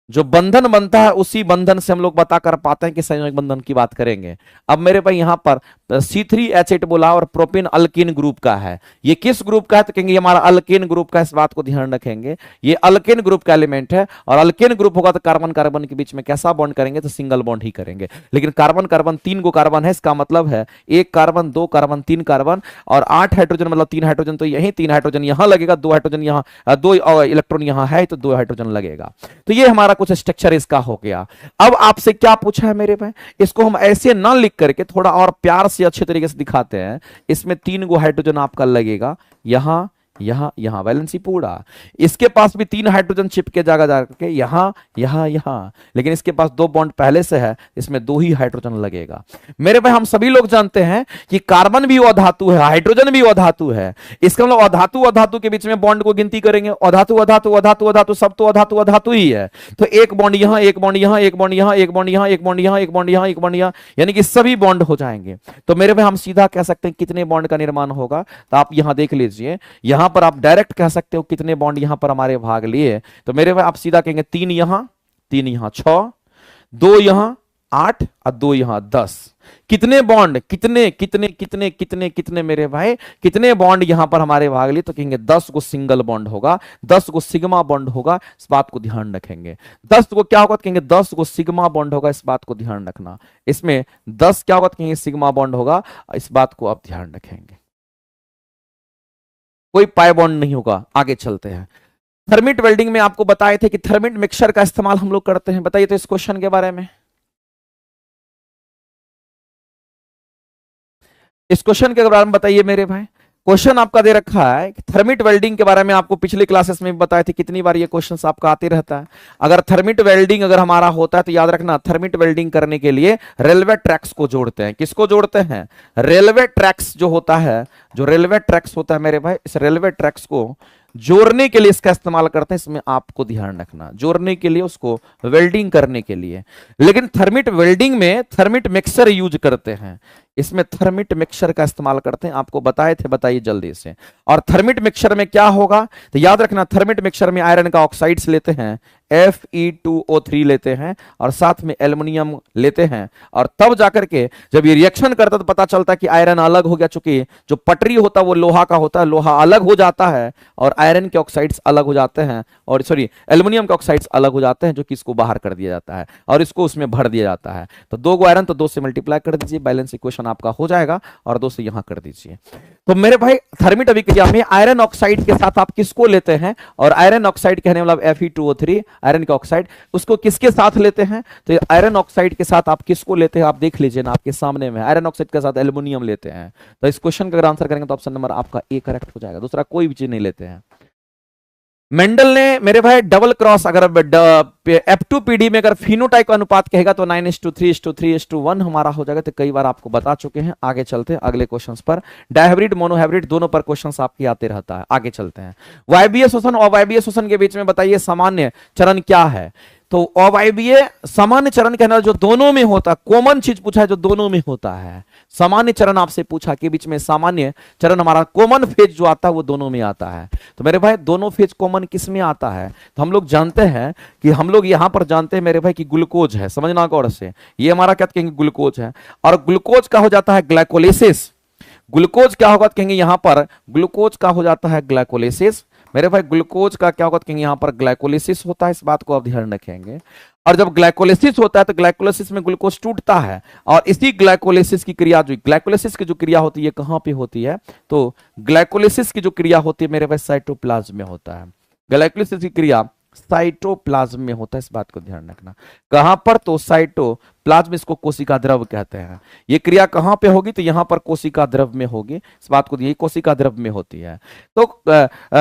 Speaker 1: जो बंधन बनता है उसी बंधन से हम लोग बता कर पाते हैं कि संयोजक बंधन की बात करेंगे। अब मेरे भाई यहां पर C3H8 बोला और प्रोपेन अल्कीन ग्रुप का है। ये किस ग्रुप का है तो कहेंगे ये हमारा अल्केन ग्रुप का, इस बात को ध्यान रखेंगे। ये अल्केन ग्रुप का एलिमेंट है और अल्केन ग्रुप होगा तो कार्बन कार्बन के बीच में कैसा बॉन्ड करेंगे तो सिंगल बॉन्ड ही करेंगे। लेकिन कार्बन कार्बन 3 गो कार्बन है, इसका मतलब है 1 कार्बन 2 कार्बन 3 कार्बन और 8 हाइड्रोजन मतलब 3 हाइड्रोजन, तो यही 3 हाइड्रोजन यहां लगेगा, 2 हाइड्रोजन यहां, 2 इलेक्ट्रॉन यहां है तो 2 हाइड्रोजन लगेगा। तो ये हमारा कुछ स्ट्रक्चर इसका हो गया। अब आपसे क्या पूछा है मेरे भाई, इसको हम ऐसे ना लिख करके थोड़ा और प्यार से अच्छे तरीके से दिखाते हैं। इसमें 3 गो हाइड्रोजन आपका लगेगा, यहां यहां यहां वैलेंसी पूरा। इसके पास भी 3 हाइड्रोजन चिपके जाएगा जाकर यहां यहां यहां, लेकिन इसके पास 2 बॉन्ड पहले से है, इसमें 2 ही हाइड्रोजन लगेगा। मेरे भाई हम सभी लोग जानते हैं कि कार्बन भी अधातु है, हाइड्रोजन भी अधातु है। इसका मतलब अधातु अधातु के बीच में बॉन्ड को गिनती करेंगे, अधातु अधातु अधातु अधातु सब तो अधातु अधातु ही है। तो एक बॉन्ड यहां, एक बॉन्ड यहां, एक बॉन्ड यहां, एक बॉन्ड यहां, एक बॉन्ड यहां, एक बॉन्ड यहां, एक बॉन्ड यहां, यानी कि सभी बॉन्ड हो जाएंगे। तो मेरे भाई हम सीधा कह सकते हैं कितने बॉन्ड का निर्माण होगा, तो आप यहां देख लीजिए, यहां पर आप डायरेक्ट कह सकते हो कितने बॉन्ड यहां पर हमारे भाग लिए। तो मेरे भाई आप सीधा कहेंगे 3 यहां 6, 2 यहां 8 और 2 यहां 10। कितने बॉन्ड, कितने कितने कितने कितने कितने मेरे भाई, कितने बॉन्ड यहां पर हमारे भाग लिए, तो कहेंगे 10 को सिंगल बॉन्ड होगा, 10 को सिग्मा बॉन्ड होगा, इस बात को ध्यान रखेंगे। 10 को क्या होगा तो कहेंगे 10 को सिग्मा बॉन्ड होगा, इस बात को ध्यान रखना। इसमें 10 क्या होगा तो कहेंगे सिग्मा बॉन्ड होगा, इस बात को आप ध्यान रखेंगे। कोई पाई बॉन्ड नहीं होगा। आगे चलते हैं। थर्मिट वेल्डिंग में आपको बताए थे कि थर्मिट मिक्सर का इस्तेमाल हम लोग करते हैं, बताइए तो इस क्वेश्चन के बारे में, इस क्वेश्चन के बारे में बताइए मेरे भाई। क्वेश्चन आपका दे रखा है कि थर्मिट वेल्डिंग के बारे में, आपको पिछले क्लासेस में भी बताए थे, कितनी बार ये क्वेश्चंस आपका आते रहता है। अगर थर्मिट वेल्डिंग अगर हमारा होता है तो याद रखना, थर्मिट वेल्डिंग करने के लिए रेलवे ट्रैक्स को जोड़ते हैं। किसको जोड़ते हैं? रेलवे ट्रैक्स जो होता है, जो रेलवे ट्रैक्स होता है मेरे भाई, इस रेलवे ट्रैक्स को जोड़ने के लिए इसका इस्तेमाल करते हैं। इसमें आपको ध्यान रखना, जोड़ने के लिए, उसको वेल्डिंग करने के लिए। लेकिन थर्मिट वेल्डिंग में थर्मिट मिक्सर यूज करते हैं, इसमें थर्मिट मिक्सर का इस्तेमाल करते हैं। आपको बताए थे, बताइए जल्दी से। और थर्मिट मिक्सर में क्या होगा तो याद रखना, थर्मिट मिक्सर में आयरन का ऑक्साइड्स लेते हैं, Fe2O3 लेते हैं और साथ में एल्युमिनियम लेते हैं, और तब जाकर के जब ये रिएक्शन करता तो पता चलता है कि आयरन अलग हो गया, चूंकि जो पटरी होता है वो लोहा का होता है, लोहा अलग हो जाता है और आयरन के ऑक्साइड्स अलग हो जाते हैं, और सॉरी एल्युमिनियम के ऑक्साइड्स अलग हो जाते हैं, जो कि इसको बाहर कर दिया जाता है और इसको उसमें भर दिया जाता है। तो 2 गो आयरन तो 2 से मल्टीप्लाई कर दीजिए, बैलेंस इक्वेशन आपका हो जाएगा, और 2 से यहां कर दीजिए। तो मेरे भाई थर्मिट अभिक्रिया में आयरन ऑक्साइड के साथ आप किसको लेते हैं, और आयरन ऑक्साइड कहने मतलब Fe2O3 आयरन के ऑक्साइड, उसको किसके साथ लेते हैं तो आयरन ऑक्साइड के साथ आप किसको लेते हैं, आप देख लीजिए ना, आपके सामने में आयरन ऑक्साइड के साथ एल्युमिनियम लेते हैं। तो इस क्वेश्चन का अगर आंसर करेंगे तो ऑप्शन नंबर आपका ए करेक्ट हो जाएगा, दूसरा कोई भी चीज नहीं लेते हैं। मेंडल ने मेरे भाई डबल क्रॉस, अगर F2PD में अगर फिनोटाइप अनुपात कहेगा तो 9:3:3:1 हमारा हो जाएगा, तो कई बार आपको बता चुके हैं। आगे चलते हैं अगले क्वेश्चंस पर। डायहाइब्रिड मोनोहाइब्रिड दोनों पर क्वेश्चंस आपके आते रहता है। आगे चलते हैं। वायवीय शोषण और अवायवीय शोषण के बीच में बताइए सामान्य चरण क्या है। तो अवायवीय सामान्य चरण कहना जो दोनों में होता है, कॉमन चीज पूछा है जो दोनों में होता है। सामान्य चरण आपसे पूछा के बीच में सामान्य चरण हमारा कॉमन फेज जो आता है वो दोनों में आता है। तो मेरे भाई दोनों फेज कॉमन किस में आता है, तो हम लोग जानते हैं कि हम लोग यहां पर जानते हैं मेरे भाई कि ग्लूकोज है, समझना गौर से, ये हमारा क्या कहेंगे ग्लूकोज है, और ग्लूकोज का हो जाता है ग्लाइकोलिसिस। ग्लूकोज क्या होगा कहेंगे यहां पर, ग्लूकोज का हो जाता है ग्लाइकोलिसिस। मेरे भाई ग्लूकोज का क्या होगा कहेंगे यहां पर ग्लाइकोलिसिस होता है, इस बात को आप ध्यान रखेंगे। और जब ग्लाइकोलिसिस होता है तो ग्लाइकोलिसिस में ग्लूकोज टूटता है, और इसी ग्लाइकोलिसिस की क्रिया, जो ग्लाइकोलिसिस की जो क्रिया होती है कहां पे होती है, तो ग्लाइकोलिसिस की जो क्रिया होती है मेरे भाई साइटोप्लाज्म में होता है। ग्लाइकोलिसिस की क्रिया साइटोप्लाज्म में होता है, इस बात को ध्यान रखना। कहां पर, तो साइटोप्लाज्म, इसको कोशिका द्रव कहते हैं। ये क्रिया कहां पे होगी, तो यहां पर कोशिका द्रव में होगी, इस बात को, ये कोशिका द्रव में होती है। तो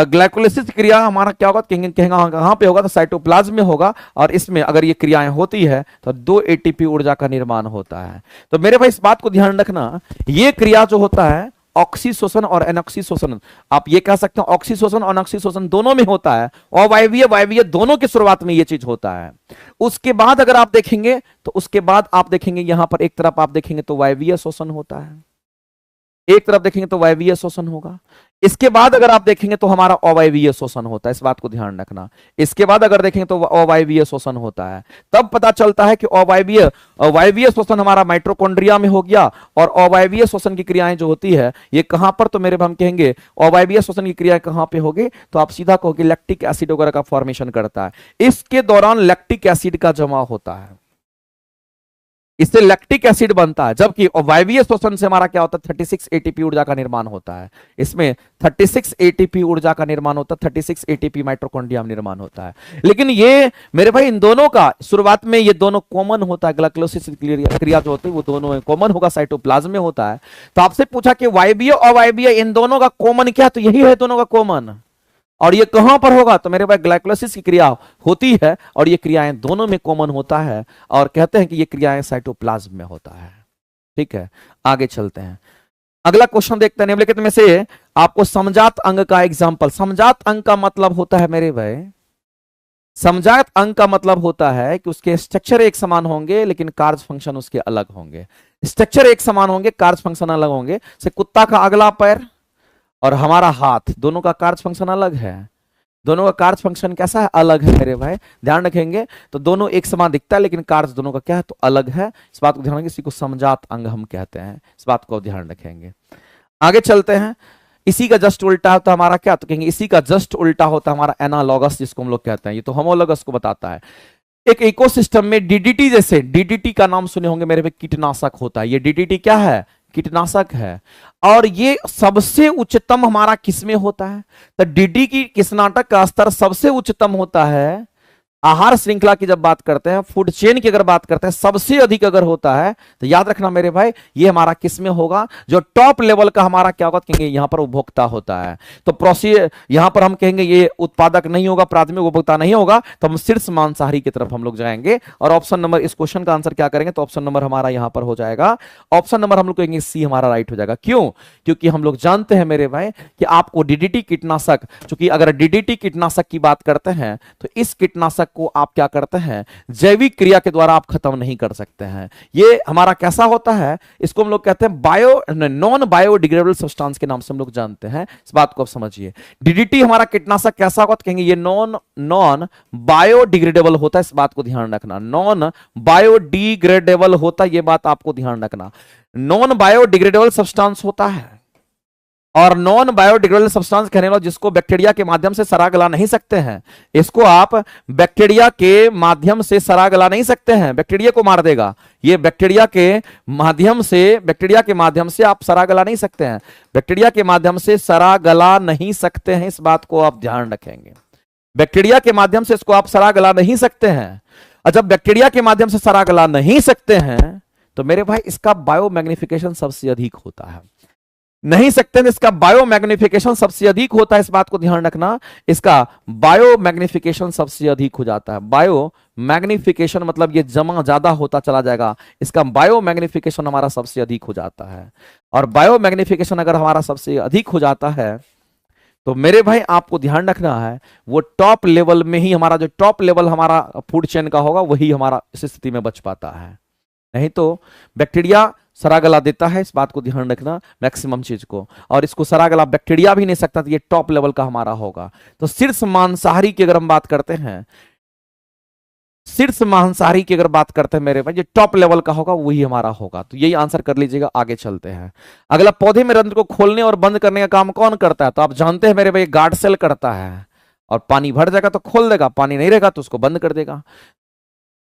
Speaker 1: ग्लाइकोलिसिस क्रिया हमारा क्या होगा कहेंगे कहां पे होगा, तो साइटोप्लाज्म में होगा, और इसमें अगर ये क्रियाएं होती है तो 2 ATP ऊर्जा का निर्माण होता है। तो मेरे भाई इस बात को ध्यान रखना, ये क्रिया जो होता है ऑक्सीशोषण और एनऑक्सीशोषण, आप ये कह सकते हैं ऑक्सीशोषण और एनऑक्सीशोषण दोनों में होता है, और वायवीय वायवीय दोनों की शुरुआत में ये चीज होता है। उसके बाद अगर आप देखेंगे तो उसके बाद आप देखेंगे यहां पर एक तरफ आप देखेंगे तो वायवीय शोषण होता है। एक तरफ देखेंगे तो वायवीय श्वसन होगा, इसके बाद अगर आप देखेंगे तो हमारा अवायवीय श्वसन होता है, इस बात को ध्यान रखना। इसके बाद अगर देखेंगे तो अवायवीय श्वसन होता है। तब पता चलता है कि वायवीय श्वसन हमारा माइटोकॉन्ड्रिया में हो गया, और अवायवीय श्वसन की क्रियाएं जो होती है ये कहां पर, तो मेरे हम कहेंगे अवायवीय श्वसन की क्रिया कहां पे होगी, तो आप सीधा कहोगे लैक्टिक एसिड वगैरह का फॉर्मेशन करता है। इसके दौरान लैक्टिक एसिड का जमा होता है, इससे लैक्टिक एसिड बनता है। जबकि वायवीय श्वसन से हमारा क्या होता है, 36 एटीपी ऊर्जा का निर्माण होता है। इसमें 36 एटीपी ऊर्जा का निर्माण होता है, 36 एटीपी माइटोकॉन्ड्रिया में निर्माण होता है। लेकिन ये मेरे भाई इन दोनों का शुरुआत में ये दोनों कॉमन होता है, ग्लाइकोलाइसिस क्रिया जो होती है वो दोनों कॉमन होगा, साइटोप्लाज्म में होता है। तो आपसे पूछा कि वायवीय अवायवीय इन दोनों का कॉमन क्या, तो यही है दोनों का कॉमन। और ये कहां पर होगा, तो मेरे भाई ग्लाइकोलाइसिस की क्रिया होती है, और ये क्रियाएं दोनों में कॉमन होता है, और कहते हैं कि ये क्रियाएं साइटोप्लाज्म में होता है। ठीक है, आगे चलते हैं। अगला क्वेश्चन देखते हैं। निम्नलिखित में से आपको समजात अंग का एग्जांपल, समजात अंग का मतलब होता है मेरे भाई, समजात अंग का मतलब होता है कि उसके स्ट्रक्चर एक समान होंगे लेकिन कार्य फंक्शन उसके अलग होंगे। स्ट्रक्चर एक समान होंगे, कार्य फंक्शन अलग होंगे। जैसे कुत्ता का अगला पैर और हमारा हाथ, दोनों का कार्य फंक्शन अलग है। दोनों का कार्य फंक्शन कैसा है, अलग है मेरे भाई, ध्यान रखेंगे। तो दोनों एक समान दिखता है लेकिन कार्य दोनों का क्या है, तो अलग है। इस बात को ध्यान रखेंगे, इसी को समजात अंग हम कहते हैं, इस बात को ध्यान रखेंगे। आगे चलते हैं। इसी का जस्ट उल्टा होता है हमारा क्या, तो कहेंगे इसी का जस्ट उल्टा होता है हमारा एनालॉगस, जिसको हम लोग कहते हैं। ये तो होमोलॉगस को बताता है। एक इकोसिस्टम में डीडीटी, जैसे डीडीटी का नाम सुने होंगे मेरे भाई, कीटनाशक होता है। ये डीडीटी क्या है, कीटनाशक है। और ये सबसे उच्चतम हमारा किसमें होता है, तो डीडी की कीटनाशक का स्तर सबसे उच्चतम होता है आहार श्रृंखला की। जब बात करते हैं फूड चेन की, अगर बात करते हैं सबसे अधिक अगर होता है, तो याद रखना मेरे भाई ये हमारा किसमें होगा, जो टॉप लेवल का हमारा क्या होगा, कहेंगे यहां पर उपभोक्ता होता है। तो प्रोसीड यहां पर हम कहेंगे ये उत्पादक नहीं होगा, प्राथमिक उपभोक्ता नहीं होगा, तो हम शीर्ष मांसाहारी की तरफ हम लोग जाएंगे। और ऑप्शन नंबर, इस क्वेश्चन का आंसर क्या करेंगे, तो ऑप्शन नंबर हमारा यहां पर हो जाएगा, ऑप्शन नंबर हम लोग कहेंगे सी हमारा राइट हो जाएगा। क्यों, क्योंकि हम लोग जानते हैं मेरे भाई कि आपको डीडीटी कीटनाशक, चूंकि अगर डीडीटी कीटनाशक की बात करते हैं तो इस कीटनाशक को आप क्या करते हैं, जैविक क्रिया के द्वारा आप खत्म नहीं कर सकते हैं। ये हमारा कैसा होता है, इसको हम लोग कहते हैं नॉन बायोडिग्रेडेबल सब्सटेंस के नाम से हम लोग जानते हैं। इस बात को आप समझिए। डीडीटी हमारा कीटनाशक कैसा होगा, तो कहेंगे ये नॉन बायोडिग्रेडेबल होता है। इस बात को ध्यान रखना, नॉन बायोडिग्रेडेबल होता है, ये बात आपको ध्यान रखना। नॉन बायोडिग्रेडेबल सब्सटेंस होता है, और नॉन बायोडिग्रेडेबल सब्सटेंस कहने वाला जिसको बैक्टीरिया के माध्यम से सड़ा गला नहीं सकते हैं। इसको आप बैक्टीरिया के माध्यम से सड़ा गला नहीं सकते हैं, बैक्टीरिया को मार देगा। ये बैक्टीरिया के माध्यम से आप सड़ा गला नहीं सकते हैं, बैक्टीरिया के माध्यम से सड़ा गला नहीं सकते हैं। इस बात को आप ध्यान रखेंगे, बैक्टीरिया के माध्यम से इसको आप सड़ा गला नहीं सकते हैं। और जब बैक्टीरिया के माध्यम से सड़ा गला नहीं सकते हैं, तो मेरे भाई इसका बायो मैग्निफिकेशन सबसे अधिक होता है। नहीं सकते हैं, इसका बायो मैग्निफिकेशन सबसे अधिक होता है। इस बात को ध्यान रखना, इसका बायो मैग्निफिकेशन सबसे अधिक हो जाता है। बायो मैग्निफिकेशन मतलब ये जमा ज्यादा होता चला जाएगा, इसका बायो मैग्निफिकेशन हमारा सबसे अधिक हो जाता है। और बायो मैग्निफिकेशन अगर हमारा सबसे अधिक हो जाता है, तो मेरे भाई आपको ध्यान रखना है वो टॉप लेवल में ही, हमारा जो टॉप लेवल हमारा फूड चेन का होगा वही हमारा इस स्थिति में बच पाता है। नहीं तो बैक्टीरिया सड़ा गला देता है, इस बात को ध्यान रखना मैक्सिमम चीज को, और इसको सड़ा गला बैक्टीरिया भी नहीं सकता, तो ये टॉप लेवल का हमारा होगा। तो शीर्ष मांसाहारी की अगर हम बात करते हैं, शीर्ष मांसाहारी की अगर बात करते हैं मेरे भाई, जो टॉप लेवल का होगा वही हमारा होगा। तो यही आंसर कर लीजिएगा। आगे चलते हैं। अगला, पौधे में रंध्र को खोलने और बंद करने का काम कौन करता है, तो आप जानते हैं मेरे भाई गार्ड सेल करता है। और पानी भर जाएगा तो खोल देगा, पानी नहीं रहेगा तो उसको बंद कर देगा।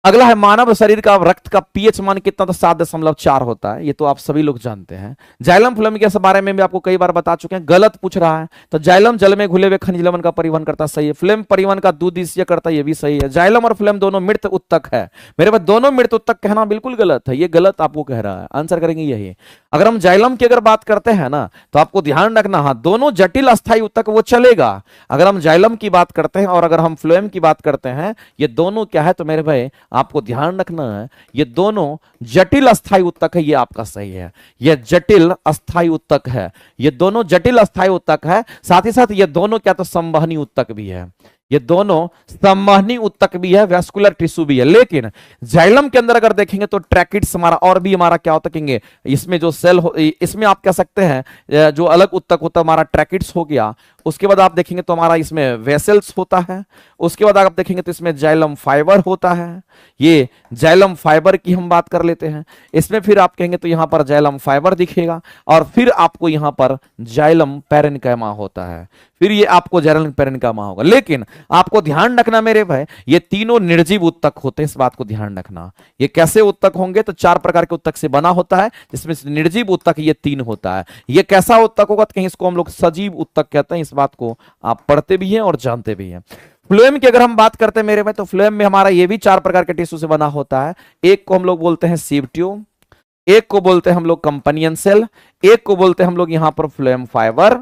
Speaker 1: अगला है, मानव शरीर का रक्त का पीएच मान कितना, तो 7.4 होता है। ये तो आप सभी लोग जानते हैं। जाइलम फ्लोएम के बारे में भी आपको कई बार बता चुके हैं। गलत पूछ रहा है, तो जाइलम जल में घुले हुए खनिज लवण का परिवहन करता है, सही है। फ्लोएम परिवहन का दूधिशीय करता है, ये भी सही है। जाइलम और फ्लोएम दोनों मृत उत्तक है। मेरे पास दोनों मृत उत्तक कहना बिल्कुल गलत है, ये गलत आपको कह रहा है। आंसर करेंगे यही। अगर हम जाइलम की अगर बात करते हैं ना, तो आपको ध्यान रखना, हाँ दोनों जटिल अस्थायी उत्तक वो चलेगा। अगर हम जाइलम की बात करते हैं और अगर हम फ्लोएम की बात करते हैं, ये दोनों क्या है, तो मेरे भाई आपको ध्यान रखना है ये दोनों जटिल अस्थायी उत्तक है। ये आपका सही है, ये जटिल अस्थायी उत्तक है, ये दोनों जटिल अस्थायी उत्तक है। साथ ही साथ ये दोनों क्या, तो संवहनी उत्तक भी है। ये दोनों संवहनी ऊतक भी है, वैस्कुलर टिश्यू भी है। लेकिन जाइलम के अंदर अगर देखेंगे तो ट्रैकिड्स हमारा और भी हमारा क्या होता कहेंगे, इसमें जो सेल इसमें आप कह सकते हैं जो अलग ऊतक होता है हमारा ट्रैकिड्स हो गया। उसके बाद आप देखेंगे तो हमारा इसमें वेसल्स होता है। उसके बाद आप देखेंगे तो इसमें जाइलम फाइबर होता है। ये जाइलम फाइबर की हम बात कर लेते हैं। इसमें फिर आप कहेंगे तो यहां पर जाइलम फाइबर दिखेगा और फिर आपको यहां पर जाइलम पैरेन्काइमा होता है। फिर ये आपको जाइलम पैरेन्काइमा होगा। लेकिन आपको ध्यान रखना मेरे भाई, ये तीनों निर्जीव ऊतक होते हैं, इस बात को ध्यान रखना। ये कैसे ऊतक होंगे तो 4 प्रकार के ऊतक से बना होता है, जिसमें निर्जीव ऊतक ये 3 होता है। ये कैसा ऊतक होगा तो कहीं इसको हम लोग सजीव ऊतक कहते हैं। इस बात को आप पढ़ते भी हैं और जानते भी हैं। फ्लोएम की अगर हम बात करते हैं मेरे भाई, तो फ्लोएम में हमारा ये भी 4 प्रकार के टिश्यू से बना होता है। एक को हम लोग बोलते हैं सीव ट्यूब, एक को बोलते हैं हम लोग कंपनियन सेल, एक को बोलते हैं हम लोग यहां पर फ्लोएम फाइबर,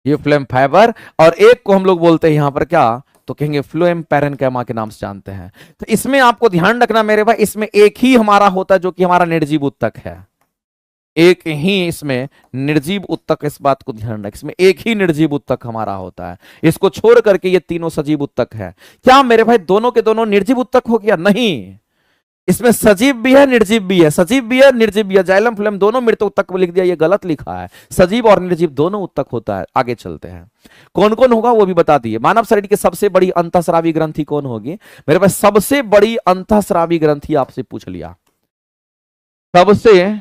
Speaker 1: ये फ्लोएम फाइबर, और एक को हम लोग बोलते हैं यहां पर क्या तो कहेंगे फ्लोएम पैरेन्काइमा के नाम से जानते हैं। तो इसमें आपको ध्यान रखना मेरे भाई, इसमें एक ही हमारा होता है जो कि हमारा निर्जीव ऊतक है। एक ही इसमें निर्जीव ऊतक, इस बात को ध्यान रखें, इसमें एक ही निर्जीव ऊतक हमारा होता है। इसको छोड़ करके ये तीनों सजीव ऊतक है। क्या मेरे भाई दोनों के दोनों निर्जीव ऊतक हो गया? नहीं, इसमें सजीव भी है निर्जीव भी है, सजीव भी है निर्जीव भी है। जाइलम फ्लोएम दोनों मृत ऊतक को लिख दिया, ये गलत लिखा है। सजीव और निर्जीव दोनों ऊतक होता है। आगे चलते हैं, कौन कौन होगा वो भी बता दिए। मानव शरीर की सबसे बड़ी अंतःस्रावी ग्रंथि कौन होगी मेरे पास? सबसे बड़ी अंतःस्रावी ग्रंथि आपसे पूछ लिया, सबसे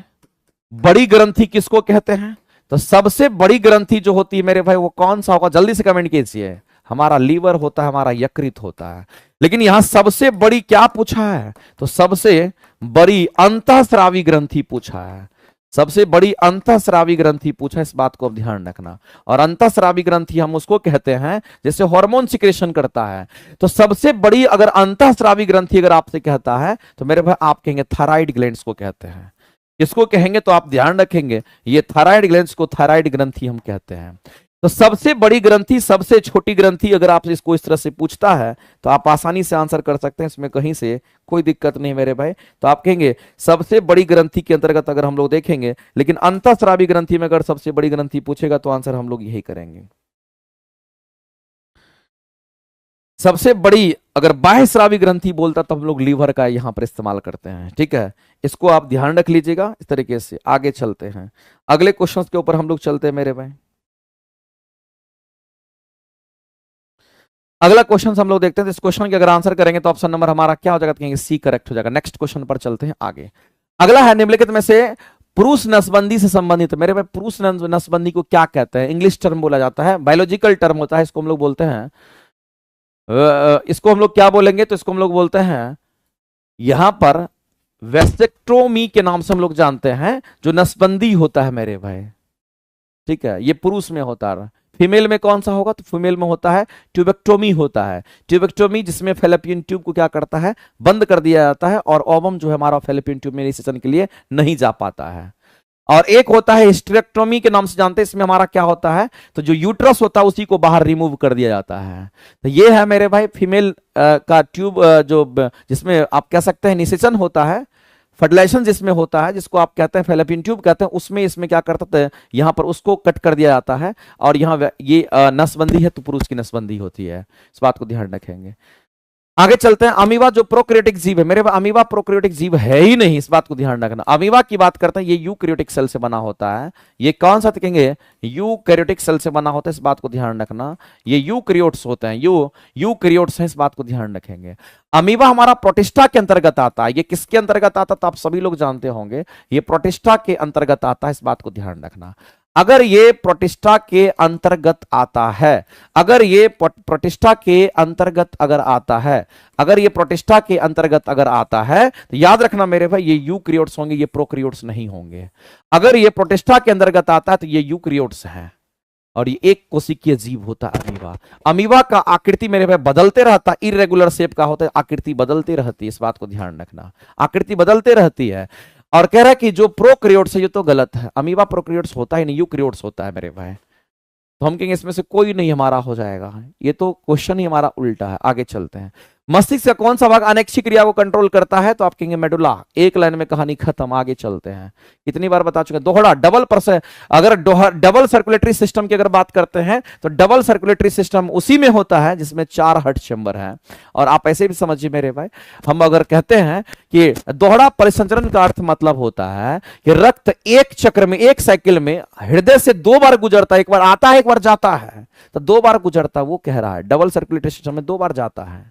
Speaker 1: बड़ी ग्रंथि किसको कहते हैं? तो सबसे बड़ी ग्रंथि जो होती है मेरे भाई वो कौन सा होगा? जल्दी से कमेंट कीजिए। हमारा लीवर होता है, हमारा यकृत होता है। लेकिन यहां सबसे बड़ी क्या पूछा है? तो सबसे बड़ी अंतःस्रावी ग्रंथि पूछा है। सबसे बड़ी अंतःस्रावी ग्रंथि पूछा है, इस बात को अब ध्यान रखना। और अंतःस्रावी ग्रंथि हम उसको कहते हैं जैसे हार्मोन सिक्रेशन करता है। तो सबसे बड़ी अगर अंतःस्रावी ग्रंथि अगर आपसे कहता है तो मेरे भाई आप कहेंगे थायराइड ग्लैंड्स को कहते हैं। इसको कहेंगे तो आप ध्यान रखेंगे, ये थायराइड ग्लैंड्स को थायराइड ग्रंथि हम कहते हैं। तो सबसे बड़ी ग्रंथि, सबसे छोटी ग्रंथि अगर आपसे इसको इस तरह से पूछता है तो आप आसानी से आंसर कर सकते हैं, इसमें कहीं से कोई दिक्कत नहीं मेरे भाई। तो आप कहेंगे सबसे बड़ी ग्रंथि के अंतर्गत अगर हम लोग देखेंगे, लेकिन अंतःस्रावी ग्रंथि में अगर सबसे बड़ी ग्रंथि पूछेगा तो आंसर हम लोग यही करेंगे। सबसे बड़ी अगर बाह्यस्रावी ग्रंथि बोलता तो हम लोग लीवर का यहां पर इस्तेमाल करते हैं। ठीक है, इसको आप ध्यान रख लीजिएगा। इस तरीके से आगे चलते हैं, अगले क्वेश्चंस के ऊपर हम लोग चलते हैं मेरे भाई। अगला क्वेश्चन हम लोग देखते हैं। इस क्वेश्चन के अगर आंसर करेंगे तो ऑप्शन नंबर हमारा क्या हो जाएगा? कहेंगे सी करेक्ट हो जाएगा। नेक्स्ट क्वेश्चन पर चलते हैं आगे। अगला है निम्नलिखित में से पुरुष नसबंदी से संबंधित, मेरे भाई पुरुष नसबंदी को क्या कहते हैं? इंग्लिश टर्म बोला जाता है, बायोलॉजिकल टर्म होता है, इसको हम लोग बोलते हैं इसको हम लोग क्या बोलेंगे? तो इसको हम लोग बोलते हैं यहां पर वेस्टेक्टोमी के नाम से हम लोग जानते हैं, जो नसबंदी होता है मेरे भाई। ठीक है, ये पुरुष में होता है। फीमेल में कौन सा होगा? तो फीमेल में होता है ट्यूबेक्टोमी होता है। ट्यूबेक्टोमी जिसमें फेलोपियन ट्यूब को क्या करता है? बंद कर दिया जाता है और ओवम जो है हमारा फेलोपियन ट्यूब में निषेचन के लिए नहीं जा पाता है। और एक होता है हिस्टेरेक्टोमी के नाम से जानते हैं, इसमें हमारा क्या होता है? तो जो यूट्रस होता है उसी को बाहर रिमूव कर दिया जाता है। तो ये है मेरे भाई फीमेल का ट्यूब जो जिसमें आप कह सकते हैं निषेचन होता है, फर्टिलाइजेशन जिसमें होता है, जिसको आप कहते हैं फेलोपियन ट्यूब कहते हैं, उसमें इसमें क्या करता है यहां पर उसको कट कर दिया जाता है। और यहाँ ये नसबंदी है तो पुरुष की नसबंदी होती है, इस बात को ध्यान रखेंगे। आगे चलते हैं। अमीबा जो प्रोकैरियोटिक जीव है मेरे, अमीबा प्रोकैरियोटिक जीव है ही नहीं, इस बात को ध्यान रखना। अमीबा की बात करते हैं, ये यूकैरियोटिक सेल से बना होता है। ये कौन सा कहेंगे? यूकैरियोटिक सेल से बना होता है, इस बात को ध्यान रखना। ये यूकैरियोट्स होते हैं, यूकैरियोट्स हैं, इस बात को ध्यान रखेंगे। अमीबा हमारा प्रोटिस्टा के अंतर्गत आता है। ये किसके अंतर्गत आता है? तो आप सभी लोग जानते होंगे, ये प्रोटिस्टा के अंतर्गत आता है, इस बात को ध्यान रखना। अगर ये प्रोटिस्टा के अंतर्गत आता है, अगर ये प्रोटिस्टा के अंतर्गत अगर आता है, अगर ये प्रोटिस्टा के अंतर्गत अगर आता है तो याद रखना मेरे भाई ये यूकैरियोट्स होंगे, ये प्रोकैरियोट्स नहीं होंगे। अगर ये प्रोटिस्टा के अंतर्गत आता है तो ये यूकैरियोट्स हैं और ये एक कोशिकीय जीव होता है अमीबा। अमीबा का आकृति मेरे भाई बदलते रहता, इरेगुलर शेप का होता है, आकृति बदलती रहती है, इस बात को ध्यान रखना। आकृति बदलते रहती है। और कह रहा है कि जो प्रोकैरियोट्स है ये तो गलत है, अमीबा प्रोकैरियोट्स होता ही नहीं, यूकैरियोट्स होता है मेरे भाई। तो हम कहेंगे इसमें से कोई नहीं हमारा हो जाएगा, ये तो क्वेश्चन ही हमारा उल्टा है। आगे चलते हैं। मस्तिष्क का कौन सा भाग अनैच्छिक क्रिया को कंट्रोल करता है? तो आप कहेंगे मेडुला। एक लाइन में कहानी खत्म, आगे चलते हैं। कितनी बार बता चुके हैं, दोहरा डबल अगर डबल सर्कुलेटरी सिस्टम की अगर बात करते हैं तो डबल सर्कुलेटरी सिस्टम उसी में होता है जिसमें 4 हार्ट चैम्बर है। और आप ऐसे भी समझिए मेरे भाई, हम अगर कहते हैं कि दोहरा परिसंचरण का अर्थ मतलब होता है कि रक्त एक चक्र में, एक साइकिल में हृदय से 2 बार गुजरता है, एक बार आता है एक बार जाता है, तो 2 बार गुजरता, वो कह रहा है डबल सर्कुलेटरी सिस्टम में 2 बार जाता है।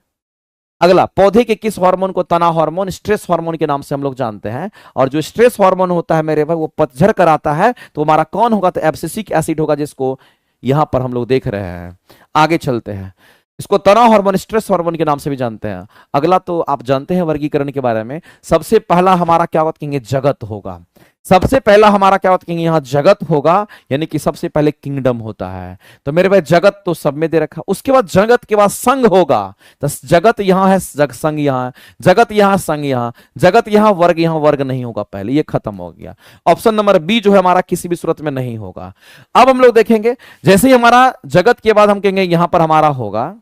Speaker 1: अगला, पौधे के किस हार्मोन को तना हार्मोन, स्ट्रेस हार्मोन के नाम से हम लोग जानते हैं। और जो स्ट्रेस हार्मोन होता है मेरे भाई, वो पतझड़ कराता है, तो हमारा कौन होगा? तो एब्सिसिक एसिड होगा, जिसको यहां पर हम लोग देख रहे हैं। आगे चलते हैं, इसको तना हार्मोन, स्ट्रेस हार्मोन के नाम से भी जानते हैं। अगला तो आप जानते हैं वर्गीकरण के बारे में। सबसे पहला हमारा क्या होगा? कहेंगे जगत होगा। सबसे पहला हमारा क्या होता है? यहां जगत होगा, यानी कि सबसे पहले किंगडम होता है। तो मेरे भाई जगत तो सब में दे रखा, उसके बाद जगत के बाद संघ होगा। तो जगत यहां है, संघ यहां है, जगत यहां, संघ यहां, जगत यहां वर्ग नहीं होगा, पहले ये खत्म हो गया। ऑप्शन नंबर बी जो है हमारा किसी भी सूरत में नहीं होगा। अब हम लोग देखेंगे, जैसे ही हमारा जगत के बाद हम कहेंगे यहां पर हमारा होगा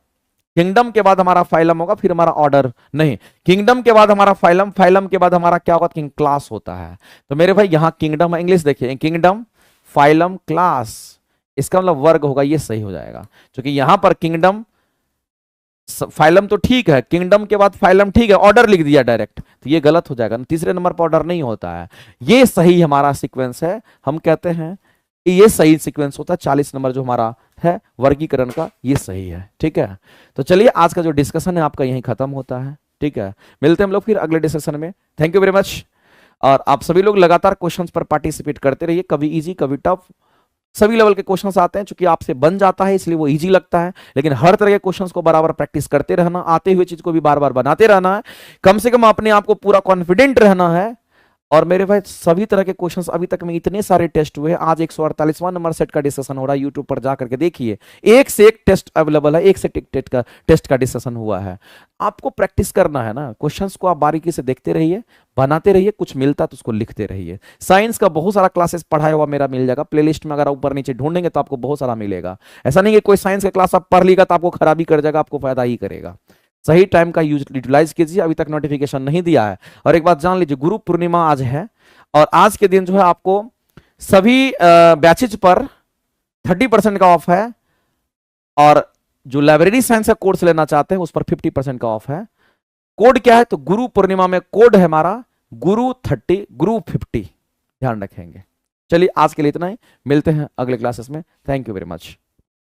Speaker 1: किंगडम, के बाद हमारा फाइलम होगा, फिर हमारा ऑर्डर नहीं, किंगडम के बाद हमारा फाइलम, फाइलम के बाद हमारा क्या होगा? किंग क्लास होता है। तो मेरे भाई यहां किंगडम है, इंग्लिश देखिए, किंगडम, फाइलम, क्लास, इसका मतलब वर्ग होगा, ये सही हो जाएगा। क्योंकि यहां पर किंगडम फाइलम तो ठीक है, किंगडम के बाद फाइलम ठीक है, ऑर्डर लिख दिया डायरेक्ट, तो ये गलत हो जाएगा। तीसरे नंबर पर ऑर्डर नहीं होता है, ये सही हमारा सीक्वेंस है। हम कहते हैं ये सही सीक्वेंस होता है। 40 नंबर जो हमारा है वर्गीकरण का, ये सही है। ठीक है, तो चलिए आज का जो डिस्कशन है आपका यहीं खत्म होता है। ठीक है, मिलते हैं हम लोग फिर अगले डिस्कशन में। Thank you very much. और आप सभी लोग लगातार क्वेश्चंस पर पार्टिसिपेट करते रहिए, कभी इजी कभी टफ, सभी लेवल के क्वेश्चंस आते हैं। चूंकि आपसे बन जाता है इसलिए वो इजी लगता है, लेकिन हर तरह के क्वेश्चंस को बराबर प्रैक्टिस करते रहना, आते हुए चीज को भी बार बार बनाते रहना है। कम से कम अपने आप को पूरा कॉन्फिडेंट रहना है। और मेरे भाई सभी तरह के क्वेश्चंस अभी तक में इतने सारे टेस्ट हुए, आज 148वां नंबर सेट का डिस्कशन हो रहा है। यूट्यूब पर जाकर के देखिए, एक से एक टेस्ट अवेलेबल है, एक से एक टेस्ट का डिस्कशन हुआ है। आपको प्रैक्टिस करना है ना, क्वेश्चंस को आप बारीकी से देखते रहिए, बनाते रहिए, कुछ मिलता तो उसको लिखते रहिए। साइंस का बहुत सारा क्लासेस पढ़ाया हुआ मेरा मिल जाएगा प्लेलिस्ट में, अगर आप ऊपर नीचे ढूंढेंगे तो आपको बहुत सारा मिलेगा। ऐसा नहीं कि कोई साइंस का क्लास आप पढ़ लीगा तो आपको खराबी कर जाएगा, आपको फायदा ही करेगा। सही टाइम का यूटिलाइज कीजिए। अभी तक नोटिफिकेशन नहीं दिया है। और एक बात जान लीजिए, गुरु पूर्णिमा आज है, और आज के दिन जो है आपको सभी बैचेज पर 30% का ऑफ है। और जो लाइब्रेरी साइंस का कोर्स लेना चाहते हैं उस पर 50% का ऑफ है। कोड क्या है? तो गुरु पूर्णिमा में कोड है हमारा गुरु 30 गुरु 50, ध्यान रखेंगे। चलिए आज के लिए इतना ही, मिलते हैं अगले क्लासेस में। Thank you very much.